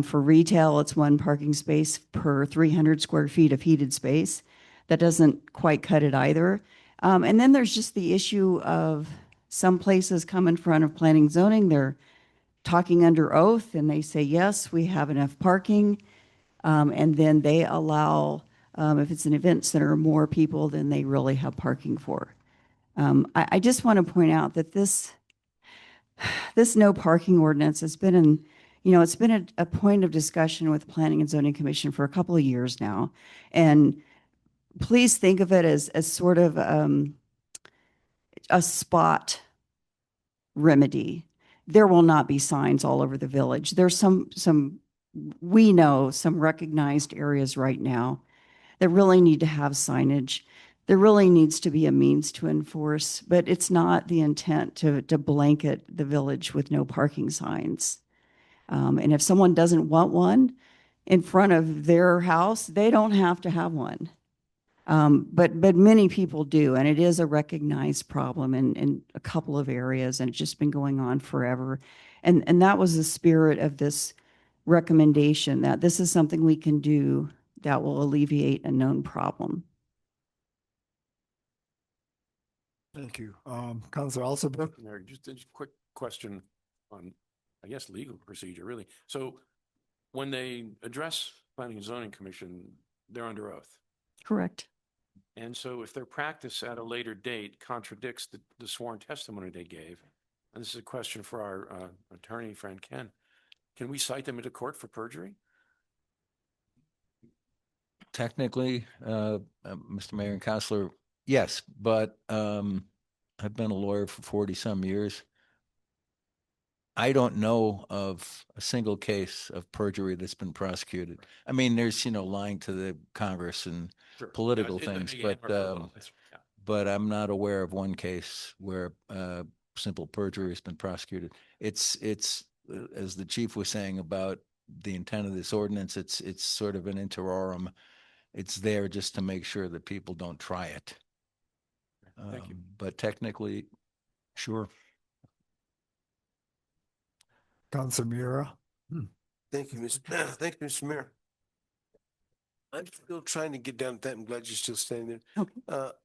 For retail, it's one parking space per 300 square feet of heated space. That doesn't quite cut it either. And then there's just the issue of some places come in front of planning and zoning. They're talking under oath and they say, yes, we have enough parking. And then they allow, if it's an event center, more people than they really have parking for. I just want to point out that this no parking ordinance has been it's been a point of discussion with Planning and Zoning Commission for a couple of years now. And please think of it as sort of a spot remedy. There will not be signs all over the village. There's we know some recognized areas right now that really need to have signage. There really needs to be a means to enforce, but it's not the intent to blanket the village with no parking signs. And if someone doesn't want one in front of their house, they don't have to have one. But many people do, and it is a recognized problem in a couple of areas, and it's just been going on forever. And that was the spirit of this recommendation, that this is something we can do that will alleviate a known problem. Thank you. Councilor Alsabrook? Just a quick question on, I guess, legal procedure, really. So when they address Planning and Zoning Commission, they're under oath. Correct. And so if their practice at a later date contradicts the sworn testimony they gave, and this is a question for our attorney friend Ken, Can we cite them into court for perjury? Technically, Mr. Mayor and Counselor, yes, but I've been a lawyer for 40-some years. I don't know of a single case of perjury that's been prosecuted. I mean, there's, lying to the Congress and Sure. political Yeah, things, yeah, but yeah. but I'm not aware of one case where simple perjury has been prosecuted. It's as the chief was saying about the intent of this ordinance, it's sort of an interim. It's there just to make sure that people don't try it. Thank you. But technically, sure. Councilor Mira. Thank you, thank you, Mr. Mayor. I'm still trying to get down to that. I'm glad you're still standing there. Okay.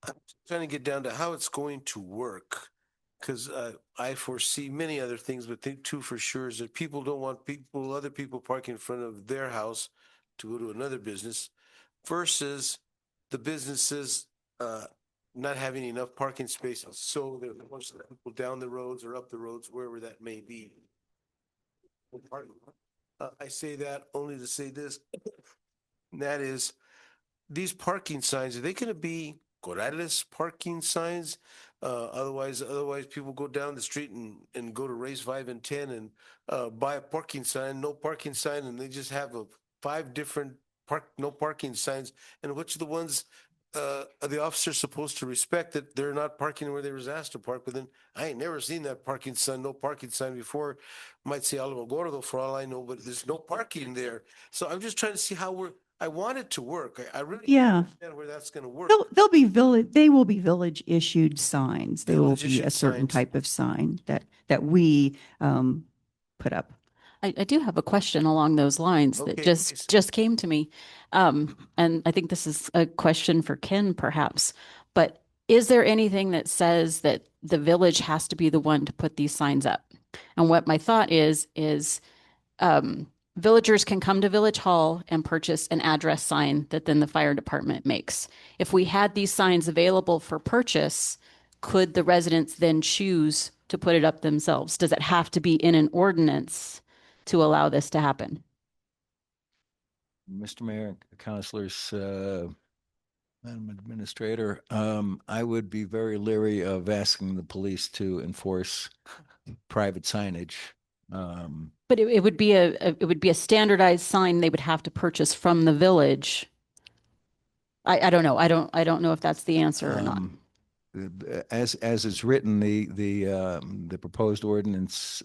I'm trying to get down to how it's going to work. Because I foresee many other things, but think two for sure is that people don't want other people parking in front of their house to go to another business versus the businesses not having enough parking spaces. So there are most of the people down the roads or up the roads, wherever that may be. I say that only to say this, and that is, these parking signs, are they going to be Corrales parking signs? Otherwise people go down the street and go to race 5 and 10 and buy a parking sign, no parking sign, and they just have 5 different no parking signs. And which are the ones are the officers supposed to respect, that they're not parking where they was asked to park? But then I ain't never seen that parking sign, no parking sign before. Might say Alamo Gordo for all I know, but there's no parking there. So I'm just trying to see how I want it to work. I really Yeah. understand where that's going to work. They'll be they will be village issued signs. They will Village be a issued certain signs. type of sign that we put up. I do have a question along those lines that Okay, just came to me. And I think this is a question for Ken perhaps, but is there anything that says that the village has to be the one to put these signs up? And what my thought is villagers can come to Village Hall and purchase an address sign that then the fire department makes. If we had these signs available for purchase, could the residents then choose to put it up themselves? Does it have to be in an ordinance to allow this to happen? Mr. Mayor, Councilors, Madam Administrator, I would be very leery of asking the police to enforce private signage. But it would be a standardized sign they would have to purchase from the village. I don't know. I don't know if that's the answer or not. As it's written, the proposed ordinance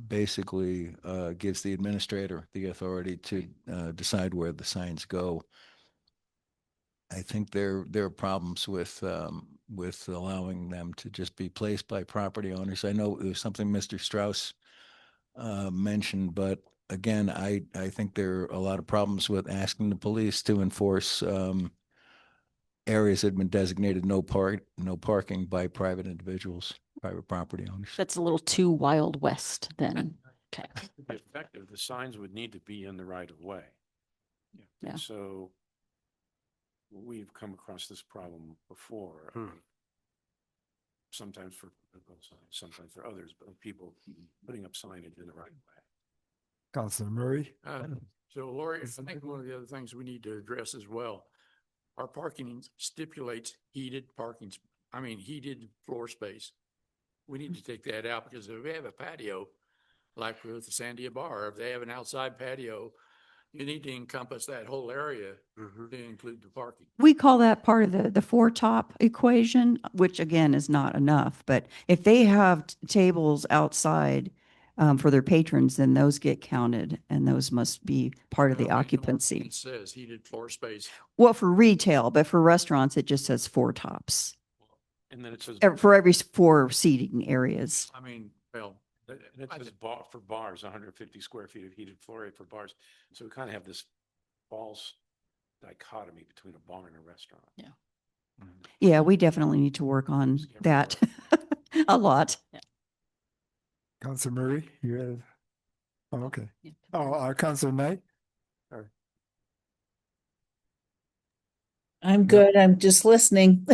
basically gives the administrator the authority to decide where the signs go. I think there are problems with allowing them to just be placed by property owners. I know it was something Mr. Strauss mentioned, but again, I think there are a lot of problems with asking the police to enforce areas that have been designated no parking by private individuals, private property owners. That's a little too Wild West then. Okay. To be effective, the signs would need to be in the right of way. Yeah. So we've come across this problem before. Sometimes for sometimes for others, but people putting up signage in the right way. Councilor Murray. So Lori, I think one of the other things we need to address as well, our parking stipulates heated floor space. We need to take that out, because if we have a patio, like with the Sandia Bar, if they have an outside patio, you need to encompass that whole area to include the parking. We call that part of the 4-top equation, which again is not enough. But if they have tables outside for their patrons, then those get counted, and those must be part of the occupancy. It says heated floor space. Well, for retail, but for restaurants, it just says 4 tops. And then it says For every 4 seating areas. I mean, well, it says for bars, 150 square feet of heated floor area for bars. So we kind of have this false dichotomy between a bar and a restaurant. Yeah. Yeah, we definitely need to work on that a lot. Yeah. Councilor Murray, you have, oh, okay. Oh, Councilor Knight. I'm good. I'm just listening.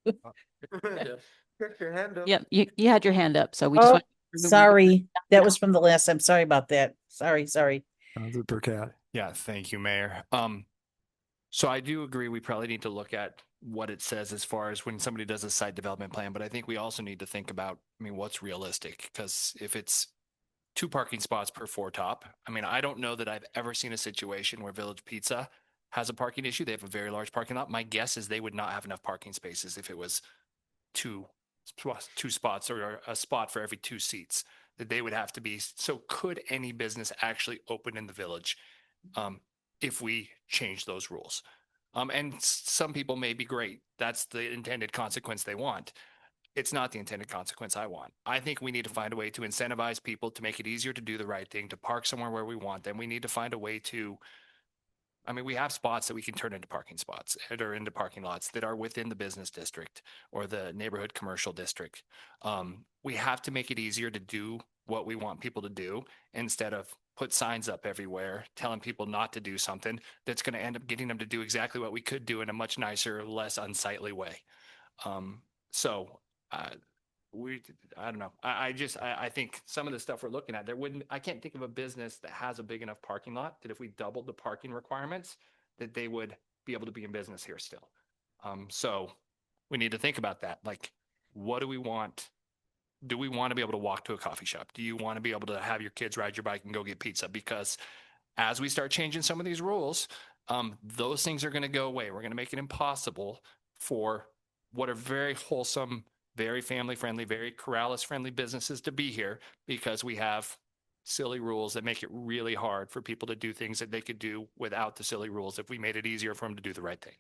Your hand up. Yeah, you had your hand up, so we just want Sorry, that was from the last time. Sorry about that. Sorry. Councilor Burkett. Yeah, thank you, Mayor. So I do agree, we probably need to look at what it says as far as when somebody does a site development plan, but I think we also need to think about, I mean, what's realistic? Because if it's 2 parking spots per 4-top, I mean, I don't know that I've ever seen a situation where Village Pizza has a parking issue. They have a very large parking lot. My guess is they would not have enough parking spaces if it was two spots or a spot for every 2 seats, that they would have to be. So could any business actually open in the village if we change those rules? And some people may be great. That's the intended consequence they want. It's not the intended consequence I want. I think we need to find a way to incentivize people to make it easier to do the right thing, to park somewhere where we want them. We need to find a way to, I mean, we have spots that we can turn into parking spots or into parking lots that are within the business district or the neighborhood commercial district. We have to make it easier to do what we want people to do instead of put signs up everywhere telling people not to do something that's going to end up getting them to do exactly what we could do in a much nicer, less unsightly way. So I don't know. I think some of the stuff we're looking at, I can't think of a business that has a big enough parking lot that if we doubled the parking requirements, that they would be able to be in business here still. So we need to think about that. Like, what do we want? Do we want to be able to walk to a coffee shop? Do you want to be able to have your kids ride your bike and go get pizza? Because as we start changing some of these rules, those things are going to go away. We're going to make it impossible for what are very wholesome, very family friendly, very Corrales friendly businesses to be here because we have silly rules that make it really hard for people to do things that they could do without the silly rules if we made it easier for them to do the right thing.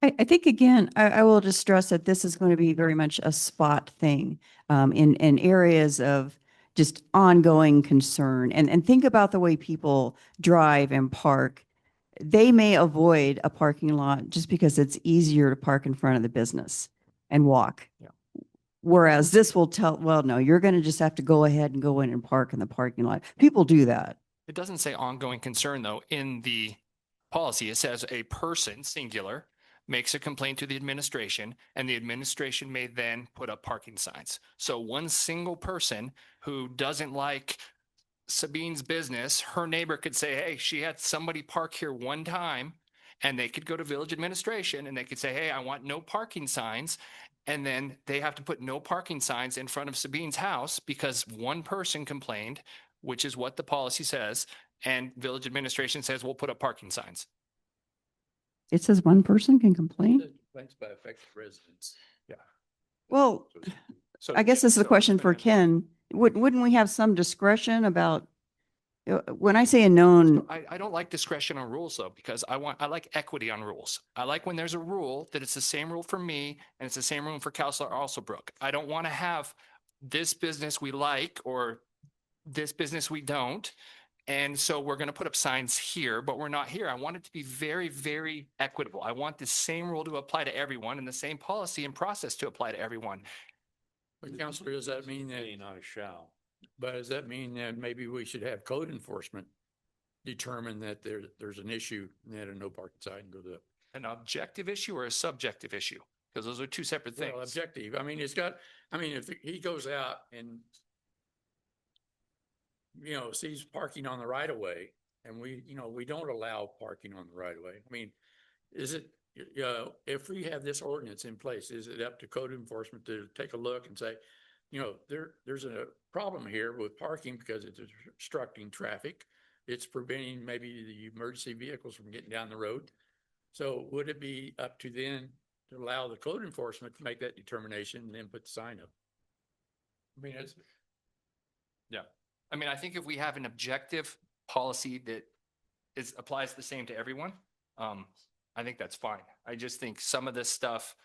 I think again, I will just stress that this is going to be very much a spot thing in areas of just ongoing concern. And think about the way people drive and park. They may avoid a parking lot just because it's easier to park in front of the business and walk. Yeah. Whereas this will tell, well, no, you're going to just have to go ahead and go in and park in the parking lot. People do that. It doesn't say ongoing concern, though. In the policy, it says a person, singular, makes a complaint to the administration, and the administration may then put up parking signs. So one single person who doesn't like Sabine's business, her neighbor could say, hey, she had somebody park here one time, and they could go to village administration and they could say, hey, I want no parking signs. And then they have to put no parking signs in front of Sabine's house because one person complained, which is what the policy says. And village administration says, we'll put up parking signs. It says one person can complain. Complaints by affected residents. Yeah. Well, So I guess this is a so question it's for gonna- Ken. Wouldn't we have some discretion about, when I say a known, I don't like discretion on rules though, because I like equity on rules. I like when there's a rule that it's the same rule for me and it's the same rule for Counselor Alsobrook. I don't want to have this business we like or this business we don't. And so we're going to put up signs here, but we're not here. I want it to be very, very equitable. I want the same rule to apply to everyone and the same policy and process to apply to everyone. But Counselor, does that mean that? Not a shall. But does that mean that maybe we should have code enforcement determine that there's an issue and that a no parking sign goes up? An objective issue or a subjective issue? Because those are 2 separate things. Well, objective. I mean, if he goes out and, sees parking on the right of way and we don't allow parking on the right of way. I mean, is it, if we have this ordinance in place, is it up to code enforcement to take a look and say, there's a problem here with parking because it's obstructing traffic. It's preventing maybe the emergency vehicles from getting down the road. So would it be up to then to allow the code enforcement to make that determination and then put the sign up? I mean, Yeah. I mean, I think if we have an objective policy that applies the same to everyone, I think that's fine. I just think some of this stuff,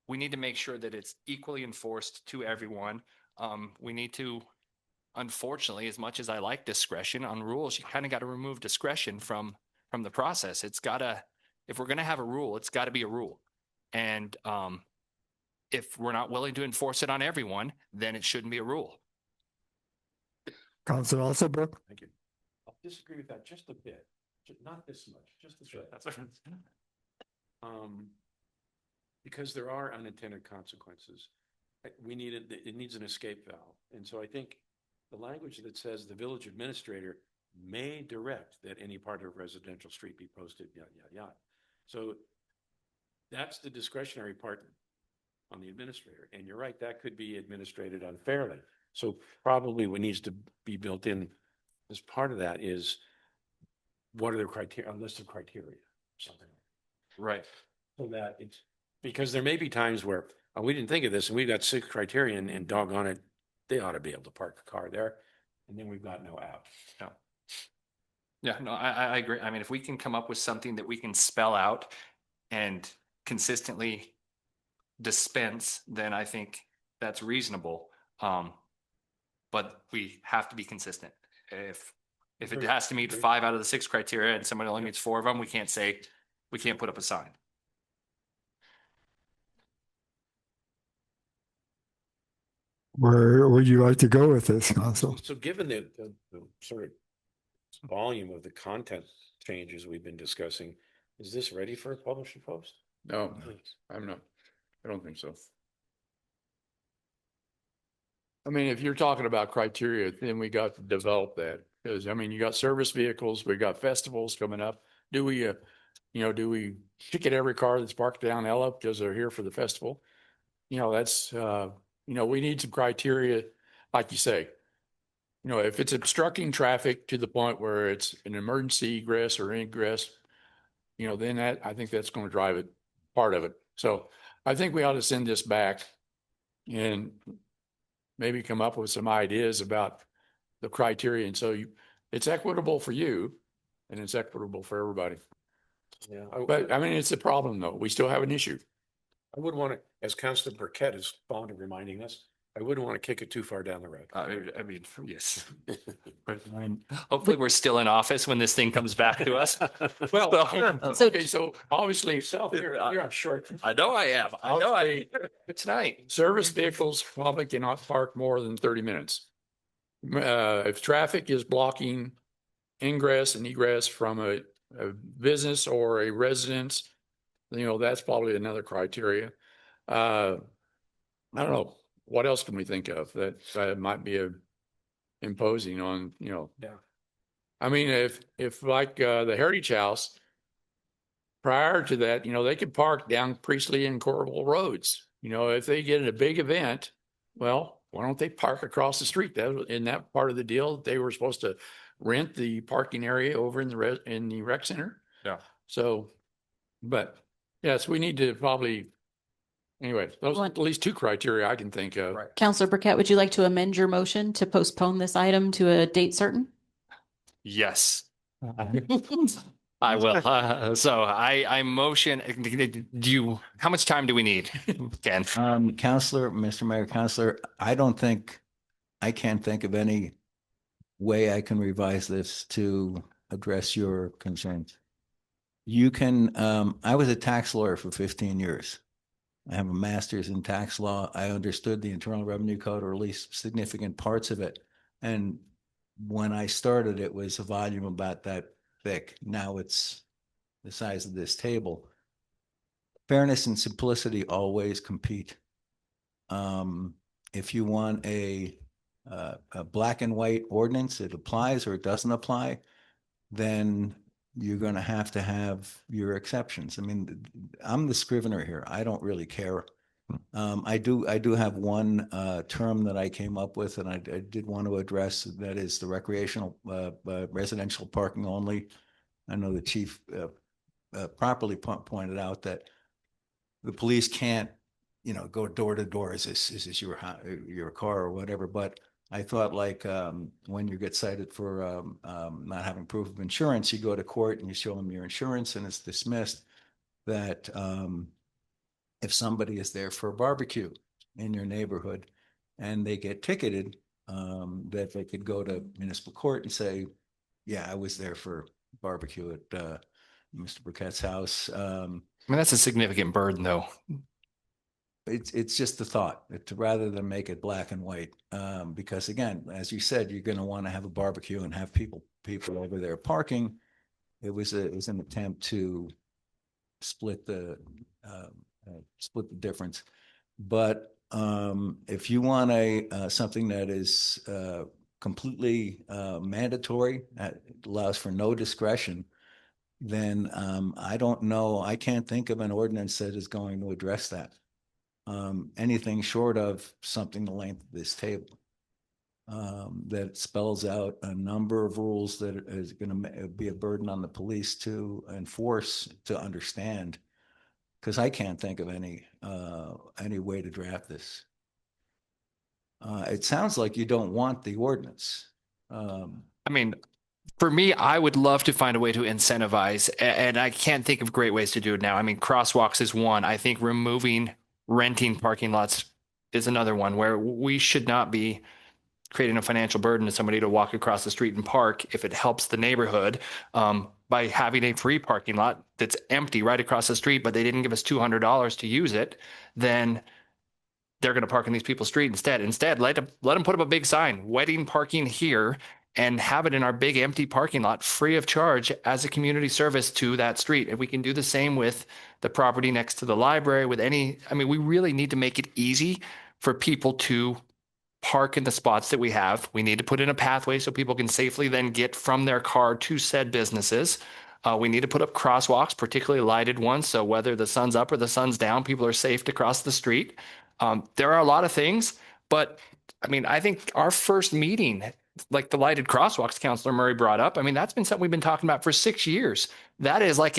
we need to make sure that it's equally enforced to everyone. We need to, unfortunately, as much as I like discretion on rules, you kind of got to remove discretion from the process. If we're going to have a rule, it's got to be a rule. And if we're not willing to enforce it on everyone, then it shouldn't be a rule. Councilor Alsobrook. Thank you. I'll disagree with that just a bit, not this much, just this bit. That's what Because there are unintended consequences. we need it needs an escape valve. And so I think the language that says the village administrator may direct that any part of residential street be posted, yada, yada, yada. So that's the discretionary part on the administrator. And you're right, that could be administrated unfairly. So probably what needs to be built in as part of that is what are the criteria, a list of criteria, something. Right. So that it's, because there may be times where we didn't think of this and we've got 6 criteria and doggone it, they ought to be able to park a car there. And then we've got no out. Yeah. Yeah, no, I agree. I mean, if we can come up with something that we can spell out and consistently dispense, then I think that's reasonable. But we have to be consistent. If it has to meet 5 out of the 6 criteria and somebody only meets 4 of them, we can't say, we can't put up a sign. Where would you like to go with this, Council? So given the sort of volume of the content changes we've been discussing, is this ready for a publish and post? No, I'm not. I don't think so. I mean, if you're talking about criteria, then we got to develop that. Because, I mean, you got service vehicles, we got festivals coming up. Do we, do we ticket every car that's parked down Ella because they're here for the festival? That's, we need some criteria, like you say. If it's obstructing traffic to the point where it's an emergency egress or ingress, then I think that's going to drive it, part of it. So I think we ought to send this back and maybe come up with some ideas about the criteria. And so it's equitable for you and it's equitable for everybody. Yeah. But I mean, it's a problem though. We still have an issue. I wouldn't want to, as Councilor Burkett is fond of reminding us, I wouldn't want to kick it too far down the road. I mean, yes. But hopefully we're still in office when this thing comes back to us. Well, so obviously, you're on short. I know I am. I know I tonight. Service vehicles probably cannot park more than 30 minutes. If traffic is blocking ingress and egress from a business or a residence, that's probably another criteria. I don't know. What else can we think of that might be imposing on, Yeah. I mean, if like the Heritage House, prior to that, they could park down Priestley and Corrigal roads. If they get in a big event, well, why don't they park across the street? That in that part of the deal, they were supposed to rent the parking area over in the rec center. Yeah. So, but yes, we need to probably, anyway, those are at least 2 criteria I can think of. Right. Councilor Burkett, would you like to amend your motion to postpone this item to a date certain? Yes. I will. So I motion, how much time do we need, Ken? Counselor, Mr. Mayor, Counselor, I can't think of any way I can revise this to address your concerns. You can, I was a tax lawyer for 15 years. I have a master's in tax law. I understood the Internal Revenue Code, or at least significant parts of it. And when I started, it was a volume about that thick. Now it's the size of this table. Fairness and simplicity always compete. If you want a black and white ordinance, it applies or it doesn't apply, then you're going to have your exceptions. I mean, I'm the scrivener here. I don't really care. I do have one term that I came up with, and I did want to address. That is the recreational residential parking only. I know the chief properly pointed out that the police can't, go door to door. Is this your car or whatever? But I thought, like, when you get cited for not having proof of insurance, you go to court and you show them your insurance and it's dismissed. That if somebody is there for a barbecue in your neighborhood and they get ticketed, that they could go to municipal court and say, yeah, I was there for barbecue at Mr. Burkett's house. I mean, that's a significant burden, though. It's just the thought, rather than make it black and white, because again, as you said, you're going to want to have a barbecue and have people over there parking. It was an attempt to split the difference, but If you want something that is completely mandatory, that allows for no discretion, then I don't know. I can't think of an ordinance that is going to address that. Anything short of something the length of this table that spells out a number of rules that is going to be a burden on the police to enforce, to understand. Because I can't think of any way to draft this. It sounds like you don't want the ordinance. I mean, for me, I would love to find a way to incentivize, and I can't think of great ways to do it now. I mean, crosswalks is one. I think removing renting parking lots is another one where we should not be creating a financial burden to somebody to walk across the street and park if it helps the neighborhood by having a free parking lot that's empty right across the street, but they didn't give us $200 to use it, then they're going to park in these people's street instead. Instead, let them put up a big sign, wedding parking here, and have it in our big empty parking lot free of charge as a community service to that street. And we can do the same with the property next to the library with any, I mean, we really need to make it easy for people to park in the spots that we have. We need to put in a pathway so people can safely then get from their car to said businesses. We need to put up crosswalks, particularly lighted ones. So whether the sun's up or the sun's down, people are safe to cross the street. There are a lot of things, but I mean, I think our first meeting, like the lighted crosswalks Councilor Murray brought up, I mean, that's been something we've been talking about for 6 years. That is like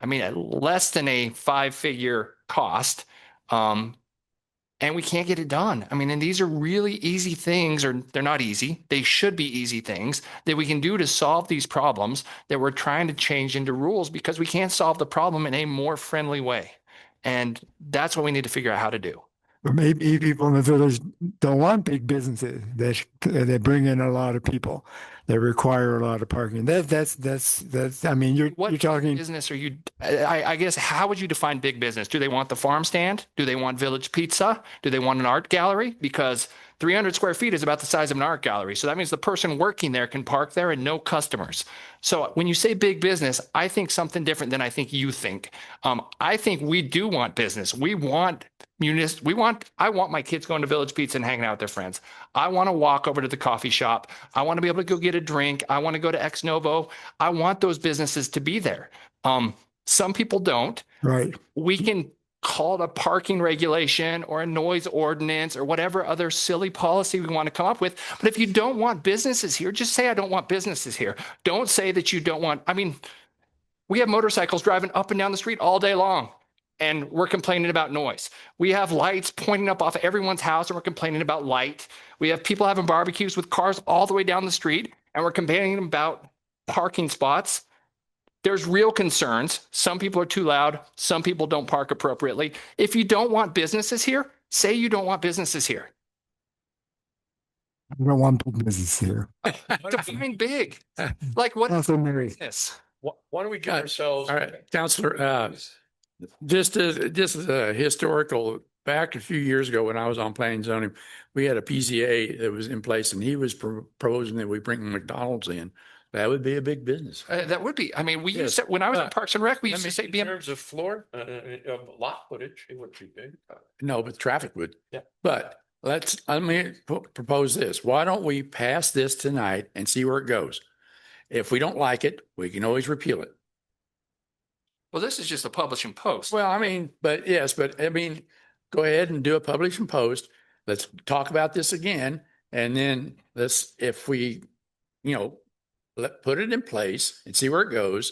less than a 5-figure cost. And we can't get it done. I mean, and these are really easy things, or they're not easy. They should be easy things that we can do to solve these problems that we're trying to change into rules because we can't solve the problem in a more friendly way. And that's what we need to figure out how to do. But maybe people in the village don't want big businesses that bring in a lot of people, that require a lot of parking. That's. I mean, you're talking business. Are you? I guess how would you define big business? Do they want the farm stand? Do they want Village Pizza? Do they want an art gallery? Because 300 square feet is about the size of an art gallery. So that means the person working there can park there and no customers. So when you say big business, I think something different than I think you think. I think we do want business. I want my kids going to Village Pizza and hanging out with their friends. I want to walk over to the coffee shop. I want to be able to go get a drink. I want to go to Ex Novo. I want those businesses to be there. Some people don't. Right. We can call it a parking regulation or a noise ordinance or whatever other silly policy we want to come up with. But if you don't want businesses here, just say, I don't want businesses here. Don't say that you don't want, I mean, we have motorcycles driving up and down the street all day long and we're complaining about noise. We have lights pointing up off of everyone's house and we're complaining about light. We have people having barbecues with cars all the way down the street and we're complaining about parking spots. There's real concerns. Some people are too loud. Some people don't park appropriately. If you don't want businesses here, say you don't want businesses here. I don't want big business here. Define big. Like what is business? Why don't we give ourselves? All right, Counselor, just as a historical, back a few years ago when I was on planning and zoning, we had a PZA that was in place and he was proposing that we bring McDonald's in. That would be a big business. That would be. I mean, we used to, when I was in Parks and Rec, we used to say, in terms of floor, of lot footage, it wouldn't be big. No, but traffic would. Yeah. But let me propose this. Why don't we pass this tonight and see where it goes? If we don't like it, we can always repeal it. Well, this is just a publish and post. Well, I mean, go ahead and do a publish and post. Let's talk about this again. And then if we, put it in place and see where it goes.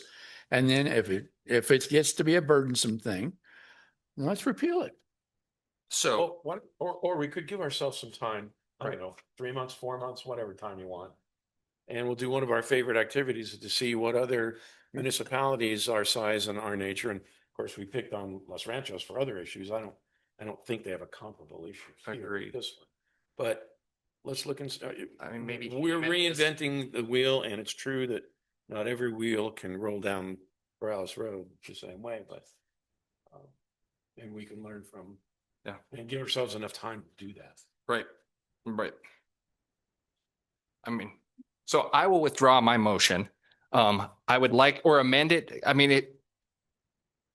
And then if it gets to be a burdensome thing, let's repeal it. So, or we could give ourselves some time, 3 months, 4 months, whatever time you want. And we'll do one of our favorite activities to see what other municipalities our size and our nature. And of course, we picked on Los Ranchos for other issues. I don't think they have a comparable issue. I agree. This one, but let's look and start. I mean, maybe we're reinventing the wheel, and it's true that not every wheel can roll down Corrales Road the same way, but and we can learn from and give ourselves enough time to do that. Right. I mean, so I will withdraw my motion. I would like or amend it. I mean,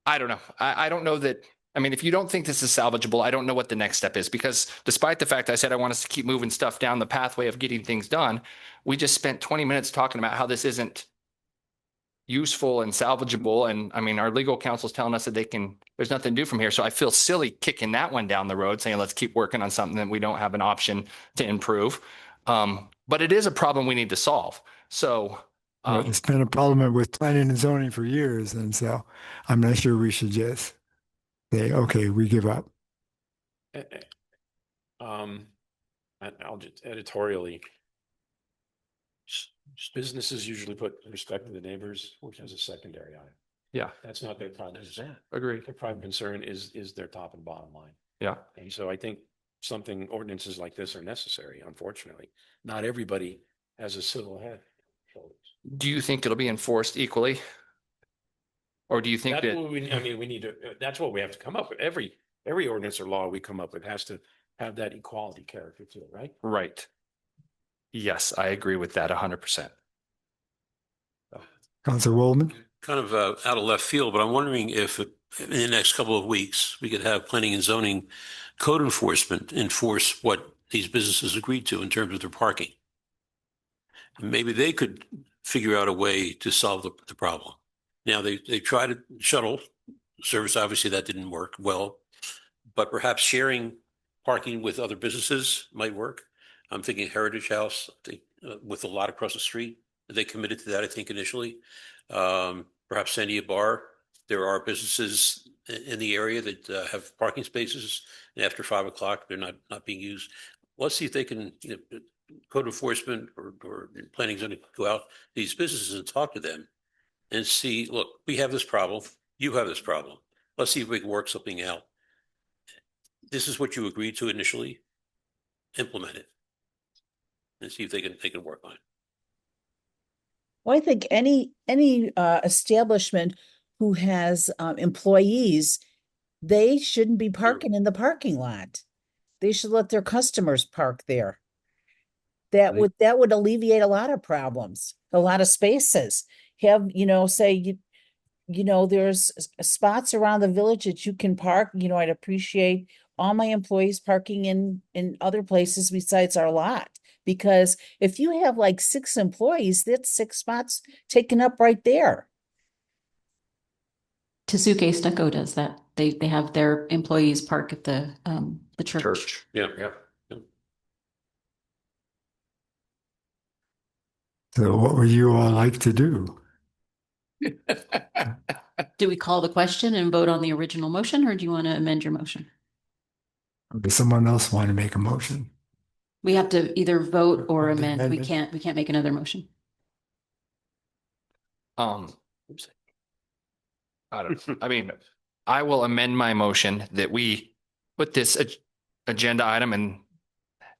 I don't know. I don't know that. I mean, if you don't think this is salvageable, I don't know what the next step is, because despite the fact I said I want us to keep moving stuff down the pathway of getting things done, we just spent 20 minutes talking about how this isn't useful and salvageable. And I mean, our legal counsel's telling us that there's nothing to do from here. So I feel silly kicking that one down the road, saying, let's keep working on something that we don't have an option to improve. But it is a problem we need to solve. So Well, it's been a problem with planning and zoning for years, and so I'm not sure we should just say, okay, we give up. I'll just editorially. Businesses usually put respect to the neighbors, which has a secondary item. Yeah, that's not their prime concern. Agreed. Their prime concern is their top and bottom line. Yeah. And so I think ordinances like this are necessary. Unfortunately, not everybody has a civil head. Do you think it'll be enforced equally? Or do you think That's that? what we need to, that's what we have to come up with. Every ordinance or law we come up with has to have that equality character to it, right? Right. Yes, I agree with that 100%. Councilor Waldman? Kind of out of left field, but I'm wondering if in the next couple of weeks, we could have planning and zoning code enforcement enforce what these businesses agreed to in terms of their parking. And maybe they could figure out a way to solve the problem. Now, they tried a shuttle service. Obviously, that didn't work well, but perhaps sharing parking with other businesses might work. I'm thinking Heritage House, with a lot across the street. They committed to that, I think, initially. Perhaps Sandia Bar. There are businesses in the area that have parking spaces, and after 5 o'clock, they're not being used. Let's see if they can, code enforcement or planning zoning go out to these businesses and talk to them and see, look, we have this problem. You have this problem. Let's see if we can work something out. This is what you agreed to initially. Implement it and see if they can work on it. Well, I think any establishment who has employees, they shouldn't be parking in the parking lot. They should let their customers park there. That would alleviate a lot of problems, a lot of spaces. Have, say there's spots around the village that you can park. I'd appreciate all my employees parking in other places besides our lot. Because if you have like 6 employees, that's 6 spots taken up right there. Tasuke Stucco does that. They have their employees park at the church. Yeah. So what would you all like to do? Do we call the question and vote on the original motion, or do you want to amend your motion? Or does someone else want to make a motion? We have to either vote or amend. We amendment. can't make another motion. I don't know. I mean, I will amend my motion that we put this agenda item and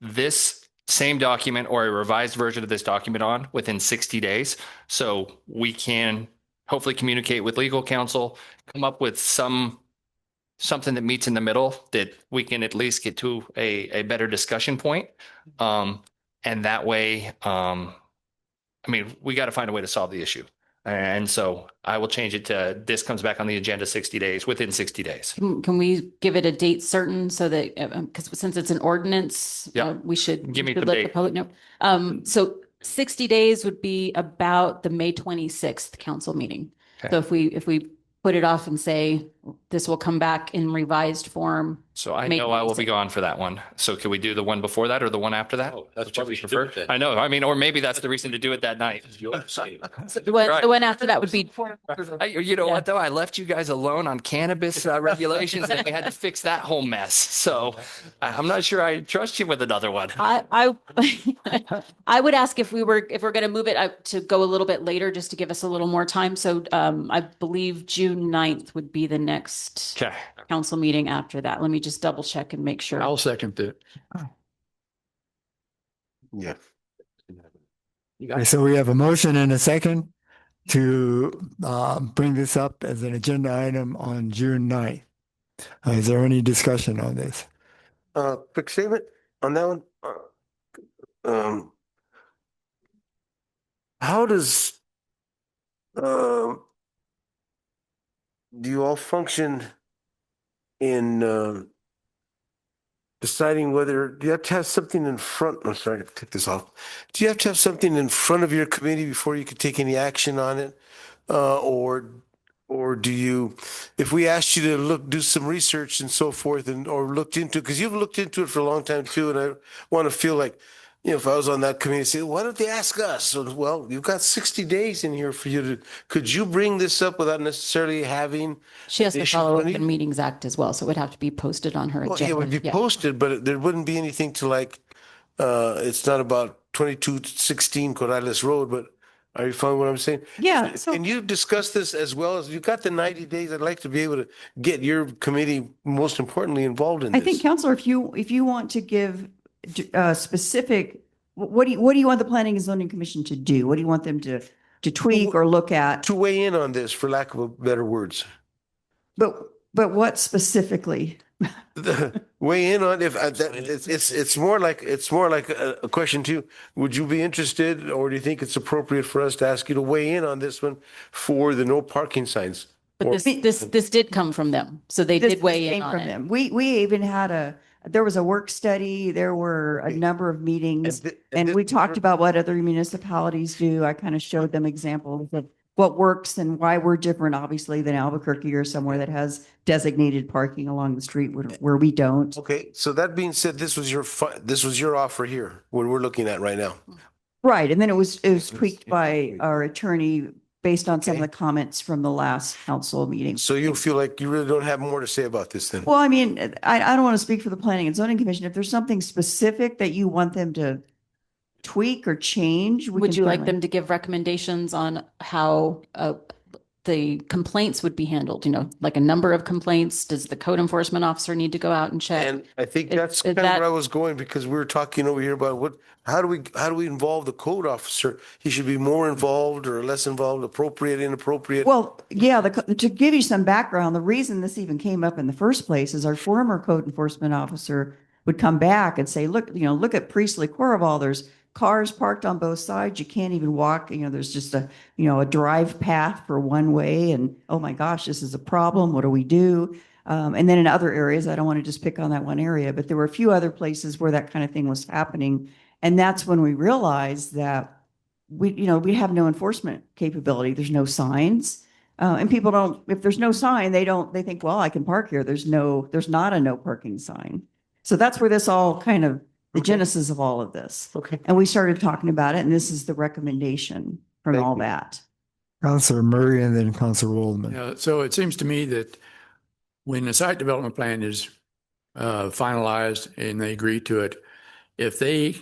this same document or a revised version of this document on within 60 days. So we can hopefully communicate with legal counsel, come up with something that meets in the middle that we can at least get to a better discussion point. And that way, we got to find a way to solve the issue. And so I will change it to this comes back on the agenda within 60 days. Can we give it a date certain so that, because since it's an ordinance, we should Give me the let date. the public know. So 60 days would be about the May 26th council meeting. Okay. So if we put it off and say this will come back in revised form. So I May know I will be 26th. gone for that one. So can we do the one before that or the one after that? Oh, that's Whichever what we you should do it then. I know. Or maybe that's the reason to do it that night. The one after that would be. You know what though? I left you guys alone on cannabis regulations and we had to fix that whole mess. So I'm not sure I trust you with another one. I would ask if we're going to move it to go a little bit later, just to give us a little more time. So I believe June 9th would be the next council meeting after that. Let me just double check and make sure. I'll second it. Yeah. Okay, so we have a motion and a second to bring this up as an agenda item on June 9th. Is there any discussion on this? Quick statement on that one. How does do you all function deciding whether, do you have to have something in front? I'm sorry, to take this off. Do you have to have something in front of your committee before you could take any action on it? Or do you, if we asked you to do some research and so forth or looked into, because you've looked into it for a long time too, and I want to feel like, if I was on that committee, say, why don't they ask us? So, well, you've got 60 days in here for you to, could you bring this up without necessarily having? She has to issue follow on Open Meetings Act as well, so it would have to be posted on her Well, agenda. it would be posted, but there wouldn't be anything to like, it's not about 2216 Corrales Road, but are you following what I'm saying? Yeah, so- Can you discuss this as well as, you've got the 90 days, I'd like to be able to get your committee, most importantly, involved in I this. think, Counselor, if you want to give specific, what do you want the Planning and Zoning Commission to do? What do you want them to tweak or look at? To weigh in on this, for lack of better words. But what specifically? Weigh in on if it's more like a question too. Would you be interested, or do you think it's appropriate for us to ask you to weigh in on this one for the no parking signs? But this did come from them, so they did weigh in Came on from it. them. We even had there was a work study, there were a number of meetings, and we talked about what other municipalities do. I kind of showed them examples of what works and why we're different, obviously, than Albuquerque or somewhere that has designated parking along the street where we don't. Okay, so that being said, this was your offer here, what we're looking at right now. Right, and then it was tweaked by our attorney based on some of the comments from the last council meeting. So you feel like you really don't have more to say about this then? Well, I mean, I don't want to speak for the Planning and Zoning Commission. If there's something specific that you want them to tweak or change, Would you like them to give recommendations on how the complaints would be handled? Like a number of complaints? Does the code enforcement officer need to go out and check? And I think that's kind of where I was going, because we were talking over here about how do we involve the code officer? He should be more involved or less involved, appropriate, inappropriate. Well, yeah, to give you some background, the reason this even came up in the first place is our former code enforcement officer would come back and say, look at Priestley Corval, there's cars parked on both sides. You can't even walk, there's just a drive path for one way. And oh my gosh, this is a problem. What do we do? And then in other areas, I don't want to just pick on that one area, but there were a few other places where that kind of thing was happening. And that's when we realized that we have no enforcement capability. There's no signs. And people don't, if there's no sign, they think, well, I can park here. There's not a no parking sign. So that's where this all kind of, the genesis of all of this. Okay. And we started talking about it, and this is the recommendation from all that. Councilor Murray and then Councilor Waldman. Yeah, so it seems to me that when the site development plan is finalized and they agree to it, if they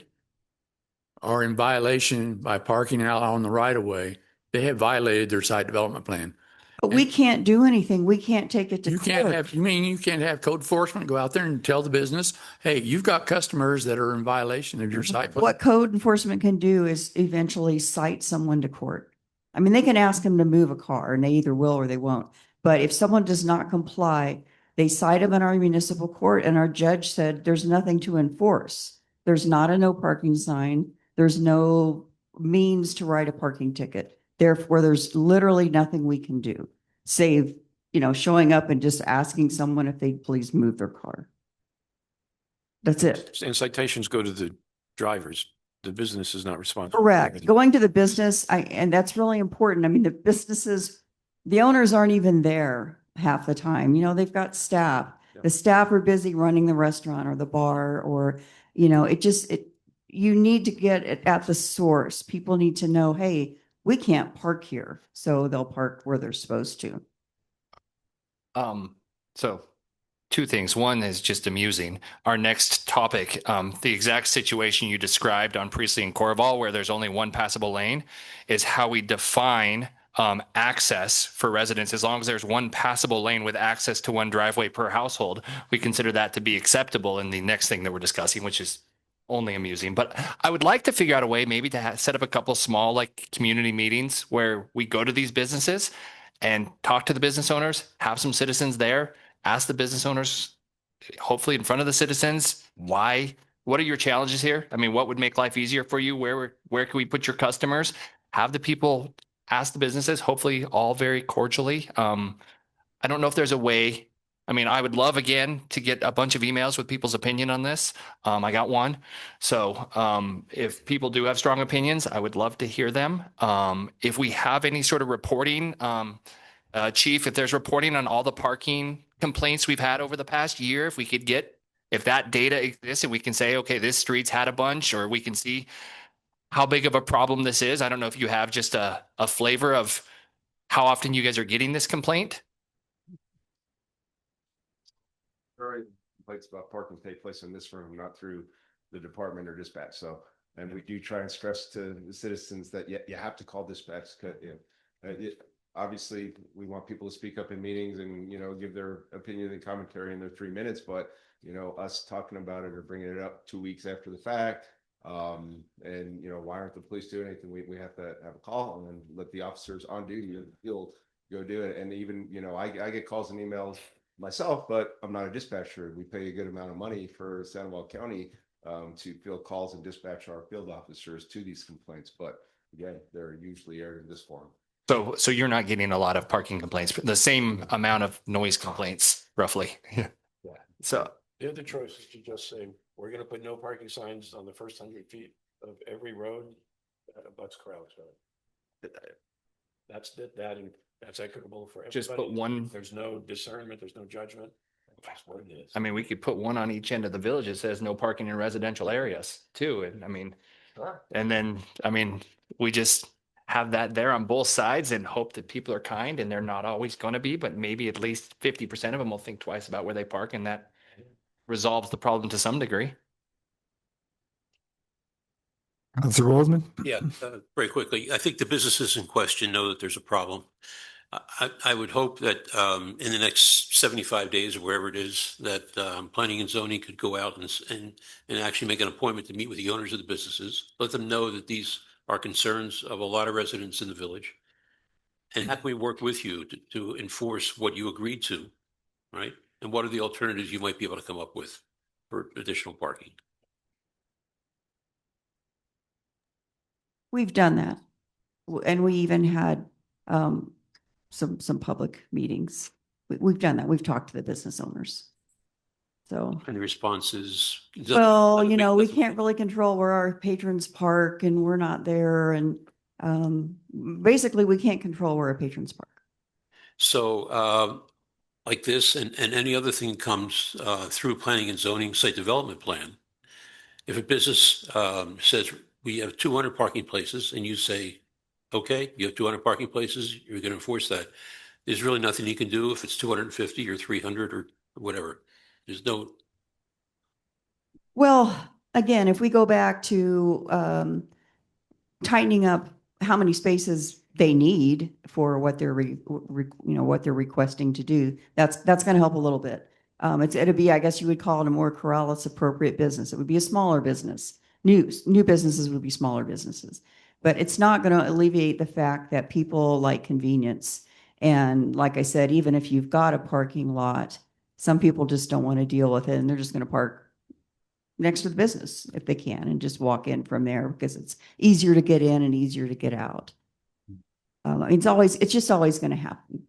are in violation by parking out on the right of way, they have violated their site development plan. But we can't do anything. We can't take it to You court. you can't have code enforcement go out there and tell the business, hey, you've got customers that are in violation of your site plan. What code enforcement can do is eventually cite someone to court. I mean, they can ask them to move a car, and they either will or they won't. But if someone does not comply, they cite them in our municipal court, and our judge said there's nothing to enforce. There's not a no parking sign. There's no means to write a parking ticket. Therefore, there's literally nothing we can do, save, showing up and just asking someone if they'd please move their car. That's it. And citations go to the drivers. The business is not responsible. Correct. Going to the business, and that's really important. I mean, the owners aren't even there half the time. They've got staff. Yeah. The staff are busy running the restaurant or the bar, or, you need to get it at the source. People need to know, hey, we can't park here. So they'll park where they're supposed to. So two things. One is just amusing. Our next topic, the exact situation you described on Priestley and Corval, where there's only one passable lane, is how we define access for residents. As long as there's one passable lane with access to one driveway per household, we consider that to be acceptable in the next thing that we're discussing, which is only amusing. But I would like to figure out a way maybe to set up a couple small community meetings where we go to these businesses and talk to the business owners, have some citizens there, ask the business owners, hopefully in front of the citizens, what are your challenges here? I mean, what would make life easier for you? Where can we put your customers? Have the people ask the businesses, hopefully all very cordially. I don't know if there's a way I mean, I would love again to get a bunch of emails with people's opinion on this. I got one. So if people do have strong opinions, I would love to hear them. If we have any sort of reporting, Chief, if there's reporting on all the parking complaints we've had over the past year, if we could get, if that data exists and we can say, okay, this street's had a bunch, or we can see how big of a problem this is. I don't know if you have just a flavor of how often you guys are getting this complaint. Very complaints about parking take place in this room, not through the department or dispatch. So, and we do try and stress to the citizens that you have to call dispatch. Obviously, we want people to speak up in meetings and, you know, give their opinion and commentary in their 3 minutes, but, you know, us talking about it or bringing it up 2 weeks after the fact, and, you know, why aren't the police doing anything? We have to have a call and then let the officers on duty in the field go do it. And even, you know, I get calls and emails myself, but I'm not a dispatcher. We pay a good amount of money for Sandoval County to field calls and dispatch our field officers to these complaints. But again, they're usually aired in this forum. So you're not getting a lot of parking complaints, but the same amount of noise complaints, roughly. Yeah. So The other choice is to just say, we're gonna put no parking signs on the first 100 feet of every road that abuts Corrales Road. That's equitable for everybody. Just put one. There's no discernment, there's no judgment. That's what it is. I mean, we could put one on each end of the village that says no parking in residential areas too. And I mean, and then, I mean, we just have that there on both sides and hope that people are kind, and they're not always going to be, but maybe at least 50% of them will think twice about where they park, and that resolves the problem to some degree. Councilor Waldman? Yeah, very quickly. I think the businesses in question know that there's a problem. I would hope that in the next 75 days or wherever it is, that planning and zoning could go out and actually make an appointment to meet with the owners of the businesses, let them know that these are concerns of a lot of residents in the village. And how can we work with you to enforce what you agreed to, right? And what are the alternatives you might be able to come up with for additional parking? We've done that. And we even had some public meetings. We've done that. We've talked to the business owners. So. And the response is. Well, you know, we can't really control where our patrons park and we're not there. And basically we can't control where our patrons park. So like this and any other thing comes through planning and zoning site development plan, if a business says we have 200 parking places and you say, okay, you have 200 parking places, you're going to enforce that. There's really nothing you can do if it's 250 or 300 or whatever. There's no. Well, again, if we go back to tightening up how many spaces they need for what they're what they're requesting to do, that's going to help a little bit. It'd be, I guess you would call it a more Corrales appropriate business. It would be a smaller business. New businesses would be smaller businesses, but it's not going to alleviate the fact that people like convenience. And like I said, even if you've got a parking lot, some people just don't want to deal with it, and they're just going to park next to the business if they can and just walk in from there because it's easier to get in and easier to get out. It's just always going to happen.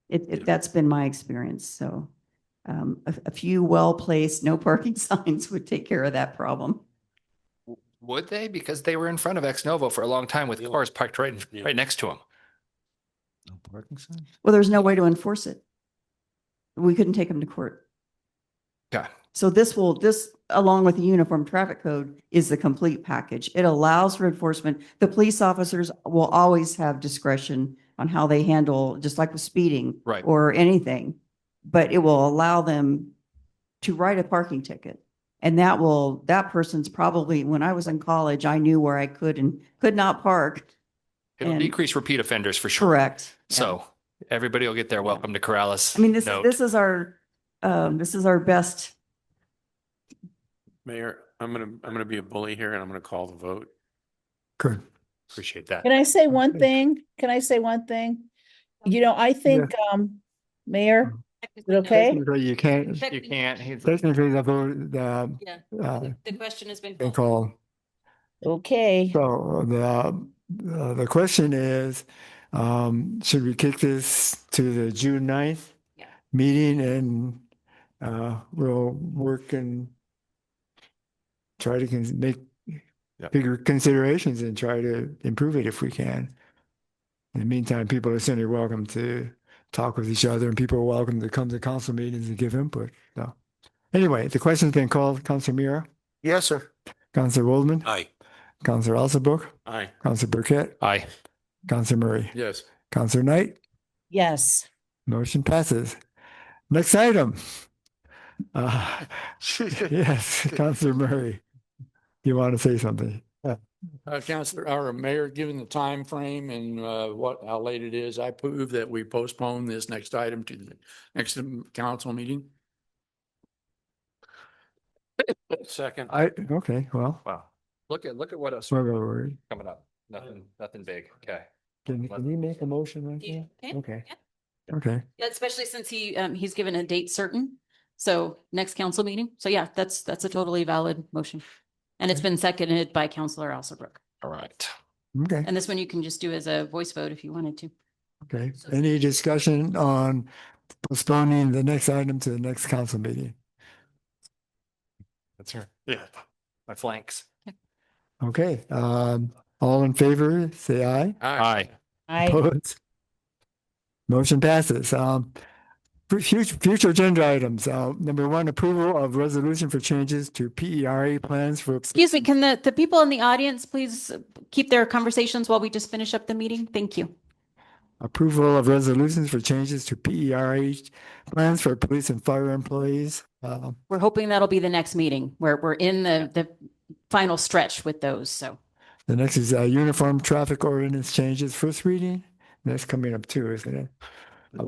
That's been my experience. So a few well-placed no parking signs would take care of that problem. Would they? Because they were in front of Ex Novo for a long time with cars parked right next to them. No parking signs? Well, there's no way to enforce it. We couldn't take them to court. Yeah. So this along with the uniform traffic code is the complete package. It allows for enforcement. The police officers will always have discretion on how they handle, just like with speeding or anything, but it will allow them to write a parking ticket. And that person's probably, when I was in college, I knew where I could and could not park. It'll decrease repeat offenders for sure. Correct. So everybody will get their welcome to Corrales. I mean, this is our best. Mayor, I'm gonna be a bully here and I'm gonna call the vote. Good. Appreciate that. Can I say one thing? You know, I think, Mayor, is it okay? Technically, you can't. You can't. Technically, the vote, The question has been been called. Okay. So the question is, should we kick this to the June 9th meeting and we'll work and try to make bigger considerations and try to improve it if we can. In the meantime, people are certainly welcome to talk with each other and people are welcome to come to council meetings and give input. So anyway, the question's been called. Councilor Mira? Yes, sir. Councilor Waldman? Aye. Councilor Alsabrook? Aye. Councilor Burkett? Aye. Councilor Murray? Yes. Councilor Knight? Yes. Motion passes. Next item. Yes, Councilor Murray. You want to say something? Councilor, our mayor, given the time frame and how late it is, I move that we postpone this next item to the next council meeting. Second. Okay, well, Wow. Look at what else wait. coming up. Nothing big. Okay. Can you make a motion right You now? can, Okay. yeah. Okay. Yeah, especially since he's given a date certain. So next council meeting. So yeah, that's a totally valid motion. And it's been seconded by Councilor Alsabrook. All right. Okay. And this one you can just do as a voice vote if you wanted to. Okay. Any discussion on postponing the next item to the next council meeting? That's her. Yeah. My flanks. Okay. All in favor, say aye. Aye. Opposed? Motion passes. For future agenda items, number one, approval of resolution for changes to PERA plans for. Excuse me, can the people in the audience please keep their conversations while we just finish up the meeting? Thank you. Approval of resolutions for changes to PERA plans for police and fire employees. We're hoping that'll be the next meeting where we're in the final stretch with those, so. The next is uniform traffic ordinance changes, first reading. That's coming up too, isn't it?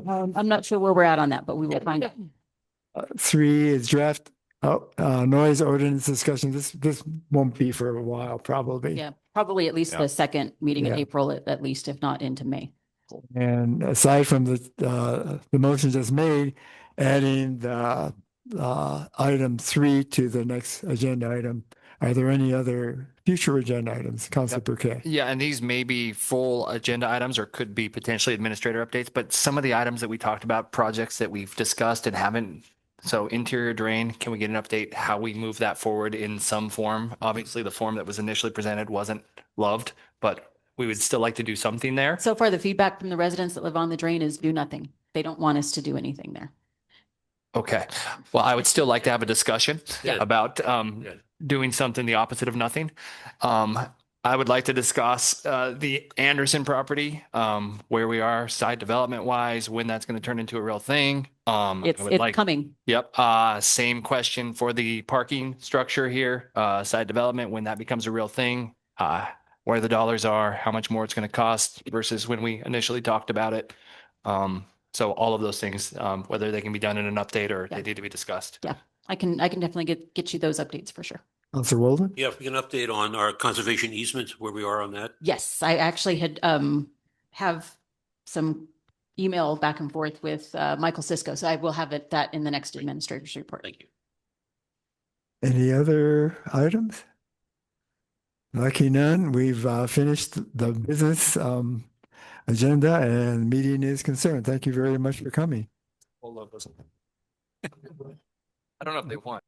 I'm not sure where we're at on that, but we will find out. 3 is draft noise ordinance discussion. This won't be for a while, probably. Yeah, probably at least the second meeting in Yeah. April, at least, if not into May. And aside from the motion just made, adding the item 3 to the next agenda item. Are there any other future agenda items? Councilor Burkett? Yeah, and these may be full agenda items or could be potentially administrator updates, but some of the items that we talked about, projects that we've discussed and haven't. So interior drain, can we get an update how we move that forward in some form? Obviously, the form that was initially presented wasn't loved, but we would still like to do something there. So far, the feedback from the residents that live on the drain is do nothing. They don't want us to do anything there. Okay. Well, I would still like to have a discussion Yeah. about doing something the opposite of nothing. I would like to discuss the Anderson property, where we are site development wise, when that's going to turn into a real thing. It's coming. Yep. Same question for the parking structure here, site development, when that becomes a real thing, where the dollars are, how much more it's going to cost versus when we initially talked about it. So all of those things, whether they can be done in an update or they need to be discussed. Yeah, I can definitely get you those updates for sure. Councilor Walden? Yeah, if we can update on our conservation easements, where we are on that. Yes, I actually had have some email back and forth with Michael Cisco, so I will have that in the next administrator's report. Thank you. Any other items? Lucky none. We've finished the business agenda and meeting is concerned. Thank you very much for coming. I don't know if they want.